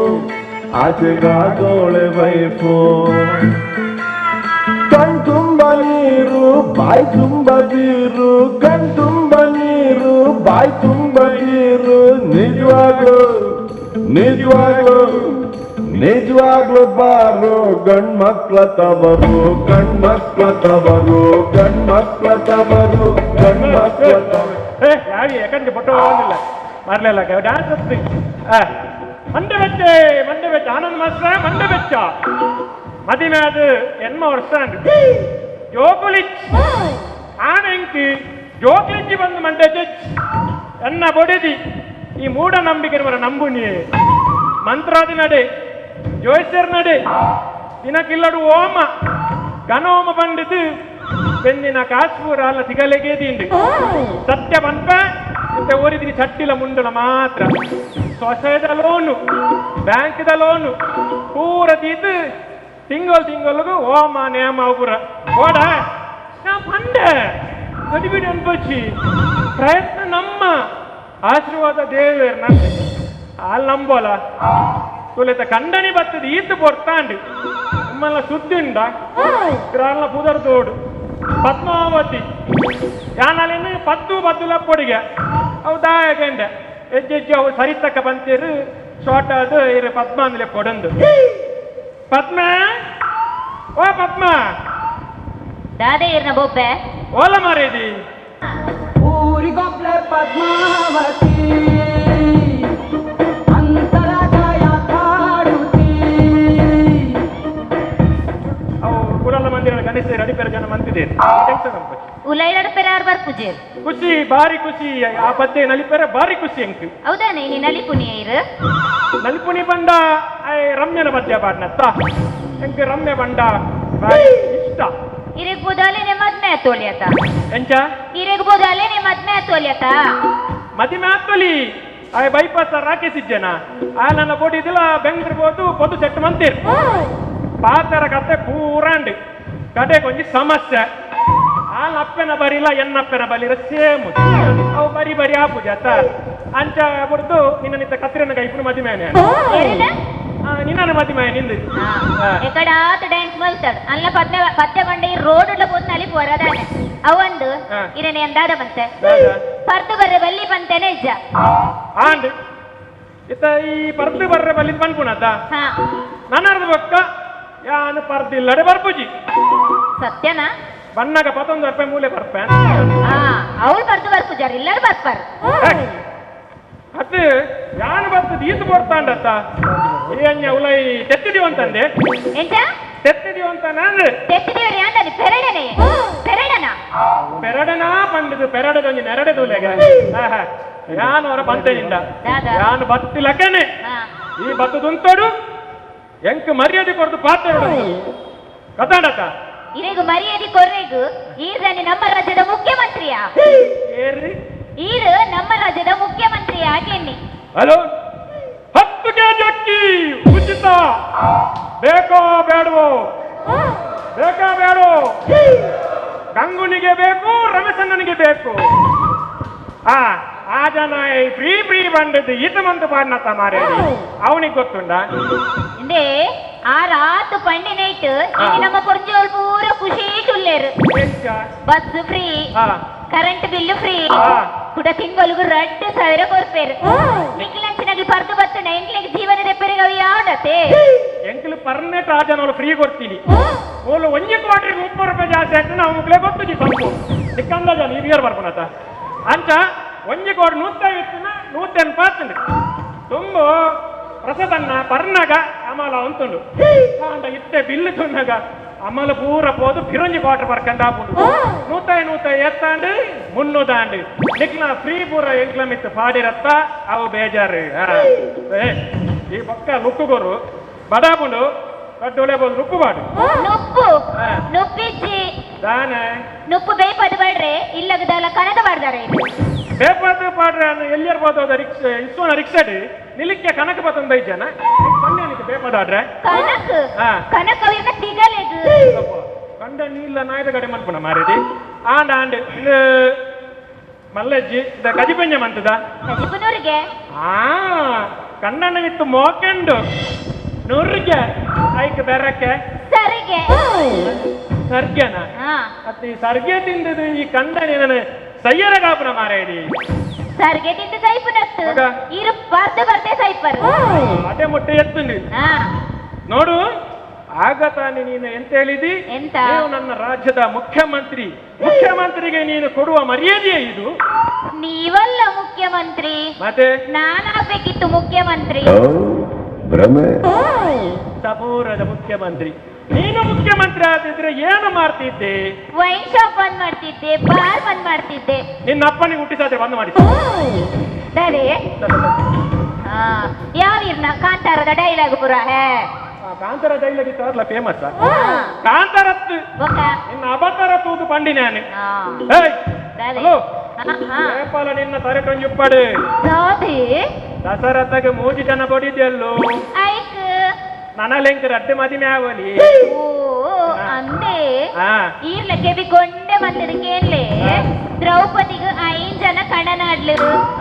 आचे गाडोळे वैफो कಣ್ ತುಂಬ ನೀರು ಬಾಯಿ ತುಂಬ ಬೀರು ಕಣ್ ತುಂಬ ನೀರು ಬಾಯಿ ತುಂಬ ಬೀರು ನಿಜವಾಗ್ಲು ಬಾರೋ ಗಂಡ್ ಮಕ್ಳ ತವರು ಗಂಡ್ ಮಕ್ಳ ತವರು ಗಂಡ್ ಮಕ್ಳ ತವರು ಗಂಡ್ ಮಕ್ಳ ತವರು ಯಾವಿ ಯಾಕಂದ್ರೆ ಬಟ್ಟೋನಿಲ್ಲ ಮರ್ಲಿಲ್ಲ ಡ್ಯಾನ್ಸ್ ಮಂಡೆ ಬೆಚ್ಚ ಆನಂದ್ ಮಾಸ್ಟ್ರ ಮಂಡೆ ಬೆಚ್ಚ ಮದಿಮೆ ಅದು ಎನ್ಮ ವರ್ಷ ಜೋಕುಲಿಚ್ ಆನೆಂಕಿ ಜೋಕ್ಲಿಂಚಿ ಬಂದು ಮಂಡೆ ಚೆಚ್ ಎನ್ನ ಬೊಡಿದಿ ಈ ಮೂಢನಂಬಿಕೆ ಮರ ನಂಬುನಿ ಮಂತ್ರಾದಿ ನಡೆ ಜೋಯ್ಸರ್ ನಡೆ ದಿನಕ್ಕಿಲ್ಲಡು ಓಮ ಘನೋಮ ಪಂಡಿತು ಬೆನ್ನಿನ ಕಾಶ್ಮೀರ ಅಲ್ಲ ಸಿಗಲೆಗೆ ದಿಂಡು ಸತ್ಯ ಪಂಪ ಇಂತ ಓದಿದ್ರಿ ಚಟ್ಟಿಲ ಮುಂಡಲ ಮಾತ್ರ ಸೊಸೈದ ಲೋನು ಬ್ಯಾಂಕ್ದ ಲೋನು ಪೂರ ತೀತು ತಿಂಗಳಿಗೂ ಓಮ ನೇಮ ಪೂರ ಓಡ ನಾ ಪಂಡೆ ಗಡಿಬಿಡಿ ಅನ್ಪಚ್ಚಿ ಪ್ರಯತ್ನ ನಮ್ಮ ಆಶೀರ್ವಾದ ದೇವೇರ್ ನಂಗೆ ಅಲ್ಲಿ ನಂಬೋಲ ತುಲೆತ ಕಂಡನಿ ಬರ್ತದೆ ಈತು ಪೊರ್ತಾಂಡು ನಿಮ್ಮಲ್ಲ ಸುದ್ದಿ ಉಂಡ ಇದ್ರಲ್ಲ ಪುದರ್ದೋಡು ಪದ್ಮಾವತಿ ಯಾನಲ್ಲಿನ ಪದ್ದುಲ ಪೊಡಿಗೆ ಅವು ದಾಯಕಂಡೆ ಹೆಜ್ಜೆ ಅವು ಸರಿತಕ್ಕ ಬಂತೀರು ಶೋಟ ಅದು ಇರು ಪದ್ಮ ಅಂದ್ರೆ ಕೊಡಂದು ಪದ್ಮ ಓ ಪದ್ಮ ದಾದೆ ಇರ್ನ ಬೊಬ್ಬೆ ಓಲ ಮಾರೇದಿ ಊರಿಗೊಬ್ಳೆ ಪದ್ಮಾವತಿ ಅಂತರಗಾಯ ಕಾಡುತ್ತೀ ಅವು ಕುರಲ್ಲ ಮಂದಿರ ಗಣೇಶ ಅಡಿಪೇರ ಜನ ಮಂತಿದೆ ಉಲೈಲಡ ಬರ್ಪುಜೆ ಖುಷಿ ಬಾರಿ ಖುಷಿ ಆ ಪದ್ಯ ನಲಿಪೇರ ಬಾರಿ ಖುಷಿ ಅಂಕ್ ಹೌದಾನೆ ನೀ ನಲಿಪುನಿ ಇರು ನಲಿಪುನಿ ಬಂಡ ರಮ್ಯನ ಪದ್ಯ ಪಾಡ್ನತ್ತ ಎಂಕ್ ರಮ್ಯ ಬಂಡ ಬಾರಿ ಇಷ್ಟ ಇರಗ್ಬೋದಾಲೆ ನೆ ಮದ್ಮೆ ತೋಲಿಯತ ಎಂಚ ಇರಗ್ಬೋದಾಲೆ ನೆ ಮದ್ಮೆ ತೋಲಿಯತ ಮದಿಮೆ ಆತ್ಮಲಿ ಆಯ್ ಬೈಪಾಸ್ ರಾಕೇಸಿದ್ದೇನ ಆ ನನ್ನ ಬೋಡಿದಿಲ್ಲ ಬೆಂಗ್ರಿರ್ಬೋದು ಪೊದು ಸೆಟ್ ಮಂತೀರ್ ಪಾತರ ಕತೆ ಪೂರಾಂಡ್ ಕಡೆ ಕೊಂಚ ಸಮಸ್ಯೆ ಆ ಅಪ್ಪನ ಬರಿಲ್ಲ ಎನ್ನಪ್ಪನ ಬಲಿರ ಸೇಮ್ ಅವು ಬರಿ ಆಪುಜ ಅಂಚ ಬಡ್ದು ನಿನ್ನ ಕತ್ತಿರನ ಕೈಪುನ ಮದಿಮೇನೆ ನಿನ್ನ ಮದಿಮೆ ನಿಂದು ಎಕಡಾತ ಡ್ಯಾನ್ಸ್ ಮಲ್ತಾಡ್ ಅಲ್ಲ ಪದ್ಯ ಬಂಡೆ ಈ ರೋಡ್ ಉಳ್ಳ ಪೋತ್ ನಲಿ ಪೋರದಾನೆ ಅವಂದು ಇರನೆ ಎಂದಾದ ಬಂತೆ ಪರ್ದು ಬರ್ರೆ ಬಲ್ಲಿ ಬಂತೇನೆ ಇಜ್ಜ ಆಂಡ್ ಇತ್ತ ಈ ಪರ್ದು ಬರ್ರೆ ಬಲ್ಲಿ ಬಂದ್ಪುಣತ ನನ್ನರ್ದು ಬೊಕ್ಕ ಯಾನು ಪರ್ದಿಲ್ಲಡೆ ಬರ್ಪುಜಿ ಸತ್ಯನಾ ಬಣ್ಣಗ 11 ರೂಪಾಯಿ ಮೂಲೆ ಬರ್ಪೆ ಅವಳು ಬರ್ದು ಬರ್ಪುಜಾರ ಇಲ್ಲರು ಬರ್ಪಾರ ಅದು ಯಾನು ಬರ್ತದ ಈತು ಬರ್ತಾಂಡತ್ತ ಏನ್ಯ ಉಲೈ ತೆತ್ತಿದೀವ ಅಂತಂದೆ ಎಂತ ತೆತ್ತಿದೀವ ಅಂತ ನಾನು ತೆತ್ತಿದೀವ್ರಿ ಅಂದನಿ ಪೆರಡನಾ ಪಂಡಿದು ಪೆರಡದ ಒಂಜಿ ನೆರಡೆದುಲೆಗ ಯಾನು ಅವರ ಬಂತೆನಿಂದ ಯಾನು ಬತ್ತಿಲಕ್ಕನೆ ಈ ಬತ್ತದುಂತೋಡು ಎಂಕ್ ಮರ್ಯಾದೆ ಕೊಡ್ದು ಪಾತ್ರ ಕತಾಡಕ ಇರೆಗು ಮರ್ಯಾದೆ ಕೊರ್ರೆಗು ಈರ್ನಿ ನಮ್ಮ ರಾಜ್ಯದ ಮುಖ್ಯಮಂತ್ರಿಯಾ ಏರ್ರಿ ಈರು ನಮ್ಮ ರಾಜ್ಯದ ಮುಖ್ಯಮಂತ್ರಿ ಯಾಕೆನ್ನಿ ಹಲೋ 10 ಕೆಜಿ ಅಕ್ಕಿ ಉಚಿತ ಬೇಕೋ ಬೇಡವೋ ಗಂಗುನಿಗೆ ಬೇಕು ರಮೇಶಣ್ಣನಿಗೆ ಬೇಕು ಆ ಜನ ಫ್ರೀ ಬಂದದ್ದು ಈತ ಮಂದು ಪಾಡ್ನತ್ತ ಮಾರೇ ಅವನಿಗೆ ಗೊತ್ತುಂಡ ಇಂದೇ ಆ ರಾತು ಪಂಡಿ ನೈಟ್ ನಮ್ಮ ಪೊರ್ಜೋಲ್ ಪೂರ ಖುಷಿ ಚುಲ್ಲೇರು bus free current bill free ಕೂಡ ತಿಂಗಳಿಗೆ 2,000 ಕೊರ್ಪೇರು ನಿಕ್ಲಂಚಿನಾಗಿ ಪರ್ದು ಬತ್ತುಂಡ ಎಂಕ್ಲಿಗೆ ಜೀವ ಮತ್ತೆ ಎಂಕಲು ಪರ್ನೆಟ್ ರಾಜನವಳು ಫ್ರೀ ಕೊಡ್ತೀನಿ ಓಲು 1 ಕೋಟಿಗೆ 30 ರೂಪಾಯಿ ಜಾಸ್ತಿ ಆಗ್ತದೆ ನಾವು ಮುಕ್ಲೆ ಗೊತ್ತಿದ್ದಿ ಸಂಪು ಸಿಕ್ಕಂದಾಜ ನೀವು ಇಯರ್ ಬರ್ಕೊಳತ್ತ ಅಂಚ 1 ಕೋಟಿ 150 180 ತುಂಬ ಪ್ರಸದನ್ನ ಪರ್ನಾಗ ಅಮಲ ಅಂತುಂಡು ಅಂಡ ಇತ್ತೆ ಬಿಲ್ಲು ತುನ್ನಾಗ ಅಮಲ ಪೂರ ಪೋದು ಫಿರಂಜಿ ಕ್ವಾರ್ಟರ್ ಬರ್ಕಂಡ ಆಪುಂಡು 150 ಎತ್ತಾಂಡು 300 ಆಂಡು ನಿಕ್ಲ ಫ್ರೀ ಪೂರ ಎಂಕ್ಲ ಮಿತ್ತು ಪಾಡಿರತ್ತ ಅವು ಬೇಜಾರು ಈ ಪಕ್ಕ ಲುಕ್ಕುಗೋರು ಬಡಾಪುಂಡು ಕಡ್ಡೊಲೆ ಬೋದು ನುಪ್ಪು ಬಾಡು ನುಪ್ಪು ನುಪ್ಪಿಜ್ಜಿ ದಾನೆ ನುಪ್ಪು ಬೇಪದು ಬಾಡ್ರೆ ಇಲ್ಲಗದಲ್ಲ ಕಣದ ಬಾಡ್ದಾರೆ ಬೇಪದು ಪಾಡ್ರೆ ಎಲ್ಲಿಯರ್ ಬೋದು ರಿಕ್ಷಾ ಇಸ್ಸೋನ ರಿಕ್ಷಾಡಿ ನಿಲಿಕ್ಕೆ ಕನಕ ಬತ್ತೊಂದು 5 ಜನ ಕಣ್ಣೇನಿಕ್ಕೆ ಬೇಪದಾಡ್ರೆ ಕನಕ ಕನಕ ಇನ್ನ ತಿಗಲೆಗು ಕಂಡ ನೀಲ್ಲ ನಾಯ್ದ ಕಡೆ ಮಲ್ಪುಣ ಮಾರೇದಿ ಆಂಡ ಆಂಡ್ ಮಲ್ಲಜ್ಜಿ ಇದ ಕಜಿಪಂಜ ಮಂತದ ಕಜಿಪನೂರಿಗೆ ಕಣ್ಣಣ್ಣನಿತ್ತು ಮೋಕೆಂಡು 100ಗೆ ಐಕ್ ಬೆರಕ್ಕೆ ಸರಿಗೆ ಸರ್ಗ್ಯನ ಮತ್ತೆ ಈ ಸರ್ಗೆ ತಿಂದದು ಈ ಕಂಡನಿ ನಾನು ಸಯ್ಯರ ಕಾಪುನ ಮಾರೇದಿ ಸರ್ಗೆ ತಿಂದ ಸೈಪನತ್ತು ಇರು ಬರ್ತೆ ಸೈಪರ್ ಅದೇ ಮೊಟ್ಟೆ ಎತ್ತುಂಡು ನೋಡು ಆಗ ತಾನೆ ನೀನು ಎಂತ ಹೇಳಿದಿ ಎಂತ ನೀವು ನನ್ನ ರಾಜ್ಯದ ಮುಖ್ಯಮಂತ್ರಿಗೆ ನೀನು ಕೊಡುವ ಮರ್ಯಾದೆಯೇ ಇದು ನೀವಲ್ಲ ಮುಖ್ಯಮಂತ್ರಿ ಮತ್ತೆ ನಾನಾಗಬೇಕಿತ್ತು ಮುಖ್ಯಮಂತ್ರಿ ಭ್ರಮೆ ಸಪೂರದ ಮುಖ್ಯಮಂತ್ರಿ ನೀನು ಮುಖ್ಯಮಂತ್ರಿ ಆಗಿದ್ರೆ ಏನು ಮಾಡ್ತಿದ್ದೆ ವೈನ್ ಶಾಪ್ ಬಂದ್ ಮಾಡ್ತಿದ್ದೆ ಬಾರ್ ಬಂದ್ ಮಾಡ್ತಿದ್ದೆ ನಿನ್ನ ಅಪ್ಪನಿಗೆ ಹುಟ್ಟಿಸಾದ್ರೆ ಬಂದ್ ಮಾಡಿ ಯಾವೀರ್ನ ಕಾಂತಾರದ ಡೈಲಾಗ್ ಪುರ ಹೇ ಕಾಂತಾರ ಡೈಲಾಗ್ ಇತ್ತಲ್ಲ ಫೇಮಸ್ ಕಾಂತಾರತ್ತು ನಿನ್ನ ಅಬತಾರ ತೂದು ಪಂಡಿ ನಾನು ಹಲೋ ನೇಪಾಳ ನಿನ್ನ ತರೆಟೊಂಜುಪ್ಪಡು ದಸರತ್ತಗೆ 3 ಜನ ಬಡಿದ್ಯಲ್ಲೋ ನನಲೆಂಕ ರಡ್ಡೆ ಮದಿಮೆ ಆವಲಿ ಅಂದೆ ಈರ್ಲ ಕೆವಿ ಗೊಂಡೆ ಮಂತದಕ್ಕೆ ದ್ರೌಪದಿಗೆ 5 ಜನ ಕಣನಾಡ್ಲು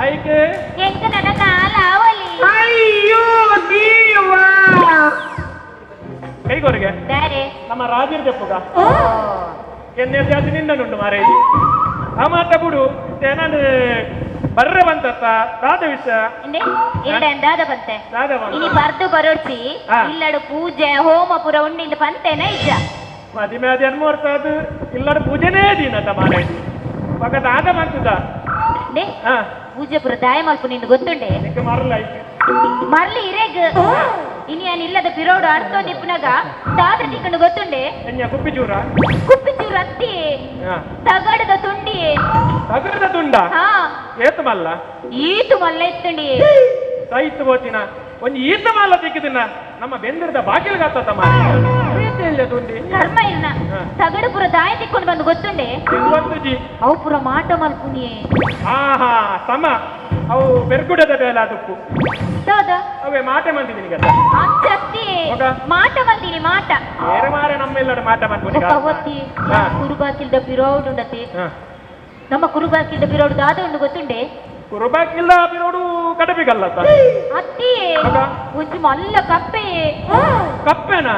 ಐಕೆ ಎಂಕ ನನ್ನ ಕಾಲ ಆವಲಿ ಅಯ್ಯೋ ದೇವಾ ಕೈಗೋರಿಗೆ ನಮ್ಮ ರಾಜೀರ್ ಜಪ್ಪುಗ ಎನ್ನೆ ಜಾತಿ ನಿಂದನುಂಡು ಮಾರೇದಿ ಆ ಮಾತ ಬಿಡು ನಾನು ಬರ್ರೆ ಬಂತತ್ತ ದಾದ ವಿಷಯ ದಾದ ಬಂತೆ ಇನಿ ಬರ್ದು ಬರೋಡ್ಸಿ ಇಲ್ಲಡು ಪೂಜೆ ಹೋಮ ಪುರ ಉಂಡಿಂದ ಪಂತೇನ ಇಜ್ಜ ಮದಿಮೆ ಅದು ಎನ್ಮೋರ್ತದು ಇಲ್ಲಡು ಪೂಜೆನೇ ದೀನತ ಮಾರೇದಿ ಮಗ ದಾದ ಬಂತದ ಪೂಜೆ ಪುರ ದಾಯ ಮಲ್ಪ ನಿಂದು ಗೊತ್ತುಂಡೆ ಮರಲ ಮರ್ಲಿ ಇರೇಗ್ ಇನಿ ಇಲ್ಲದ ಪಿರೋಡು ಅರ್ಥ ನಿಪ್ಪುನಾಗ ದಾದ ತಿಕ್ಕಂಡು ಗೊತ್ತುಂಡೆ ಕುಪ್ಪಿಚೂರ ಅತ್ತಿ ತಗಡದ ತುಂಡಿ ತಗಡದ ತುಂಡ ಏತು ಮಲ್ಲ ಈತು ಮಲ್ಲ ಎತ್ತುಂಡಿ ಸೈತು ಹೋತಿನ ಒಂದು ಈತ ಮಲ್ಲ ತಿಕ್ಕಿದಿನ ನಮ್ಮ ಬೆಂದಿರದ ಬಾಗಿಲ್ಗಾತ ತುಂಡಿ ಧರ್ಮ ಇಲ್ಲ ತಗಡು ಪುರ ದಾಯ ತಿಕ್ಕೊಂಡು ಬಂದು ಗೊತ್ತುಂಡೆ ಗೊತ್ತುಜಿ ಅವು ಪುರ ಮಾಟ ಮಲ್ಪುನಿಯೇ ಆಹಾ ಸಮ ಅವು ಬೆರ್ಗುಡದ ಬೇಲ ಅದಕ್ಕೂ ಅವೇ ಮಾಟ ಬಂದಿದ್ದೀನಿ ಮಾಟ ಬಂದಿನಿ ಮಾಟ ಬೇರೆ ಮಾರೆ ನಮ್ಮೆಲ್ಲರ ಮಾಟ ಬಂದ್ಬಿಡಿ ಕುರುಬಾಕಿಲ್ದ ಪಿರೋಡ್ ಉಂಡತಿ ನಮ್ಮ ಕುರುಬಾಕಿಲ್ದ ಪಿರೋಡ್ ದಾದ ಉಂಡು ಗೊತ್ತುಂಡೆ ಕುರುಬಾಕಿಲ್ದ ಪಿರೋಡು ಕಡಬಿಗಲ್ಲ ಅತ್ತಿ ಒಂಚು ಮಲ್ಲ ಕಪ್ಪೆ ಕಪ್ಪೆನಾ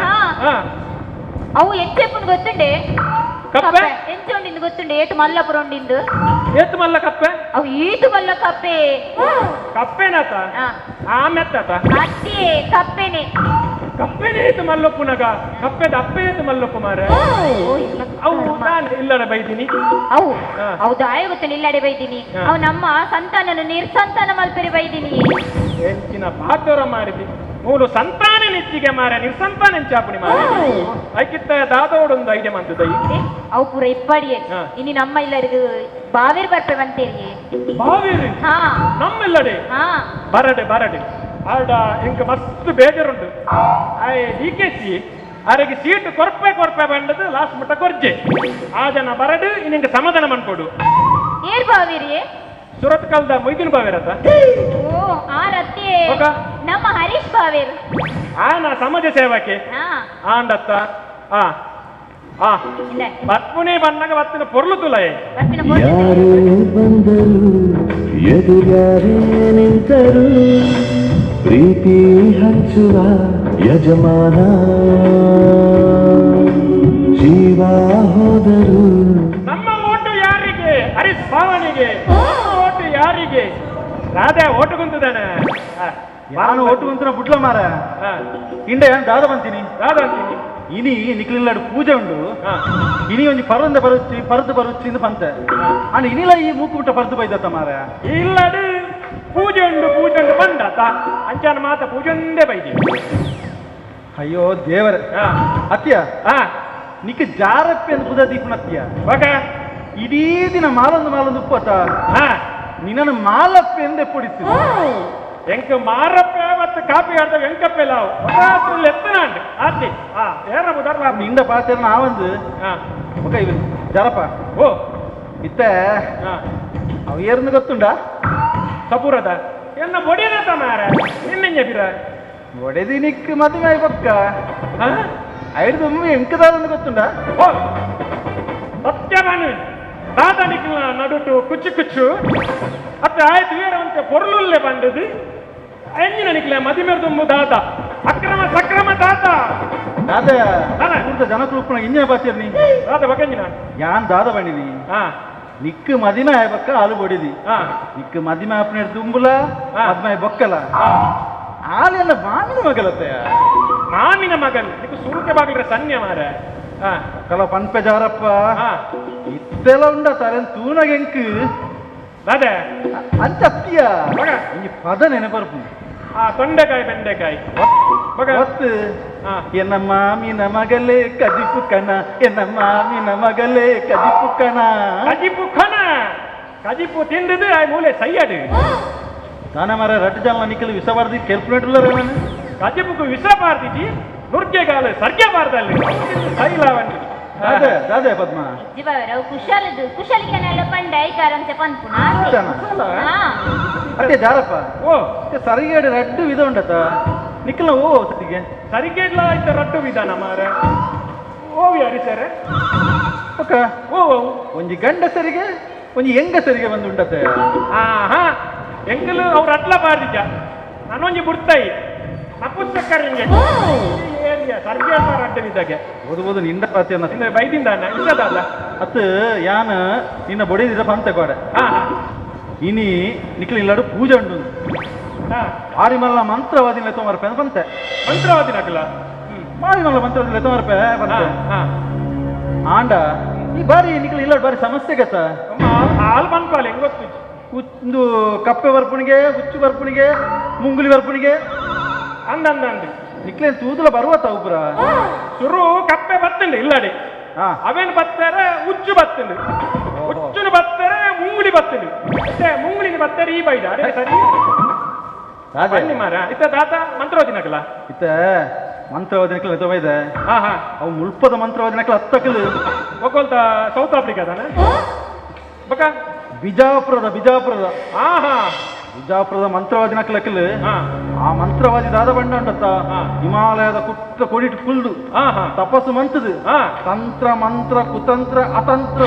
ಅವು ಎಂಚೆಪ್ಪುಂಡು ಗೊತ್ತುಂಡೆ ಕಪ್ಪೆ ಎಂಚ ಉಂಡಿಂದು ಗೊತ್ತುಂಡೆ ಏಟು ಮಲ್ಲಪುರ ಉಂಡಿಂದು ಏತು ಮಲ್ಲ ಕಪ್ಪೆ ಅವು ಈಟು ಮಲ್ಲ ಕಪ್ಪೆ ಕಪ್ಪೆನಾತ ಆಮೆತ್ತಾತ ಅತ್ತಿ ಕಪ್ಪೆನೆ ಕಪ್ಪೆನೇ ಏತು ಮಲ್ಲಪ್ಪುನಗ ಕಪ್ಪೆದ ಅಪ್ಪೆ ಏತು ಮಲ್ಲಪ್ಪು ಮಾರ ಅವು ನಾನು ಇಲ್ಲಡ ಬೈದಿನಿ ಅವು ದಾಯ ಗೊತ್ತಿಲ್ಲ ಇಲ್ಲಡೆ ಬೈದಿನಿ ಅವು ನಮ್ಮ ಸಂತಾನನು ನಿರ್ಸಂತಾನ ಮಲ್ಪೆರೆ ಬೈದಿನಿ ಹೆಚ್ಚಿನ ಪಾತೋರ ಮಾಡಿದಿ ಮೂಲು ಸಂತಾನ ನೆಚ್ಚಿಗೆ ಮಾರ ನಿರ್ಸಂತಾನ ನೆಂಚಾಪುಣಿ ಮಾರ ಐಕಿತ್ತ ದಾದೋಡೊಂದು ಐಡಿಯಾ ಮಂತದೈ ಅವು ಪೂರ ಇಪ್ಪಡಿಯೇ ಇನಿ ನಮ್ಮ ಇಲ್ಲರಿಗೂ ಬಾವೇರ್ ಬರ್ಪೆ ಬಂತೇರಿ ಬಾವೇರಿ ನಮ್ಮೆಲ್ಲಡೆ ಬರಡೆ ಆಡ ಇಂಕ ಮಸ್ತ್ ಬೇಜಾರುಂಟು ಆಯ್ DKC ಅವರಿಗೆ ಸೀಟ್ ಕೊರ್ಪೆ ಬಂದದ್ದು ಲಾಸ್ಟ್ ಮುಟ್ಟ ಕೊರ್ಜೆ ಆ ಜನ ಬರಡು ನಿಂಗೆ ಸಮಾಧಾನ ಮಾಡ್ಕೊಡು ಏರ್ ಬಾವೇರಿ ಸುರತ್ ಕಲ್ದ ಮೊಯ್ದಿನ ಬಾವೇರತ್ತ ನಮ್ಮ ಹರೀಶ್ ಬಾವೇರ್ ನಾ ಸಮಾಜ ಸೇವಕ್ಕೆ ಆಂಡತ್ತ ಬತ್ಪುನಿ ಬಣ್ಣಗ ಬತ್ತಿನ ಪೊರ್ಲು ತುಲಯೇ ಯಾರೇ ಬಂದರು ಎದುರ್ಯಾರೇ ನಿಂತರು ಪ್ರೀತಿ ಹಂಚುವ ಯಜಮಾನ ಜೀವ ಹೋದರು ನಮ್ಮ ಓಟು ಯಾರಿಗೆ ಹರೀಶ್ ಭಾವನಿಗೆ ಓಟು ಯಾರಿಗೆ ರಾಧೆ ಓಟು ಕುಂತಿದ್ದಾನೆ ನಾನು ಒಟ್ಟು ಅಂತರ ಬುಡ್ಲ ಮಾರ ಇಂಡೆ ದಾದ ಬಂತೀನಿ ದಾದ ಅಂತೀನಿ ಇನಿ ನಿಕ್ಲಿಲ್ಲಾಡು ಪೂಜೆ ಉಂಡು ಇನಿ ಒಂಜಿ ಪರಂದ ಬರುಚ್ಚಿ ಪರದು ಬರುಚ್ಚಿ ಇಂದು ಪಂತೆ ಅಣ್ಣ ಇನಿಲ ಈ ಮೂಕುಟ ಪರದು ಬೈದತ್ತ ಮಾರ ಇಲ್ಲಡು ಪೂಜೆ ಉಂಡು ಬಂದತ ಅಂಚಾನ ಮಾತ ಪೂಜೆ ಒಂದೇ ಬೈದಿ ಅಯ್ಯೋ ದೇವರ ಅತ್ಯ ನಿಕ್ ಜಾರಪ್ಪೆ ಅಂತ ಬುಧ ದೀಪನ ಅತ್ಯ ಇಡೀ ದಿನ ಮಾಲೊಂದು ಉಪ್ಪತ್ತ ನಿನ್ನ ಮಾಲಪ್ಪೆ ಎಂದೇ ಪೊಡಿತು ಎಂಕ ಮಾರಪ್ಪೆ ಮತ್ತು ಕಾಪಿ ಆಡ್ದ ಎಂಕಪ್ಪೆಲಾವು ಎತ್ತನಾಂಡು ಆತಿ ಏನ ಬುದರ್ಲ ನಿಂದ ಪಾತ್ರ ನಾವಂದು ಒಕ್ಕ ಇವ ಜಾರಪ್ಪ ಓ ಇತ್ತ ಅವ ಏರ್ನು ಗೊತ್ತುಂಡ ಸಪೂರದ ಎನ್ನ ಬೊಡಿಯದ ಮಾರ ನಿನ್ನೆಂಜ ಬಿರ ಒಡೆದಿ ನಿಕ್ ಮದುವೆ ಪಕ್ಕ ಐದು ಒಮ್ಮೆ ಎಂಕದಾದಂದು ಗೊತ್ತುಂಡ ಓ ಸತ್ಯವಾನು ದಾದ ನಿಕ್ಲ ನಡುಟು ಕುಚ್ಚು ಅತ್ತ ಆಯ್ತು ವೀರವಂತೆ ಪೊರ್ಲುಲ್ಲೆ ಬಂದದು ಎಂಜಿನ ನಿಕ್ಲೆ ಮದಿಮೆರ್ದುಂಬು ದಾದ ಅಕ್ರಮ ಸಕ್ರಮ ದಾದ ಜನಕುಲುಪ್ಪಣ ಇನ್ನೇ ಬಾತಿರ್ ನೀ ದಾದ ಬಗಂಜಿನ ಯಾನ್ ದಾದ ಬಣ್ಣಿನಿ ನಿಕ್ ಮದಿಮೆ ಆಯ್ಬಕ್ಕ ಹಾಲು ಬಡಿದಿ ನಿಕ್ ಮದಿಮೆ ಅಪ್ಪನ ದುಂಬುಲ ಮದ್ಮೆ ಬೊಕ್ಕಲ ಹಾಲೆಲ್ಲ ಮಾಮಿನ ಮಗಲತ್ತೆ ಮಾಮಿನ ಮಗಲ್ ನಿಕ್ಕು ಸುರುಕೆ ಬಾಗಿಲ್ರೆ ಸನ್ಯ ಮಾರ ಕಲ ಪನ್ಪೆ ಜಾರಪ್ಪ ಇತ್ತೆಲ್ಲ ಉಂಡ ತಲೆನ್ ತೂನಗೆಂಕ್ ಅದೇ ಅಂಚತ್ತಿಯ ಈ ಪದ ನೆನಪರ್ಪು ತೊಂಡೆಕಾಯಿ ಬೆಂಡೆಕಾಯಿ ಒತ್ತು ಎನ್ನ ಮಾಮಿನ ಮಗಲೇ ಕಜಿಪು ಕಣ ಎನ್ನ ಮಾಮಿನ ಮಗಲೇ ಕಜಿಪು ಕಣ ಕಜಿಪು ತಿಂದದು ಆ ಮೂಲೆ ಸೈಯಡು ತಾನ ಮರ ರಟ್ಟು ಜಾಲ ನಿಕ್ಕಲು ವಿಷ ಬಾರ್ದಿ ಕೆಲ್ಪುನೇಟ್ರಲ್ಲ ಕಜಿಪುಕು ವಿಷ ಬಾರ್ದಿಜಿ ನುರ್ಗೆಗಾಲ ಸರ್ಗೆ ಬಾರ್ದಲ್ಲಿ ಸೈಲಾವನ್ನಿ ದಾದೆ ಪದ್ಮ ಜಿಬಾವರವು ಕುಶಲಿಕೆನೆಲ್ಲ ಪಂಡ ಐಕಾರಂತೆ ಪಂಪುನ ಅದೇ ಜಾರಪ್ಪ ಓ ಸರಿಗೇಡು ರಡ್ಡು ವಿಧ ಉಂಡತ ನಿಕ್ಕಲ ಓ ಸತಿಗೆ ಸರಿಗೇಡ್ಲ ಆಯ್ತ ರಡ್ಡು ವಿಧಾನ ಮಾರ ಓವಿ ಅರಿಸರೆ ಓಕ ಓ ಒಂಜಿ ಗಂಡ ಸರಿಗೆ ಒಂಜಿ ಹೆಂಗ ಸರಿಗೆ ಬಂದು ಉಂಡತೆ ಎಂಕಲು ಅವ್ರು ಅಟ್ಲ ಬಾರ್ದಿಜ ನಾನೊಂಜಿ ಬುಡ್ತಾಯಿ ನಪುಸ್ತಕರಿಂಗೆ ಸರ್ಗೆ ರಡ್ಡು ವಿಧಾಗೆ ಓದು ನಿಂದ ಪಾತ್ಯ ಬೈದಿಂದ ಇಲ್ಲದಲ್ಲ ಅತ್ ಯಾನ ನಿನ್ನ ಬೊಡಿದ ಪಂತ ಕೋಡ ಇನಿ ನಿಕ್ಲ ಇಲ್ಲಾಡು ಪೂಜೆ ಉಂಡು ಆರಿಮಲ್ಲ ಮಂತ್ರವಾದಿನ ತೊಂಬರ್ಪೆ ಪಂತೆ ಮಂತ್ರವಾದಿನಕಲ್ಲ ಆರಿಮಲ್ಲ ಮಂತ್ರವಾದಿನ ತೊಂಬರ್ಪೆ ಪಂತೆ ಆಂಡ ಈ ಬಾರಿ ನಿಕ್ಲ ಇಲ್ಲಾಡು ಬಾರಿ ಸಮಸ್ಯೆ ಗತ್ತ ಹಾಲು ಬಂದ್ಕಾಲ ಹೆಂಗ್ ಗೊತ್ತು ಒಂದು ಕಪ್ಪೆ ಬರ್ಪುಣಿಗೆ ಹುಚ್ಚು ಬರ್ಪುಣಿಗೆ ಮುಂಗುಲಿ ಬರ್ಪುಣಿಗೆ ಅಂದಂದಂದು ನಿಕ್ಲೇನ್ ತೂದಲ ಬರುವತ್ತ ಒಬ್ಬರ ಸುರು ಕಪ್ಪೆ ಬತ್ತಂಡು ಇಲ್ಲಡೆ ಅವೇನು ಬತ್ತಾರೆ ಹುಚ್ಚು ಬತ್ತಂಡು ಹುಚ್ಚುನು ಬತ್ತಾರೆ ಮುಂಗುಳಿ ಬತ್ತಂಡು ಮುಂಗುಳಿಗೆ ಬತ್ತಾರೆ ಈ ಬೈದ ಅದೇ ಸರಿ ಬನ್ನಿ ಮಾರ ಇತ್ತ ದಾತ ಮಂತ್ರವಾದಿನಕಲ್ಲ ಇತ್ತ ಮಂತ್ರವಾದಿನಕಲ್ಲ ಎತ್ತ ಬೈದ ಅವು ಮುಲ್ಪದ ಮಂತ್ರವಾದಿನಕಲ್ಲ ಹತ್ತಕಲು ಒಕ್ಕೊಲ್ತ ಸೌತ್ ಆಫ್ರಿಕಾದಾನ ಬಕ ಬಿಜಾಪುರದ ಬಿಜಾಪುರದ ಮಂತ್ರವಾದಿನ ಲೆಕ್ಕಲು ಆ ಮಂತ್ರವಾದಿ ದಾದ ಬಂಡ ಉಂಡತ್ತ ಹಿಮಾಲಯದ ಕುಟ್ಟ ಕೊಡಿಟ್ಟು ಕುಲ್ದು ತಪಸ್ಸು ಮಂತದು ತಂತ್ರ ಮಂತ್ರ ಕುತಂತ್ರ ಅತಂತ್ರ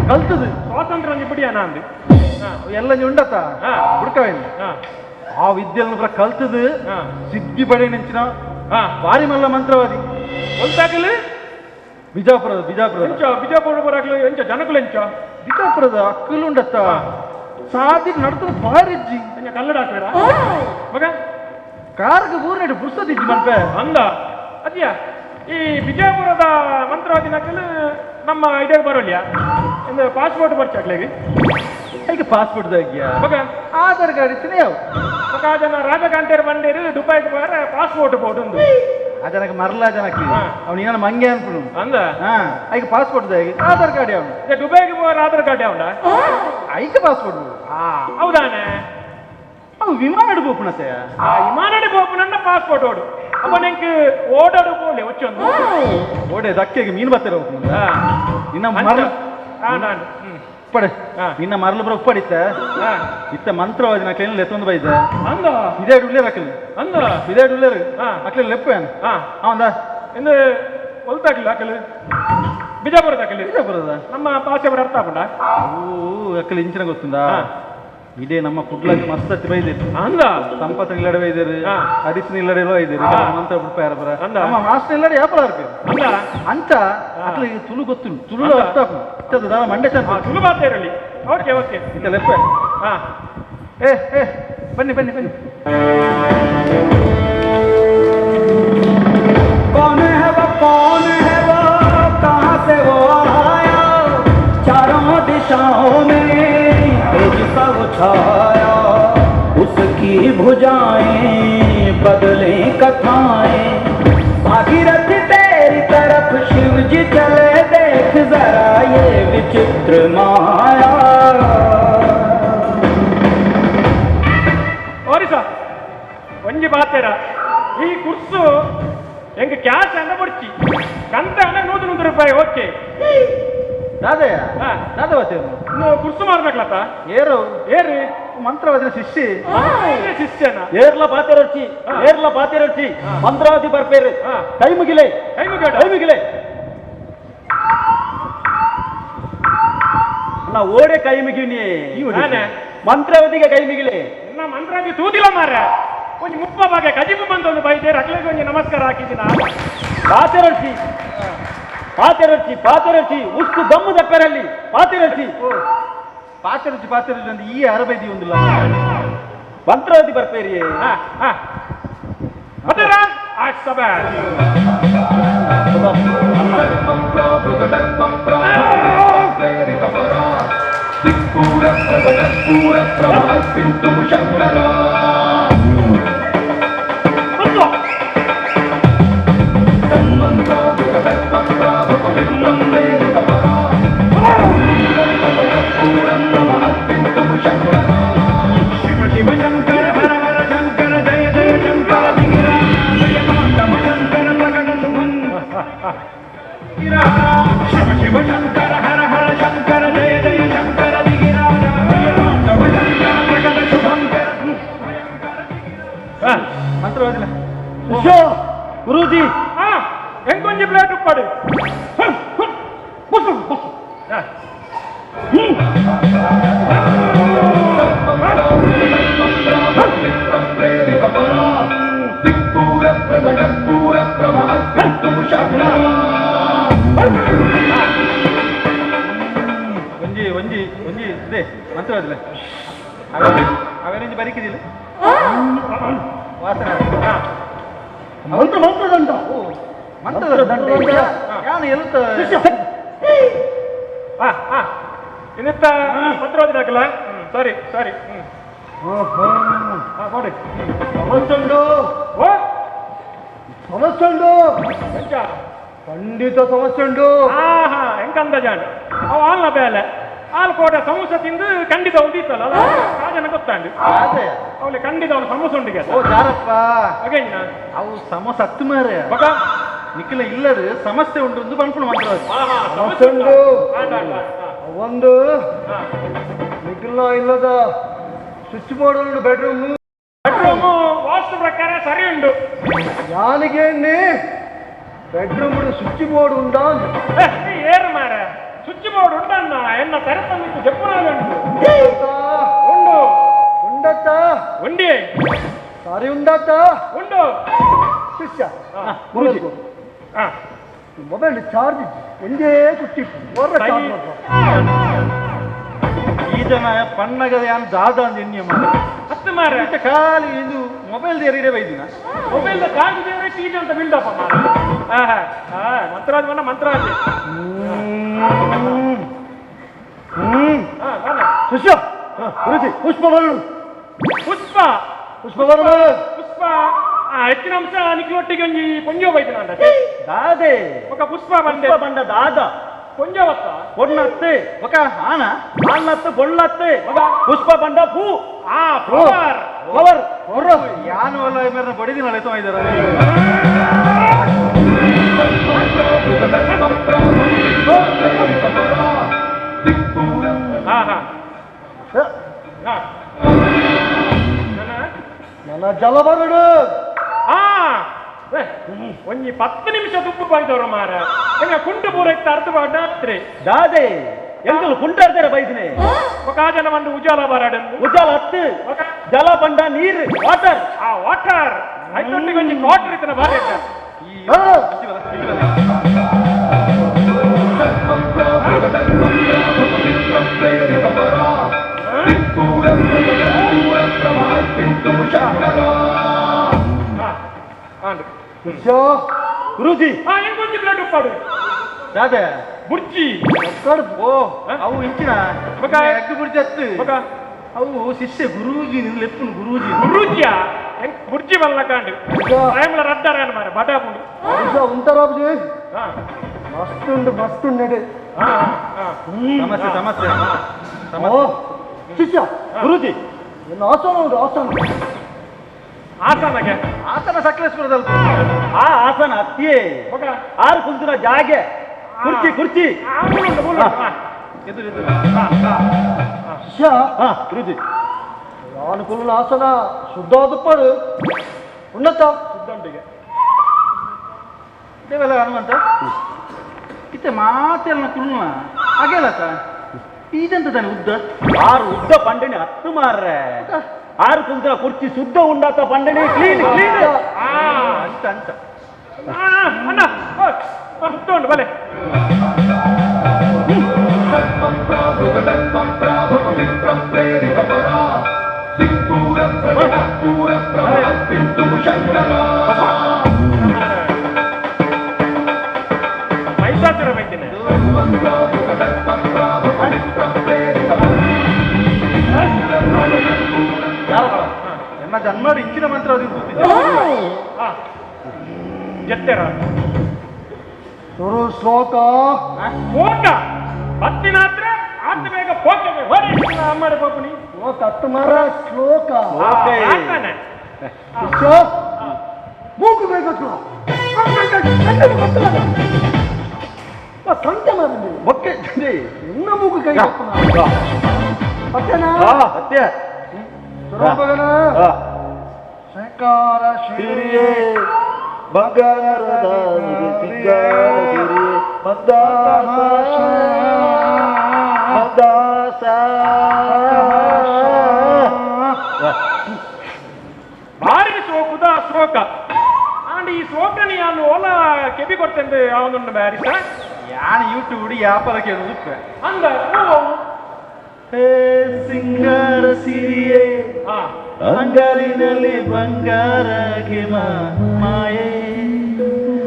ಕಲ್ತದು ಸ್ವಾತಂತ್ರ್ಯ ಬಿಡಿಯಾನ ಅಂದು ಎಲ್ಲ ಉಂಡತ್ತ ಹುಡ್ಕವೇನು ಆ ವಿದ್ಯೆಯನ್ನು ಕೂಡ ಕಲ್ತದು ಸಿದ್ಧಿ ಬಡೆ ನೆಂಚಿನ ಭಾರಿ ಮಲ್ಲ ಮಂತ್ರವಾದಿ ಒಂದಾಗಲು ಬಿಜಾಪುರ ಬರಾಗ್ಲು ಎಂಚ ಜನಗಳು ಎಂಚ ಬಿಜಾಪುರದ ಅಕ್ಕಲು ಉಂಡತ್ತ ಸಾದಿ ನಡ್ತದ ಬಾರಿಜ್ಜಿ ಕಲ್ಲಡ ಹಾಕ್ಬೇಡ ಮಗ ಕಾರ್ಗೆ ಊರ್ನೆಡು ಬುರ್ಸದಿಜ್ಜಿ ಮನ್ಪೆ ಅಂದ ಅದ್ಯಾ ಈ ಬಿಜಾಪುರದ ಮಂತ್ರವಾದಿನಕಲು ನಮ್ಮ ಇದಾಗ ಬರೋಲ್ಯ ಒಂದು ಪಾಸ್ಪೋರ್ಟ್ ಬರ್ಚಾಕ್ಲಿಗೆ ಹೇಗೆ ಪಾಸ್ಪೋರ್ಟ್ ದಾಗ್ಯಾ ಮಗ ಆಧಾರ್ ಕಾರ್ಡ್ ಇತ್ತಿನ ಯಾವ ಮಗ ಜನ ರಾಜಕಾಂತೇರು ಬಂದೇರು ದುಬೈಗೆ ಬಾರ ಪಾಸ್ಪೋರ್ಟ್ ಬೋರ್ಡ್ ಆ ಜನಕ್ಕೆ ಮರಲ ಜನಕ್ಕೆ ಅವ್ನು ಏನ ಮಂಗೆ ಅನ್ಪುನು ಅಂದ ಐಕ ಪಾಸ್ಪೋರ್ಟ್ ದಾಗಿ ಆಧಾರ್ ಕಾರ್ಡ್ ಯಾವ ದುಬೈಗೆ ಬೋರ ಆಧಾರ್ ಕಾರ್ಡ್ ಯಾವಂಡ ಐಕ ಪಾಸ್ಪೋರ್ಟ್ ಹೌದಾನೆ ಅವು ವಿಮಾನ ಬೋಪುಣತೆ ವಿಮಾನ ಬೋಪುನ ಪಾಸ್ಪೋರ್ಟ್ ಓಡು ಅಪ್ಪ ನಂಗೆ ಓಡಾಡು ಬೋಲೆ ಒಚ್ಚೊಂದು ಓಡೆ ದಕ್ಕೆಗೆ ಮೀನು ಬತ್ತರ ನಿನ್ನ ಮರಳು ಉಪ್ಪಡೆ ನಿನ್ನ ಮರಳು ಬರ ಉಪ್ಪಡಿತ್ತ ಇತ್ತ ಮಂತ್ರವಾದಿನ ಕ್ಲೀನ್ ಲೆತ್ತೊಂದು ಬೈದ ಅಂದ ಇದೇ ಉಳ್ಳೇರ್ ಹಾಕಲಿ ಅಂದ ಇದೇ ಉಳ್ಳೇರ್ ಹಾಕ್ಲಿ ಲೆಪ್ಪೇನ್ ಅವಂದ ಎಂದು ಹೊಲ್ತಾಕ್ಲಿ ಹಾಕಲಿ ಬಿಜಾಪುರದ ಹಾಕಲಿ ಬಿಜಾಪುರದ ನಮ್ಮ ಭಾಷೆ ಬರ ಅರ್ಥ ಆಗ್ಬಿಡ ಓ ಹಾಕಲಿ ಇಂಚಿನ ಗೊತ್ತುಂದಾ ಇದೇ ನಮ್ಮ ಕುಡ್ಲಾಗಿ ಮಸ್ತ್ ಹತ್ತಿ ಬೈದಿರು ಅಂದ ಸಂಪತ್ ಇಲ್ಲಡೆ ಬೈದಿರು ಹರಿಸಿನ ಇಲ್ಲಡೆ ಬೈದಿರು ಮಂತ್ರ ಬಿಡ್ಪಾರ ಬರ ನಮ್ಮ ಮಾಸ್ಟರ್ ಇಲ್ಲಡೆ ಯಾಪಲ ಇರ್ಬೇಕು ಅಂತ ಅಟ್ಲ ತುಳು ಗೊತ್ತು ತುಳು ಅರ್ಥ ಆಗ್ತದೆ ದಾರ ಮಂಡೆ ಚಂದ ತುಳು ಮಾತಾಡಲಿ ಓಕೆ ಓಕೆ ಇಂತ ಲೆಪ್ಪ ಬನ್ನಿ कौन है वो कहाँ से वो आया, चारों दिशाओं में तेज सा वो छाया, उसकी भुजाएं बदले कथाएं, भागीरथ तेरी तरफ शिव जी चले, देख जरा ये विचित्र माया। ಒಂಜಿ ಬಾತೆರ ಈ ಕುರ್ಸು ಎಂಗ್ ಕ್ಯಾಶ್ ಅಂದ ಬಡ್ಚಿ ಕಂತ ಅನ್ನ 100 ರೂಪಾಯಿ ಓಕೆ ದಾದಾ ಹಾ ದಾದಾ ಬತ್ತೆ ಕುರ್ಸು ಮಾರ್ಬೇಕಲತ್ತ ಏರು ಏರಿ ಮಂತ್ರವಾದಿನ ಶಿಷ್ಯ ಶಿಷ್ಯನ ಏರ್ಲ ಪಾತಿರರ್ಚಿ ಮಂತ್ರವಾದಿ ಬರ್ಪೇರು ಕೈ ಮುಗಿಲೆ ನಾ ಓಡೆ ಕೈ ಮುಗಿವ್ನಿ ಮಂತ್ರವಾದಿಗೆ ಕೈ ಮುಗಿಲೆ ಇನ್ನ ಮಂತ್ರವಾದಿ ತೂದಿಲ್ಲ ಮಾರ ಒಂಜಿ ಮುಪ್ಪ ಬಾಗೆ ಕಜಿಬು ಬಂದೊಂದು ಬೈದೆ ರಕ್ಲೆಗೆ ಒಂಜಿ ನಮಸ್ಕಾರ ಹಾಕಿದಿನ ಪಾತಿರರ್ಚಿ ಉಸ್ತು ದಮ್ಮು ದಪ್ಪರಲ್ಲಿ ಪಾತಿರರ್ಚಿ ಅಂತ ಈ ಅರಬೈದಿ ಒಂದಿಲ್ಲ ಮಂತ್ರವಾದಿ ಬರ್ಪೇರಿ ಅದರ ಸಭೆ ಮಂತ್ರವಾದಿಲ್ಲ ಗುರೂಜಿ ಎಂಕೊಂಜಿ ಪ್ಲೇಟ್ ಉಪ್ಪಾಡು ಒಂಜಿ ಇದೆ ಮಂತ್ರವಾದಿಲ್ಲ ಅವೇನೊಂದು ಬರಿಕಿದಿಲ್ಲ ವಾಸನ ಮಂತ್ರದಂಡ ಯಾನು ಎಲ್ತ ಇನ್ನಿತ್ತ ಮಂತ್ರವಾದಿ ಹಾಕಲ್ಲ ಸರಿ ಮಾಡಿ ಸಮಸ್ಯೆ ಉಂಟು ಖಂಡಿತ ಸಮಸ್ಯೆ ಉಂಟು ಹೆಂಗಂದ ಜಾಣ ಅವ ಹಾಲ್ನ ಬೇಲೆ ಹಾಲು ಕೋಟೆ ಸಮೋಸ ತಿಂದು ಖಂಡಿತ ಉದೀತಲ್ಲ ರಾಜನ ಗೊತ್ತಾಂಡು ಅವಳೆ ಖಂಡಿತ ಅವನು ಸಮೋಸ ಉಂಡಿಗೆ ಓ ಜಾರಪ್ಪ ಹಾಗೆ ಅವು ಸಮೋಸ ಹತ್ತು ಮಾರೆ ನಿಖಿಲ ಇಲ್ಲದು ಸಮಸ್ಯೆ ಉಂಟು ಎಂದು ಬಂದ್ಕೊಂಡು ಮಂತ್ರವಾದಿ ಸಮಸ್ಯೆ ಉಂಟು ಒಂದು ನಿಖಿಲ ಇಲ್ಲದ ಸ್ವಿಚ್ ಬೋರ್ಡ್ ಉಂಟು ಬೆಡ್ರೂಮ್ ವಾಸ್ತು ಪ್ರಕಾರ ಸರಿ ಉಂಟು ಯಾನಿಗೆ ಬೆಡ್ರೂಮ್ ಸ್ವಿಚ್ ಬೋರ್ಡ್ ಉಂಟಾ ಏರು ಮಾರ ಸ್ವಿಚ್ ಬೋರ್ಡ್ ಉಂಟನ್ನ ಎನ್ನ ತೆರಪನ್ನಿಟ್ಟು ಜಪ್ಪುನಾಗ ಉಂಟು ಉಂಡತ್ತ ಉಂಡಿ ಸಾರಿ ಉಂಡತ್ತ ಉಂಟು ಶಿಷ್ಯ ಮೊಬೈಲ್ ಚಾರ್ಜ್ ಒಂದೇ ಕುಟ್ಟಿ ಈ ಜನ ಪಣ್ಣಗದ ಯಾನ್ ದಾದ ಅಂದ ಎಣ್ಣೆ ಹತ್ತು ಮಾರ ಖಾಲಿ ಇದು ಮೊಬೈಲ್ ದೇರಿರೇ ಬೈದಿನ ಮೊಬೈಲ್ ಚಾರ್ಜ್ ದೇವರೇ ಟೀಜ್ ಅಂತ ಬಿಲ್ಡಪ್ಪ ಮಾರ ಮಂತ್ರವಾದಿ ಮನ್ನ ಮಂತ್ರವಾದಿ ಶಿಷ್ಯ ಪುಷ್ಪ ಬರಲು ಪುಷ್ಪ ಬರಲು ಪುಷ್ಪ ಹೆಚ್ಚಿನ ಅಂಶ ನಿಖಿಲೊಟ್ಟಿಗೆ ಒಂಜಿ ಪೊಂಜೋ ಬೈದಿನ ಅಂತ ದಾದೆ ఒక పుష్ప బండ దాద కొంజవత్త పొన్నత్తే ఒక ఆన ఆన్నత్తే పొల్లత్తే పుష్ప బండ పూ ఫ్లవర్ ఫ్లవర్ యాన్ వల్ల మేర బడిదిన లైతో ఇదರ ನನ್ನ ಜಲಬರಡು ಒಂಜಿ 10 ನಿಮಿಷ ತುಪ್ಪು ಬೈದವ್ರ ಮಾರ ಎಂಗ ಕುಂಟು ಪೂರ ಇತ್ತ ಅರ್ಥ ಬಾಡ್ರೆ ದಾದೆ ಎಂಗಲು ಕುಂಟಾಡ್ತಾರೆ ಬೈದಿನಿ ఒక జన మంది ఉజాల బారాడు ఉజాల హత్తు జల బండ నీరు వాటర్ వాటర్ అయితే కొంచెం వాటర్ ఇతన బారేట ಗುರೂಜಿ ಹೆಂಗ್ ಬುರ್ಜಿ ಪ್ಲೇಟ್ ಉಪ್ಪಾಡು ಯಾವ್ದೆ ಬುರ್ಜಿ ಓ ಅವು ಇಂಚಿನ ಎಗ್ ಬುರ್ಜಿ ಹತ್ತು ಅವು ಶಿಷ್ಯ ಗುರೂಜಿ ಲೆಪ್ಪುನು ಗುರೂಜಿ ಗುರೂಜಿಯ ಹೆಂಗ್ ಬುರ್ಜಿ ಬಲ್ಲ ಕಾಂಡು ಟೈಮ್ಲ ರಡ್ಡಾರ ಮಾರ ಬಟಾಪುಂಡು ఉంటారాబుజీ మస్తు నడే ಸಮಸ್ಯೆ ಸಮಸ್ಯೆ ಶಿಷ್ಯ ಗುರುಜಿ ಏನು ಆಸನ ಉಂಟು ಆಸನ ಆಸನಗೆ ಆಸನ ಸಕಲೇಶ್ವರದಲ್ಲಿ ಆ ಆಸನ ಅತ್ತಿಯೇ ಆರು ಕುಂತಿನ ಜಾಗೆ ಕುರ್ಚಿ ಕುರ್ಚಿ ಶಿಷ್ಯ ಗುರುಜಿ అనుకున్న ఆసన శుద్ధోదుప్పాడు ఉన్నత ಶುದ್ಧಂಟಿಗೆ ದೇವಲ್ಲ ಹನುಮಂತ ಇತ್ತೆ ಮಾತೆಲ್ಲ ಕುಳ್ಳ ಹಾಗೆಲ್ಲತ್ತ ಇದಂತ ತಾನೆ ಉದ್ದ ಆರು ಉದ್ದ ಪಂಡಣಿ ಹತ್ತು ಮಾರ್ರೆ ಆರು ಕುಂತಿನ ಕುರ್ಚಿ ಶುದ್ಧ ಉಂಡಾತ ಪಂಡಣಿ ಕ್ಲೀನ್ ಕ್ಲೀನ್ ಅಂತ ಅಂತ ಅಣ್ಣ ಉಂಟು ಬಲೆ ಮೈಸಾಸುರ ಬೈತೇನೆ ಎನ್ನ ಜನ್ಮ ಇಂಚಿನ ಮಂತ್ರ ಜತ್ತೆರ ಶುರು ಶ್ಲೋಕ ಪೋಕ ಬತ್ತಿನಾತ್ರ ಆತ ಬೇಗ ಪೋಕೆ ಹೊಡೆ ಅಮ್ಮಡೆ ಪೋಪುನಿ ಕತ್ತು ಮರ ಶ್ಲೋಕ ಆಗ್ತಾನೆ ಶಿಷ್ಯ ಮೂಗು ಬೇಕತ್ತು ಸಂತೆ ಮಾಡಿ ಬೊಕ್ಕೆ ಇನ್ನ ಮೂಗು ಕೈ ಅತ್ತೇನಾ ಅತ್ಯ ಸುರಭಗನ ಶಂಕರ ಶಿರಿಯೇ ಬಂಗಾರದ ಭಾರಿ ಸೋಕುದ ಶ್ಲೋಕ ಆಂಡ್ ಈ ಶ್ಲೋಕನಿ ನಾನು ಓಲ ಕೆಬಿ ಕೊಡ್ತೇನೆ ಅವನನ್ನು ಬ್ಯಾರಿಸ ಯಾನ್ ಯೂಟ್ಯೂಬ್ ವ್ಯಾಪಾರ ಕೇಳುದು ಅಂದ ಹೇ ಸಿಂಗಾರ ಸಿರಿಯೇ ಅಂಗಲಿನಲ್ಲಿ ಬಂಗಾರಗೆ ಮಾಯೆ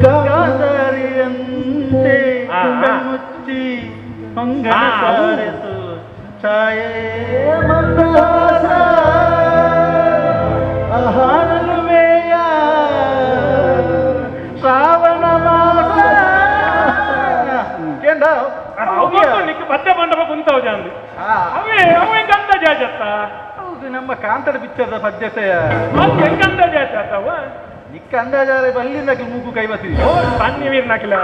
ಗಾಂಧಾರಿಯಂತೆ ಮುಚ್ಚಿ ಹೊಂಗನ ಸಾರಿಸು ಛಾಯೆ ಮಂದಹಾಸ ಆಹಾರಲು ಮೇಯ ಶ್ರಾವಣ ಮಾಸ ಕೇಂದ್ರ ನಿಕ್ಕೆ ಬದ್ದೆ ಮಂಡಪ ಕುಂತವ ಜಾಂದು ಅವೇ ಅವೇ ಗಂಧ ಜಾಜತ್ತ ಹೌದು ನಮ್ಮ ಕಾಂತಡ ಪಿಕ್ಚರ್ದ ಪದ್ಯತೆಯ ಹೆಂಗಂತ ಜಾತವ ನಿಕ್ಕ ಅಂದಾಜಾರೆ ಬಲ್ಲಿಂದ ಮೂಗು ಕೈ ಬತ್ತೀವಿ ತನ್ನಿ ವೀರ್ನಾಕಿಲ್ಲ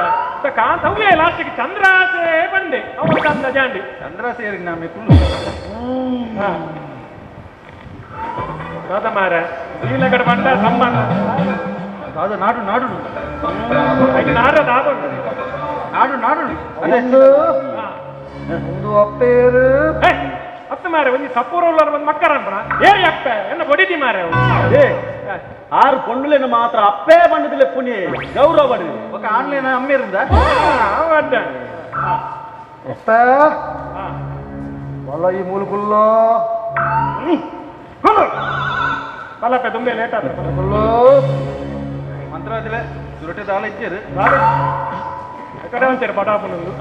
ಕಾಂತ ಅವೇ ಲಾಸ್ಟಿಗೆ ಚಂದ್ರಾಸೆ ಬಂದೆ ಅವ ಕಂದ ಜಾಂಡಿ ಚಂದ್ರ ಸೇರಿ ನಮ್ಮೆ ಕುಳ್ಳು ರಾಧ ಮಾರ ನೀಲಗಡ ಬಂಡ ಸಂಬಂಧ ಅದು ನಾಡು ನಾಡು ನಾರದ ನಾಡು ನಾಡು ಒಂದು ಅಪ್ಪೇರು ಅತ್ತ ಮಾರೆ ಒಂದು ಸಪೂರ ಉಳ್ಳವರು ಬಂದು ಮಕ್ಕರಂದ್ರ ಏ ಅಪ್ಪ ಎನ್ನ ಬಡಿದಿ ಮಾರೆ ಆರು ಪೊಂಡುಲೇನು ಮಾತ್ರ ಅಪ್ಪೇ ಬಣ್ಣದಿಲ್ಲ ಪುನಿ ಗೌರವ ಬಡಿ ఒక ಆನ್ಲೈನ್ ಅಮ್ಮೇರಿಂದ ಅಪ್ಪ వాళ్ళ ఈ మూలుగుల్లో ಬಲಪ್ಪ ತುಂಬೆ ಲೇಟ್ ಆದ್ರೆ ಮಂತ್ರವಾದಿಲೆ ದುರಟೆ ದಾಳ ಇದ್ದೀರಿ ಕಡೆ ಅಂತೀರಿ ಪಟಾಪನೊಂದು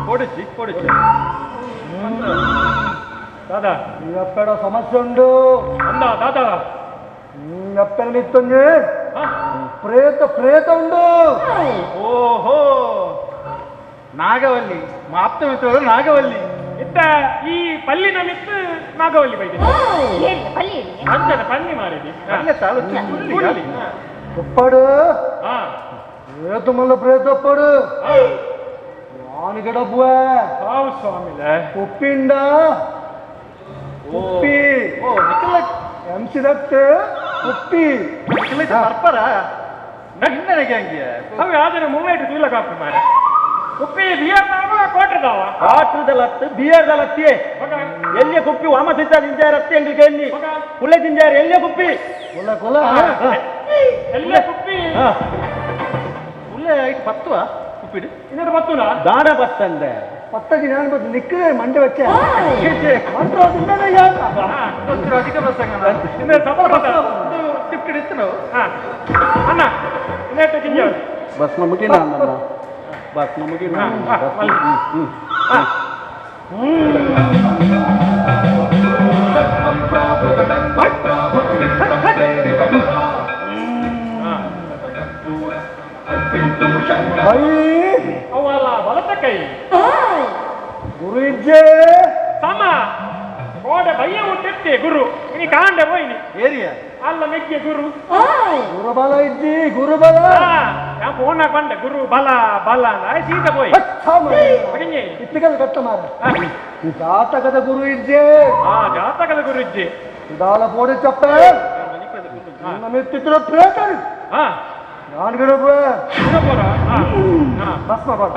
ಕೊಡಿಸಿ ಕೊಡಿಸಿ దాదా ఎక్కడ సమస్య ఉండు అందా దాదా ఎక్కడ నిత్తుంది ప్రేత ప్రేత ఉండు ఓహో నాగవల్లి మా ఆప్త మిత్రుడు నాగవల్లి ಇತ್ತ ಈ ಪಲ್ಲಿನ ಮಿತ್ತು ನಾಗವಲ್ಲಿ ಬೈದೆ ಅಂಚದ ಪಲ್ಲಿ ಮಾರಿದಿ ఒప్పాడు ప్రేత మళ్ళీ ప్రేత ఒప్పాడు వానికి డబ్బువే ಹಾವು ಸ್ವಾಮಿಲೆ ఒప్పిండా ಉಪ್ಪಿ ಎಂಸಿದತ್ತೆ ಉಪ್ಪಿ ಬರ್ಪರ ನನಗೆ ಹಂಗೆ ಅವೆ ಆದರೆ ಮುಂಗೈಟು ತೂಲ ಕಾಪಿ ಮಾರೆ ಉಪ್ಪಿ ಬಿಯರ್ದಾವ ಕೋಟ್ರದಾವ ಕಾಟ್ರದಲ್ಲತ್ತು ಬಿಯರ್ದಲ್ಲತ್ತಿ ಎಲ್ಲಿಯ ಕುಪ್ಪಿ ವಾಮ ಸಿದ್ಧ ತಿಂಜಾರತ್ತಿ ಎಂಗ್ಲಿಗೆ ಎಲ್ಲಿ ಕುಳ್ಳೆ ತಿಂಜಾರ ಎಲ್ಲಿಯ ಕುಪ್ಪಿ ಕೊಲ ಕೊಲ ಎಲ್ಲ ಕುಪ್ಪಿ ಕುಳ್ಳೆ ಐಟ್ ಬತ್ತುವ ಕುಪ್ಪಿಡು ಇನ್ನೊಂದು ಬತ್ತುನಾ ದಾಡ ಬತ್ತಂದೆ ಪತ್ತಗಿ ನಾನು ಬಂದು ನಿಕ್ಕೇ ಮಂಡೆ ವಚ್ಚೆ ಮಂತ್ರ ಅಧಿಕ ಪ್ರಸಂಗ ಟಿಪ್ಕಿಡ್ ಇತ್ತು ನಾವು ಅಣ್ಣ ಇನ್ನೇಟು ಕಿಂಜ ಬಸ್ ನಮಗಿನ ಬಸ್ ನಮಗಿನ ಅವಲ್ಲ ಬಲತ ಕೈ ಗುರು ಇಜ್ಜೆ ಸಮ ಕೋಡೆ ಬಯ್ಯ ಮುಟ್ಟೆ ಗುರು ಇನಿ ಕಾಂಡೆ ಹೋಯ್ನಿ ಏರಿಯಾ ಅಲ್ಲ ಮೆಗ್ಗೆ ಗುರು ಗುರುಬಲ ಇಜ್ಜಿ ಗುರುಬಲ ಯಾ ಫೋನ್ ಬಂಡೆ ಗುರು ಬಲ ಬಲ ಆಯ್ ಸೀದಾ ಹೋಯ್ ಬಗಿഞ്ഞേ ಇತ್ತಿಗಲ್ ಕಟ್ಟ ಮಾರ ಜಾತಕದ ಗುರು ಇಜ್ಜೆ ಜಾತಕದ ಗುರು ಇಜ್ಜೆ ಇದಾಲ ಪೋಡಿ ಚಪ್ಪ ನನ್ನ ಮಿತ್ತಿತ್ರ ಪ್ರೇತರು ನಾನು ಗಿಡಬ್ರ ಭಸ್ಮ ಬಾರ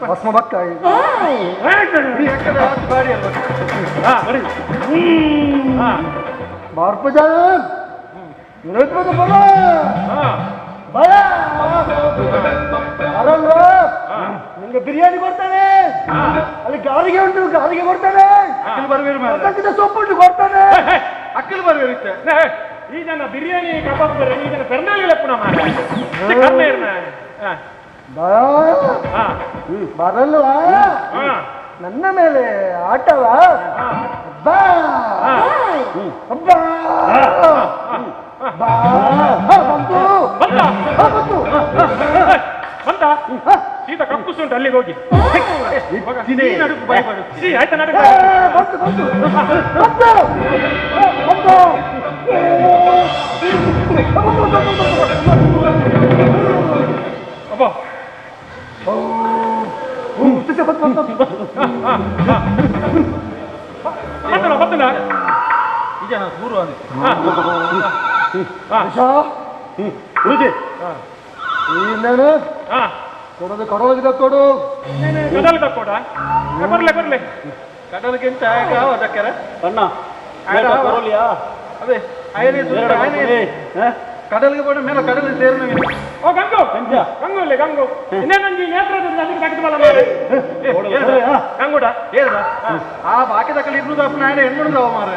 ಭಸ್ಮ ಬಕ್ಕ ಮಾರ್ಪ ಜಾನ ಬಲ ಬಲ ಅರಲ್ಲ ನಿಂಗೆ ಬಿರಿಯಾನಿ ಕೊಡ್ತಾನೆ ಅಲ್ಲಿ ಗಾರಿಗೆ ಉಂಟು ಗಾರಿಗೆ ಕೊಡ್ತಾನೆ ಸೊಪ್ಪುಂಟು ಕೊಡ್ತಾನೆ ಅಕ್ಕಲ್ ಬರ್ಬೇಕು ಈ ಜನ ಬಿರಿಯಾನಿ ಕಬಾಬ್ ಬರ ಈ ಜನ ಪೆರ್ನಾಳಿ ಲೆಪ್ಪುನ ಮಾರ ಬರಲ್ವಾ ನನ್ನ ಮೇಲೆ ಆಟವ ಬಾ ಬಂತ ಸೀದಾ ಕಕ್ಕುಸುಂಟು ಅಲ್ಲಿಗೆ ಹೋಗಿ ಆಯ್ತಾ ನಡುಕು ಅಬ್ಬ ಬತ್ತನ ಈ ಜನ ದೂರ ಕೊಡೋದು ಕಡೋದಿದ ಕೊಡು ಕಡಲ್ ತಕ್ಕೋಡ ಬರ್ಲೆ ಬರ್ಲೆ ಕಡಲ್ಗಿಂತ ಅದಕ್ಕೆ ಬಣ್ಣ ಅದೇ ಕಡಲ್ಗೆ ಬಂದ ಮೇಲೆ ಕಡಲ್ ಸೇರಿನ ಓ ಗಂಗು ಗಂಗು ಇಲ್ಲೇ ಗಂಗು ಇನ್ನೇ ನಂಗೆ ನೇತ್ರದಿಂದ ಅದಕ್ಕೆ ಕಟ್ಟಿದಲ್ಲ ಮಾರೆ ಗಂಗುಡ ಹೇಳ್ದ ಆ ಬಾಕಿ ತಕ್ಕಲ್ಲಿ ಇರ್ನುದ ನಾಯಣ ಹೆಣ್ಮುಡ್ದವ ಮಾರ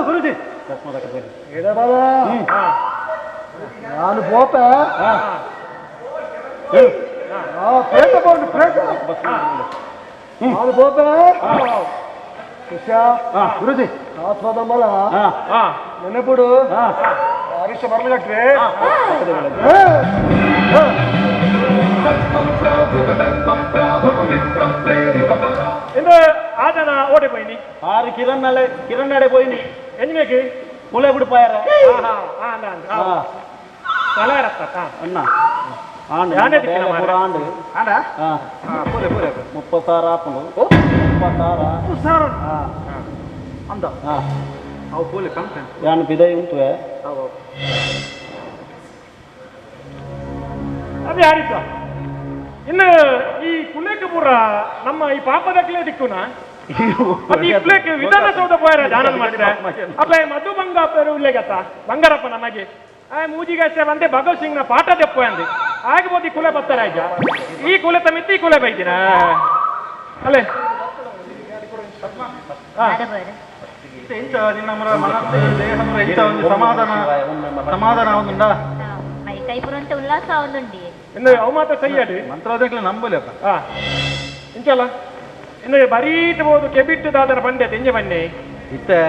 ಗುರುಜಿ ನಾನು ಬೋಪ ಪ್ರೇತ ಬೋರ್ಡು ಪ್ರೇತ ನಾನು ಬೋಪ ಗುರುಜಿ ಆತ್ಮದ ಮಲ ನೆನಪುಡು ಹರೀಶ ಬರ್ಲಗಟ್ರೆ ಇನ್ನು ಆ ಜನ ಓಡಿ ಹೋಯ್ನಿ ಆರು ಕಿರಣ್ ನಡೆ ಹೋಯ್ನಿ ಎಂಜಿನೇಕಿ ಮುಳೆ ಬಿಡ್ಪಾಯಾರ ಅಣ್ಣ ಯಾನೇ ದಿಕ್ಕಿನ ಮಾರ? ಆಂಡು ಆಂಡ? 30,000 ಆಪನು 30,000 ಅಂದ ಅವು ಪೋಲೆ ಕಂಪೆನ್ ಯಾನು ಬಿದೈ ಉಂಟು ಅದೇ ಆರಿತ ಇನ್ನು ಈ ಕುಲೇಕಪುರ ನಮ್ಮ ಈ ಪಾಪದಕ್ಲೇ ದಿಕ್ಕುನ ಈ ಪ್ಲೇಕ್ ವಿಧಾನಸೌಧ ಪೋಯರ ದಾನ ಮಾಡಿದ್ರೆ ಅಪ್ಪ ಮಧು ಬಂಗ ಪೇರು ಉಲ್ಲೇಗತ್ತ ಬಂಗಾರಪ್ಪ ನಮಗೆ ಮೂಜಿಗಷ್ಟೇ ಬಂದೆ ಭಗತ್ ಸಿಂಗ್ ನ ಪಾಠ ತೆಪ್ಪು ಅಂದೆ ಆಗ್ಬೋದು ಈ ಕುಲೆ ಬರ್ತಾರೆ ಆಯ್ತ ಈ ಕುಲೆ ತಮ್ಮಿತ್ತು ಈ ಕುಲೆ ಬೈತೀರಾ ಅಲ್ಲೇ ನಿನ್ನ ಮನಸ್ಸು ದೇಹ ಒಂದು ಸಮಾಧಾನ ಒಂದುಂಡ ಮೈ ಕೈ ಪುರಂತ ಉಲ್ಲಾಸ ಒಂದುಂಡಿ ಇನ್ನು ಅವು ಮಾತ್ರ ಸೈಯಾಡಿ ಮಂತ್ರಾದಕ್ಕೆ ನಂಬಲಿ ಅಪ್ಪ ಇಂಚಲ್ಲ ಇನ್ನು ಬರೀಟ್ ಬೋದು ಕೆಬಿಟ್ಟು ದಾದರ ಬಂಡೆ ತೆಂಜೆ ಬನ್ನಿ ಇತ್ತೆ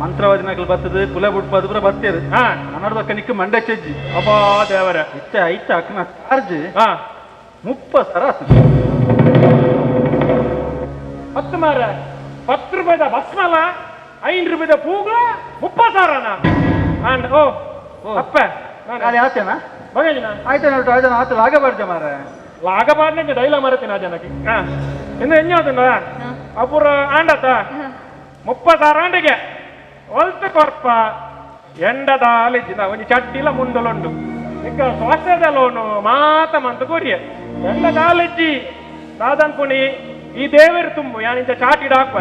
ಮಂತ್ರವಾದಿನಗಳು ಬರ್ತದೆ ಕುಲ ಬಿಟ್ಟು ಬದುಕುರ ಬರ್ತೀರಿ ನನ್ನಡ್ದಕ್ಕ ನಿಕ್ಕ ಮಂಡೆ ಚೆಜ್ಜಿ ಅಬ್ಬಾ ದೇವರ ಇತ್ತೆ ಐತೆ ಅಕ್ಕನ ಚಾರ್ಜ್ 30,000 10 ಮಾರ 10 ರೂಪಾಯಿದ ಬಸ್ಮಲ 5 ರೂಪಾಯಿದ ಪೂಗ 30,000 ಓ ಅಪ್ಪ ಖಾಲಿ ಆತೇನಾ ಬಗೆಜಿನ ಆಯ್ತಾ ನೋಡ್ರಿ ಆಯ್ತಾನ ಆತ ಲಾಗಬಾರ್ದ ಮಾರ ಲಾಗಬಾರ್ದಂಗೆ ಡೈಲ ಮರತೀನಿ ಆ ಜನಕ್ಕೆ ಇನ್ನು ಎಣ್ಣೆ ಅಪುರ ಆಂಡತ 30 ಒಲ್ತು ಕೊರ್ಪ ಎಂಡದಾಲಿಜ್ಜಿನ ಒಂಜಿ ಚಟ್ಟಿಲ ಮುಂದಲುಂಡು ಈಗ ಸ್ವಸ್ಥದ ಲೋನು ಮಾತ ಮಂತ ಕೊರಿಯ ಎಂಡದಾಲಿಜ್ಜಿ ದಾದನ್ ಪುಣಿ ಈ ದೇವರು ತುಂಬು ಯಾನಿಂದ ಚಾಟಿಡ ಹಾಕ್ವ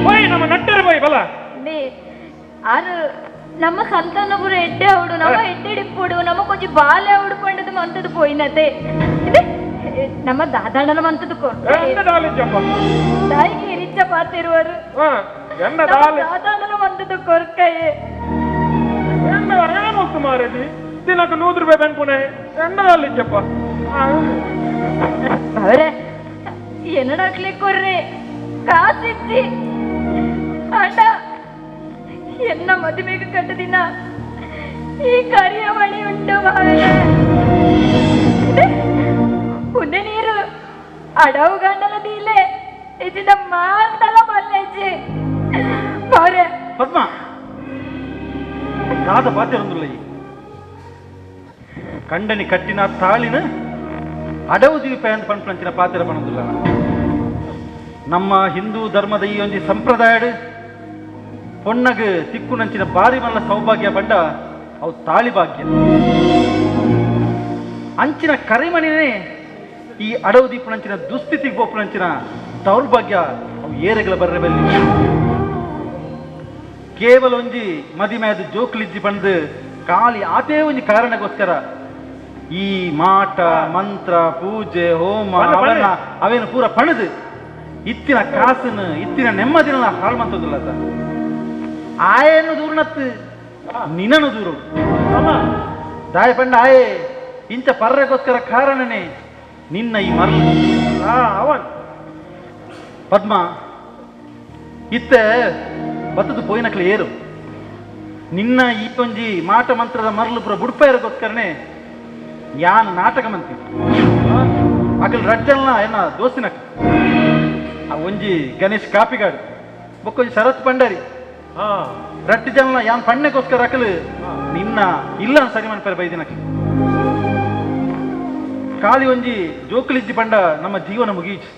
ಹೋಯ್ ನಮ್ಮ ನಟ್ಟರು ಹೋಯ್ ಬಲ ಆರು ನಮ್ಮ ಸಂತಾನ ಪೂರ ಎಡ್ಡೆ ಅವಡು ನಮ್ಮ ಎಡ್ಡೆಡಿಪ್ಪುಡು ನಮ್ಮ ಕೊಂಚ ಬಾಲೆ ಉಡ್ಕೊಂಡದು ಮಂತದ್ದು ಪೋಯಿನತೆ ನಮ್ಮ ದಾದಾಂಡನ ಮಂತದ್ದು ತಾಯಿಗೆ ಇರಿച്ച ಪಾತಿರುವರು ದಾದಾಂಡನ ಮಂತದ್ದು ಕೊರ್ಕಯ್ಯೆ ಏನು ಮಾರದಿ ದಿನಕ್ಕೆ 100 ರೂಪಾಯಿ ಬೆನ್ಪುಣೆ ಎಂಡದಾಲಿಜ್ಜಪ್ಪ ಅವರೇ ಏನಡಾಕ್ಲಿ ಕೊರ್ರಿ ಕಾಸಿಚ್ಚಿ ಅಣ್ಣ ಎನ್ನ ಮದುವೆಗೆ ಕಟ್ಟದಿನ ಈ ಕರಿಯ ಮಣಿ ಉಂಟು ಉಂದೆ ನೀರು ಅಡವು ಗಂಡಲದಿಲ್ಲೇ ಇದನ್ನ ಮಾತಲ ಮಲ್ಲೆಜ್ಜಿ ಅವರೇ ಪದ್ಮ ಯಾದ ಪಾತ್ಯರೊಂದುಲ್ಲ ಈ ಕಂಡನಿ ಕಟ್ಟಿನ ತಾಳಿನ ಅಡವು ದೀಪ ಅಂತ ಪಂಪಂಚಿನ ಪಾತ್ರ ಪಣದಿಲ್ಲ ನಮ್ಮ ಹಿಂದೂ ಧರ್ಮದ ಈ ಒಂಜಿ ಸಂಪ್ರದಾಯ ಪೊಣ್ಣಗ ತಿಕ್ಕುನಂಚಿನ ಬಾರಿ ಮಲ್ಲ ಸೌಭಾಗ್ಯ ಬಂಡ ಅವು ತಾಳಿ ಭಾಗ್ಯ ಅಂಚಿನ ಕರಿಮಣಿನೇ ಈ ಅಡವು ದೀಪನಂಚಿನ ದುಸ್ಥಿತಿಗೆ ಬೋಪನಂಚಿನ ದೌರ್ಭಾಗ್ಯ ಅವು ಏರೆಗಳ ಬರ್ರೆ ಬಲ್ಲಿ ಕೇವಲ ಒಂಜಿ ಮದಿಮೆದು ಜೋಕ್ಲಿಜ್ಜಿ ಬಂದು ಖಾಲಿ ಆತೇ ಒಂಜಿ ಕಾರಣಕ್ಕೋಸ್ಕರ ಈ ಮಾಟ ಮಂತ್ರ ಪೂಜೆ ಹೋಮ ಅವೇನು ಪೂರ ಪಣದು ಇತ್ತಿನ ಕಾಸನ್ನು ಇತ್ತಿನ ನೆಮ್ಮದಿನ ಹಾಳು ಮಂತದಿಲ್ಲ ಸರ್ ಆಯೇನು ದೂರ್ನತ್ತು ನಿನ್ನನು ದೂರು ದಾಯ ಪಂಡ ಆಯೇ ಇಂಚ ಪರ್ರೆಗೋಸ್ಕರ ಕಾರಣನೇ ನಿನ್ನ ಈ ಮರಳು ಅವನ್ ಪದ್ಮ ಇತ್ತೆ ಬತ್ತದು ಪೋಯಿನಕ್ಲೆ ಏರು ನಿನ್ನ ಈ ಒಂಜಿ ಮಾಟ ಮಂತ್ರದ ಮರಳು ಪುರ ಬುಡ್ಪಾಯರಗೋಸ್ಕರನೇ ಯಾನ್ ನಾಟಕ ಮಂತಿ ಅಕಲ್ ರಡ್ಜಲ್ನ ಏನ ದೋಸ್ತಿನಕ್ ಆ ಒಂಜಿ ಗಣೇಶ್ ಕಾಪಿಗಾಡು ಬೊಕ್ಕೊಂಜಿ ಶರತ್ ಪಂಡರಿ ರಟ್ಟಿ ಜನ ಯಾನ್ ಪಣ್ಣೆಗೋಸ್ಕರ ಅಕಲು ನಿನ್ನ ಇಲ್ಲ ಸರಿ ಮನ್ಪೇರ ಬೈದಿನಕ್ ಖಾಲಿ ಒಂಜಿ ಜೋಕುಲಿಜ್ಜಿ ಪಂಡ ನಮ್ಮ ಜೀವನ ಮುಗೀಜಿ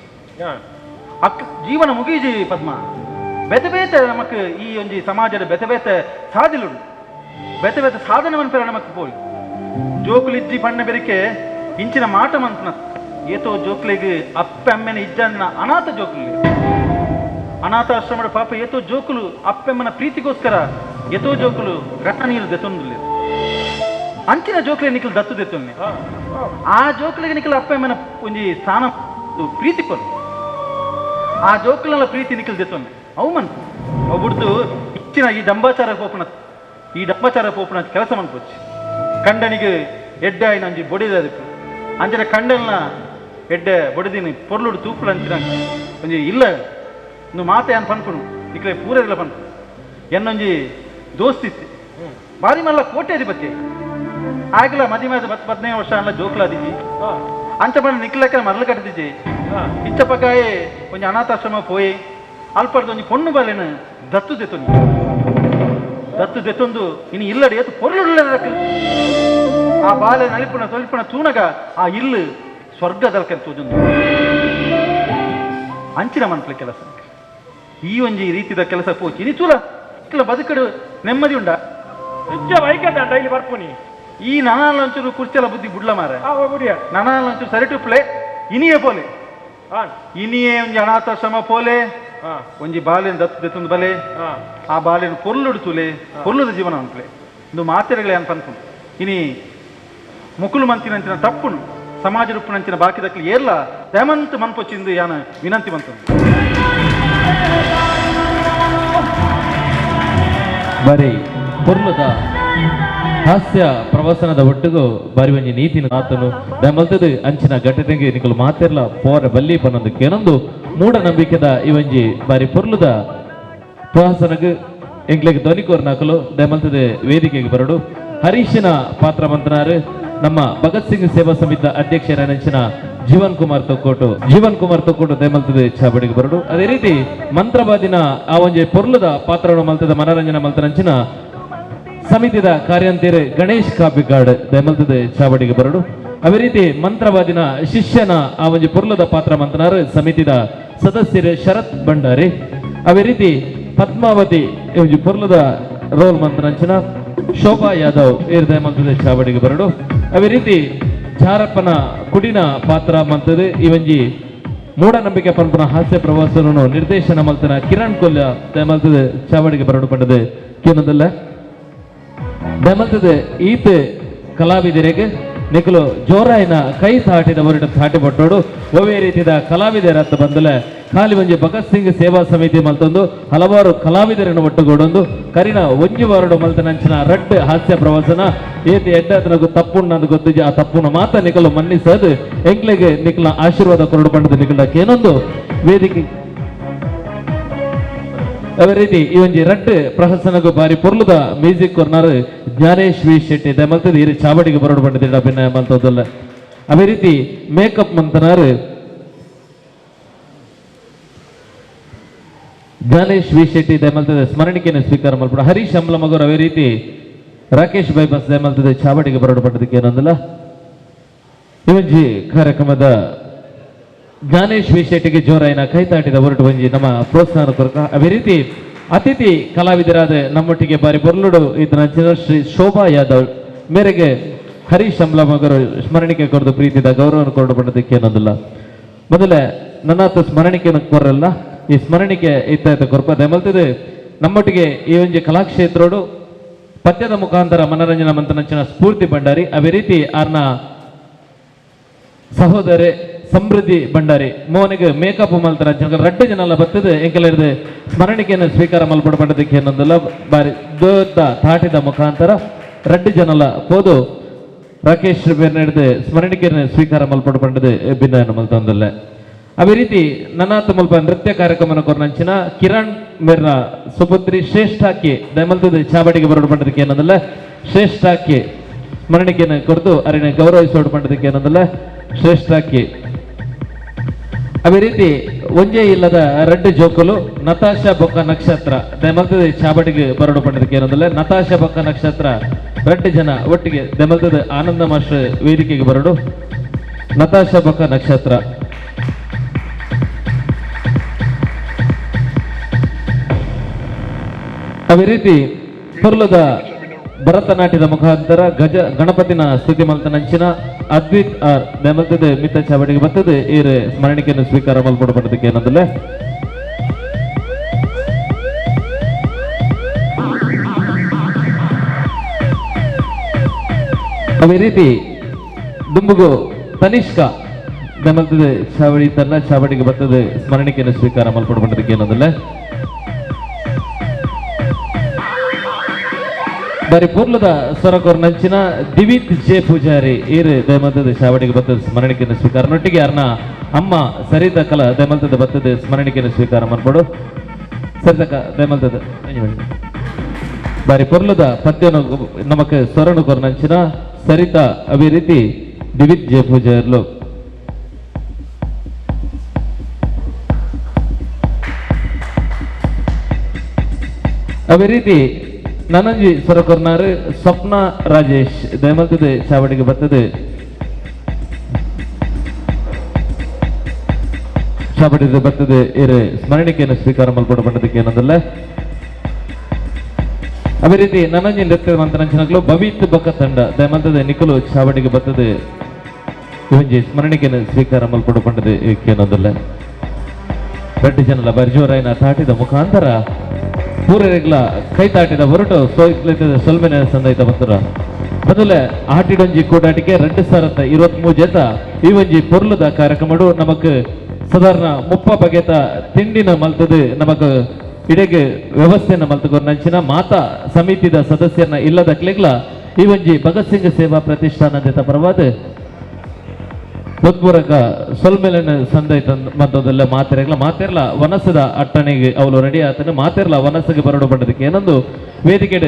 ಅಕ್ ಜೀವನ ಮುಗೀಜಿ ಪದ್ಮ ಬೆತೆ ಬೇತೆ ನಮಕ್ ಈ ಒಂಜಿ ಸಮಾಜದ ಬೆತೆ ಬೇತೆ ಸಾಧಿಲುಡು ಬೆತೆ ಬೇತೆ ಸಾಧನೆ ಮನ್ಪೇರ ನಮಕ್ ಪೋಯಿ ಜೋಕುಲಿಜ್ಜಿ ಪಣ್ಣ ಬೆರಿಕೆ ಇಂಚಿನ ಮಾಟ ಮಂತನ ಏತೋ ಜೋಕ್ಲಿಗೆ ಅಪ್ಪೆಮ್ಮೆನ ಇಜ್ಜನ್ನ ಅನಾಥ ಜೋಕ್ಲಿ ಅನಾಥಾಶ್ರಮದ ಪಾಪ ಏತೋ ಜೋಕುಲು ಅಪ್ಪೆಮ್ಮನ ಪ್ರೀತಿಗೋಸ್ಕರ ಏತೋ ಜೋಕುಲು ಗಟ್ಟ ನೀರು ದೆತ್ತೊಂದಿಲ್ಲ ಅಂಚಿನ ಜೋಕ್ಲೆ ನಿಖಲ್ ದತ್ತು ದೆತ್ತೊನ್ನೆ ಆ ಜೋಕ್ಲಿಗೆ ನಿಖಲ್ ಅಪ್ಪೆಮ್ಮನ ಒಂಜಿ ಸ್ಥಾನ ಪ್ರೀತಿ ಕೊರು ಆ ಜೋಕ್ಲೆಲ್ಲ ಪ್ರೀತಿ ನಿಖಲ್ ದೆತ್ತೊನ್ನೆ ಅವು ಮನ್ಪು ಅವು ಬಿಡ್ತು ಇಚ್ಚಿನ ಈ ಡಂಬಾಚಾರ ಪೋಪುನ ಕೆಲಸ ಮನ್ಪೊಚ್ಚಿ ಕಂಡನಿಗೆ ಎಡ್ಡೆ ಆಯ್ನ ಅಂಜಿ ಬೊಡಿದ ಅದಕ್ಕೆ ಅಂಚಿನ ಕಂಡಲ್ನ ಎಡ್ಡೆ ಬೊಡಿದೀನಿ ಪೊರ್ಲುಡು ತೂಪುಡು ಅಂಚಿನ ಒಂಜಿ ಇಲ್ಲ ಇನ್ನು ಮಾತೆ ಅನ್ ಪನ್ಪುನು ಇಕ್ಲೆ ಪೂರದಿಲ್ಲ ಪನ್ಪು ಎನ್ನೊಂಜಿ ದೋಸ್ತಿತ್ತು ಬಾರಿ ಮಲ್ಲ ಕೋಟೆ ಅಧಿಪತಿ ಆಗಲ ಮದಿಮೇದ 15 ವರ್ಷ ಅಲ್ಲ ಜೋಕ್ಲಾದಿಜಿ ಅಂಚ ಬಂದು ನಿಕ್ಲಕ್ಕ ಮರಳು ಕಟ್ಟಿದಿಜಿ ಇಚ್ಚ ಪಕ್ಕಾಯೇ ಒಂಜಿ ಅನಾಥಾಶ್ರಮ ಪೋಯಿ ಅಲ್ಪಡ್ದು ಒಂಜಿ ಪೊಣ್ಣು ಬಾಲೆನು ದತ್ತು ದೆತ್ತೊಂದು ಇನ್ನು ಇಲ್ಲಡಿ ಎತ್ತು ಪೊರ್ಲು ಆ ಬಾಲೆ ನಲಿಪುಣ ತೊಲಿಪುಣ ತೂನಗ ಆ ಇಲ್ಲು ಸ್ವರ್ಗದಲ್ಕೆ ತೋಜೊಂದು ಅಂಚಿನ ಮನ್ಪಲೆ ಕೆಲಸ ಈ ಒಂಜಿ ರೀತಿದ ಕೆಲಸ ಪೋಚಿ ಇನಿ ಚೂಲ ಇಕ್ಲ ಬದುಕಡು ನೆಮ್ಮದಿ ಉಂಡ ಡೈಲಿ ಬರ್ಪುನಿ ಈ ನನಾಲಂಚೂರು ಕುರ್ಚಲ ಬುದ್ಧಿ ಬುಡ್ಲ ಮಾರ ನನಾಲಂಚೂರು ಸರಿ ಟುಪ್ಲೆ ಇನಿಯೇ ಪೋಲೆ ಇನಿಯೇ ಒಂಜಿ ಅನಾಥಾಶ್ರಮ ಪೋಲೆ ಒಂಜಿ ಬಾಲೆನ್ ದತ್ತು ದೆತ್ತೊಂದು ಬಲೆ ಆ ಬಾಲೆನ್ ಪೊರ್ಲುಡು ತುಲೆ ಪೊರ್ಲುದ ಜೀವನ ಅನ್ಪಲೆ ಇಂದು ಮಾತೆರೆಗಳೇ ಅನ್ ಪನ್ಪು ಇನಿ ಮುಕುಲು ಮಂತಿನಂಚಿನ ತಪ್ಪುನು ಸಮಾಜ ರೂಪನಂಚಿನ ಬಾಕಿ ದಕ್ಕಲಿ ಏರ್ಲ ಹೇಮಂತ್ ಮನ್ಪೊಚ್ಚಿಂದು ಯಾನ ವಿನಂತಿ ಬಂತು ಬರೀ ಪೊರ್ಲುದ ಹಾಸ್ಯ ಪ್ರವಾಸನದ ಒಟ್ಟಿಗೂ ಬಾರಿ ಒಂಜಿ ನೀತಿನ ಆತನು ಬೆಮಲ್ತದ ಅಂಚಿನ ಘಟನೆಗೆ ನಿಕಲು ಮಾತೆರ್ಲ ಪೋರ ಬಲ್ಲಿ ಪನ್ನೊಂದು ಕೇನೊಂದು ಮೂಢನಂಬಿಕೆದ ಇವಂಜಿ ಬಾರಿ ಪೊರ್ಲುದ ಪ್ರವಾಸನಗ ಎಂಗ್ಲೆಗೆ ಧ್ವನಿಕೋರ್ ನಾಕಲು ದೆಮಲ್ತದ ವೇದಿಕೆಗೆ ಬರಡು ಹರೀಶನ ಪಾತ್ರ ಮಂತನಾರು ನಮ್ಮ ಭಗತ್ ಸಿಂಗ್ ಸೇವಾ ಸಮಿತಿ ಅಧ್ಯಕ್ಷರ ಜೀವನ್ ಕುಮಾರ್ ತೊಕ್ಕೋಟು ದೆಮಲ್ತದ ಚಾಬಡಿಗೆ ಬರಡು ಅದೇ ರೀತಿ ಮಂತ್ರವಾದಿನ ಆ ಒಂಜಿ ಪೊರ್ಲುದ ಪಾತ್ರವನ್ನು ಮಲ್ತದ ಮನರಂಜನಾ ಮಲ್ತನಂಚಿನ ಸಮಿತಿದ ಕಾರ್ಯಂತೀರು ಗಣೇಶ್ ಕಾಪಿಗಾಡ್ ದೆಮಲ್ತದ ಚಾಬಡಿಗೆ ಬರಡು ಅದೇ ರೀತಿ ಮಂತ್ರವಾದಿನ ಶಿಷ್ಯನ ಆ ಒಂಜಿ ಪೊರ್ಲುದ ಪಾತ್ರ ಮಂತನಾರು ಸಮಿತಿದ ಸದಸ್ಯರು ಶರತ್ ಭಂಡಾರಿ ಅದೇ ರೀತಿ ಪದ್ಮಾವತಿ ಇವಂಜಿ ಪೊರ್ಲದ ರೋಲ್ ಮಂತ್ರಂಚಿನ ಶೋಭಾ ಯಾದವ್ ಇರ್ದ ಮಂತದ ಚಾವಡಿಗೆ ಬರಡು ಅವೇ ರೀತಿ ಚಾರಪ್ಪನ ಕುಡಿನ ಪಾತ್ರ ಮಂತದ ಇವಂಜಿ ಮೂಢನಂಬಿಕೆ ಪಂಪನ ಹಾಸ್ಯ ಪ್ರವಾಸವನ್ನು ನಿರ್ದೇಶನ ಮಲ್ತನ ಕಿರಣ್ ಕೊಲ್ಲ ದಮಲ್ತದ ಚಾವಡಿಗೆ ಬರಡು ಪಂಡದ ಕೇನದಲ್ಲ ದಮಲ್ತದ ಈತ ಕಲಾವಿದರಿಗೆ ನಿಖಲು ಜೋರಾಯಿನ ಕೈ ತಾಟಿದ ಹೊರಟ ತಾಟಿ ಪಟ್ಟೋಡು ಒವೇ ರೀತಿಯ ಕಲಾವಿದರತ್ತ ಬಂದಲೆ ಖಾಲಿ ಒಂಜಿ ಭಗತ್ ಸಿಂಗ್ ಸೇವಾ ಸಮಿತಿ ಮಲ್ತೊಂದು ಹಲವಾರು ಕಲಾವಿದರನ್ನು ಒಟ್ಟುಗೂಡೊಂದು ಕರಿನ ಒಂಜಿ ವಾರಡು ಮಲ್ತನಂಚಿನ ರಡ್ಡ್ ಹಾಸ್ಯ ಪ್ರವಾಸನ ಏತಿ ಎಡ್ಡ ತನಗೂ ತಪ್ಪುಣ್ಣದು ಗೊತ್ತಿಜ ಆ ತಪ್ಪುನ ಮಾತ ನಿಖಲು ಮನ್ನಿಸದು ಎಂಕ್ಲೆಗೆ ನಿಖಲ ಆಶೀರ್ವಾದ ಕೊರಡು ಪಂಡದ ನಿಖಲಕ್ಕೇನೊಂದು ವೇದಿಕೆ ಅದೇ ರೀತಿ ಈ ಒಂಜಿ ರಡ್ಡ್ ಪ್ರಹಸನಗೂ ಬಾರಿ ಪೊರ್ಲುದ ಮ್ಯೂಸಿಕ್ ಕೊರ್ನಾರ್ ಜ್ಞಾನೇಶ್ ವಿ ಶೆಟ್ಟಿ ದಮಲ್ತದ ಇರು ಚಾವಡಿಗೆ ಬರೋಡು ಬಂದಿದ್ದ ಅಭಿನಯ ಮಲ್ತದಲ್ಲ ಅದೇ ರೀತಿ ಮೇಕಪ್ ಮಂತನಾರ್ ಜ್ಞಾನೇಶ್ ವಿ ಶೆಟ್ಟಿ ದಮಲ್ತದ ಸ್ಮರಣಿಕೆಯನ್ನು ಸ್ವೀಕಾರ ಮಾಡ್ಬಿಡ ಹರೀಶ್ ಅಮ್ಲಮಗರ್ ಅದೇ ರೀತಿ ರಾಕೇಶ್ ಬೈಬಸ್ ದಮಲ್ತದ ಚಾವಡಿಗೆ ಬರೋಡು ಬಂದದಕ್ಕೆ ಏನಂದಿಲ್ಲ ಈ ಒಂಜಿ ಕಾರ್ಯಕ್ರಮದ ಜ್ಞಾನೇಶ್ ವಿ ಶೆಟ್ಟಿಗೆ ಜೋರಾಯಿನ ಕೈತಾಟಿದ ಹೊರಟು ಬಂಜಿ ನಮ್ಮ ಪ್ರೋತ್ಸಾಹ ಕೊರಕ ಅದೇ ರೀತಿ ಅತಿಥಿ ಕಲಾವಿದರಾದ ನಮ್ಮೊಟ್ಟಿಗೆ ಬಾರಿ ಬೊರ್ಲುಡು ಇದನ್ನ ಶ್ರೀ ಶೋಭಾ ಯಾದವ್ ಮೇರೆಗೆ ಹರೀಶ್ ಅಮ್ಲಮಗರು ಸ್ಮರಣಿಕೆ ಕೊರದು ಪ್ರೀತಿದ ಗೌರವವನ್ನು ಕೊರಡು ಬಂದದಕ್ಕೆ ಏನಂದಿಲ್ಲ ಮೊದಲೇ ನನ್ನಾತ ಸ್ಮರಣಿಕೆಯನ್ನು ಕೊರಲ್ಲ ಈ ಸ್ಮರಣಿಕೆ ಇತ್ತ ಕೊರಪ ದಮಲ್ತದೆ ನಮ್ಮೊಟ್ಟಿಗೆ ಈ ಒಂಜಿ ಕಲಾಕ್ಷೇತ್ರೋಡು ಪದ್ಯದ ಮುಖಾಂತರ ಮನರಂಜನಾ ಮಂತ್ರನಂಚಿನ ಸ್ಫೂರ್ತಿ ಭಂಡಾರಿ ಅದೇ ರೀತಿ ಆರ್ನ ಸಹೋದರಿ ಸಮೃದ್ಧಿ ಭಂಡಾರಿ ಮೋನಿಗೆ ಮೇಕಪ್ ಮಲ್ತರ ರಡ್ಡು ಜನ ಬರ್ತದೆ ಎಂಕೆಲ್ಲ ಸ್ಮರಣಿಕೆಯನ್ನು ಸ್ವೀಕಾರ ಮಲ್ಪಡ ಪಂಡದಕ್ಕೆ ಏನೊಂದಲ್ಲ ಬಾರಿ ದೊಡ್ಡ ತಾಟಿದ ಮುಖಾಂತರ ರಡ್ಡು ಜನಲ ಹೋದು ರಾಕೇಶ್ ಬೇರ್ನ ಸ್ಮರಣಿಕೆಯನ್ನು ಸ್ವೀಕಾರ ಮಲ್ಪಡ ಪಂಡದ ಭಿನ್ನ ಮಲ್ತೊಂದಲ್ಲ ಅದೇ ರೀತಿ ನನ್ನಾತ ಮುಲ್ಪ ನೃತ್ಯ ಕಾರ್ಯಕ್ರಮ ಕೊರ್ನಂಚಿನ ಕಿರಣ್ ಮೇರ್ನ ಸುಪುತ್ರಿ ಶ್ರೇಷ್ಠಾಕಿ ದಮಲ್ತದ ಚಾವಡಿಗೆ ಬರೋಡು ಪಂಡದಕ್ಕೆ ಏನಂದಲ್ಲ ಶ್ರೇಷ್ಠಾಕಿ ಸ್ಮರಣಿಕೆಯನ್ನು ಕೊರತು ಅರಿನ ಗೌರವಿಸೋಡು ಪಂಡದಕ್ಕೆ ಏನಂದಲ್ಲ ಶ್ರೇಷ್ಠಾಕಿ ಅದೇ ರೀತಿ ಒಂಜೇ ಇಲ್ಲದ ರಡ್ಡು ಜೋಕುಲು ನತಾಶಾ ಬೊಕ್ಕ ನಕ್ಷತ್ರ ದಮಲ್ತದ ಚಾವಡಿಗೆ ಬರೋಡು ಪಂಡದಕ್ಕೆ ಏನಂದಲ್ಲ ನತಾಶಾ ಬೊಕ್ಕ ನಕ್ಷತ್ರ ರಡ್ಡು ಜನ ಒಟ್ಟಿಗೆ ದಮಲ್ತದ ಆನಂದ ಮಾಸ್ಟರ್ ವೇದಿಕೆಗೆ ಬರೋಡು ನತಾಶಾ ಬೊಕ್ಕ ನಕ್ಷತ್ರ ಅದೇ ರೀತಿ ಪೊರ್ಲದ ಭರತನಾಟ್ಯದ ಮುಖಾಂತರ ಗಣಪತಿನ ಸ್ತುತಿ ಮಲ್ತನಂಚಿನ ಅದ್ವಿತ್ ಆರ್ ದಮಲ್ತದ ಮಿತ್ತ ಚಾವಡಿಗೆ ಬರ್ತದೆ ಈ ಸ್ಮರಣಿಕೆಯನ್ನು ಸ್ವೀಕಾರ ಮಲ್ಪಡ ಪಡೋದಕ್ಕೆ ಏನಂದಲ್ಲ ಅದೇ ರೀತಿ ದುಂಬುಗು ತನಿಷ್ಕಾ ದಮಲ್ತದ ಚಾವಡಿ ತನ್ನ ಚಾವಡಿಗೆ ಬರ್ತದೆ ಸ್ಮರಣಿಕೆಯನ್ನು ಸ್ವೀಕಾರ ಮಲ್ಪಡ ಪಡೋದಕ್ಕೆ ಏನಂದಲ್ಲ ಬಾರಿ ಪೂರ್ಲದ ಸ್ವರಕೋರ್ ನಂಚಿನ ದಿವಿತ್ ಜೆ ಪೂಜಾರಿ ಈರು ದೈಮಂತದ ಚಾವಡಿಗೆ ಬರ್ತದ ಸ್ಮರಣಿಕೆಯನ್ನು ಸ್ವೀಕಾರ ನೊಟ್ಟಿಗೆ ಯಾರನ್ನ ಅಮ್ಮ ಸರಿತಾ ಕಲಾ ದೈಮಂತದ ಬರ್ತದ ಸ್ಮರಣಿಕೆಯನ್ನು ಸ್ವೀಕಾರ ಮಾಡ್ಕೊಡು ಸರಿತಕ ದೈಮಂತದ ಬಾರಿ ಪೂರ್ಲದ ಪದ್ಯನು ನಮಕ್ ಸ್ವರನು ಕೋರ್ ನಂಚಿನ ಸರಿತಾ ಅದೇ ರೀತಿ ದಿವಿತ್ ಜೆ ಪೂಜಾರ್ಲು ಅದೇ ರೀತಿ ನನಂಜಿ ಸ್ವರಕೊರ್ನಾರು ಸ್ವಪ್ನ ರಾಜೇಶ್ ದಯಮಲ್ತದ ಚಾವಡಿಗೆ ಬರ್ತದೆ ಚಾವಡಿಗೆ ಬರ್ತದೆ ಇರು ಸ್ಮರಣಿಕೆಯನ್ನು ಸ್ವೀಕಾರ ಮಲ್ಪಡ ಪಂಡದಕ್ಕೆ ಏನಂದಲ್ಲ ಅದೇ ರೀತಿ ನನಂಜಿ ನೃತ್ಯದ ಮಂತ್ರನಂಚಿನಗಳು ಭವಿತ್ ಬೊಕ್ಕ ತಂಡ ದಯಮಲ್ತದ ನಿಖಲು ಚಾವಡಿಗೆ ಬರ್ತದೆ ಇವಂಜಿ ಸ್ಮರಣಿಕೆಯನ್ನು ಸ್ವೀಕಾರ ಮಲ್ಪಡ ಪಂಡದ ಏನಂದಲ್ಲ ರಡ್ಡು ಜನಲ ಬರ್ಜೋರಾಯಿನ ತಾಟಿದ ಮುಖಾಂತರ ಪೂರರೆಗ್ಲ ಕೈ ತಾಟಿದ ಹೊರಟು ಸೊಲ್ಮೆನ ಸಂದೈತ ಬಂತರ ಮೊದಲೇ ಆಟಿಡೊಂಜಿ ಕೂಟಾಟಿಕೆ 2023 ಜೇತ ಈ ಒಂಜಿ ಪೊರ್ಲದ ಕಾರ್ಯಕ್ರಮಡು ನಮಕ್ ಸಾಧಾರಣ 30 ಬಗೆತ ತಿಂಡಿನ ಮಲ್ತದ ನಮಕ್ ಇಡೆಗೆ ವ್ಯವಸ್ಥೆನ ಮಲ್ತುಕೊಂಡು ನಂಚಿನ ಮಾತಾ ಸಮಿತಿದ ಸದಸ್ಯರನ್ನ ಇಲ್ಲದ ಕ್ಲೆಗ್ಲ ಈ ಒಂಜಿ ಭಗತ್ ಸಿಂಗ್ ಸೇವಾ ಪ್ರತಿಷ್ಠಾನದ ಪರವಾದ ಪೊತ್ಪೂರಕ ಸೊಲ್ಮೆಲನ ಸಂದೈತ ಮತ್ತದೆಲ್ಲ ಮಾತೆರ್ಲ ವನಸದ ಅಟ್ಟಣೆಗೆ ಅವಳು ರೆಡಿ ಆತನು ಮಾತೆರ್ಲ ವನಸ್ಸಿಗೆ ಬರಡು ಪಡೋದಕ್ಕೆ ಏನೊಂದು ವೇದಿಕೆ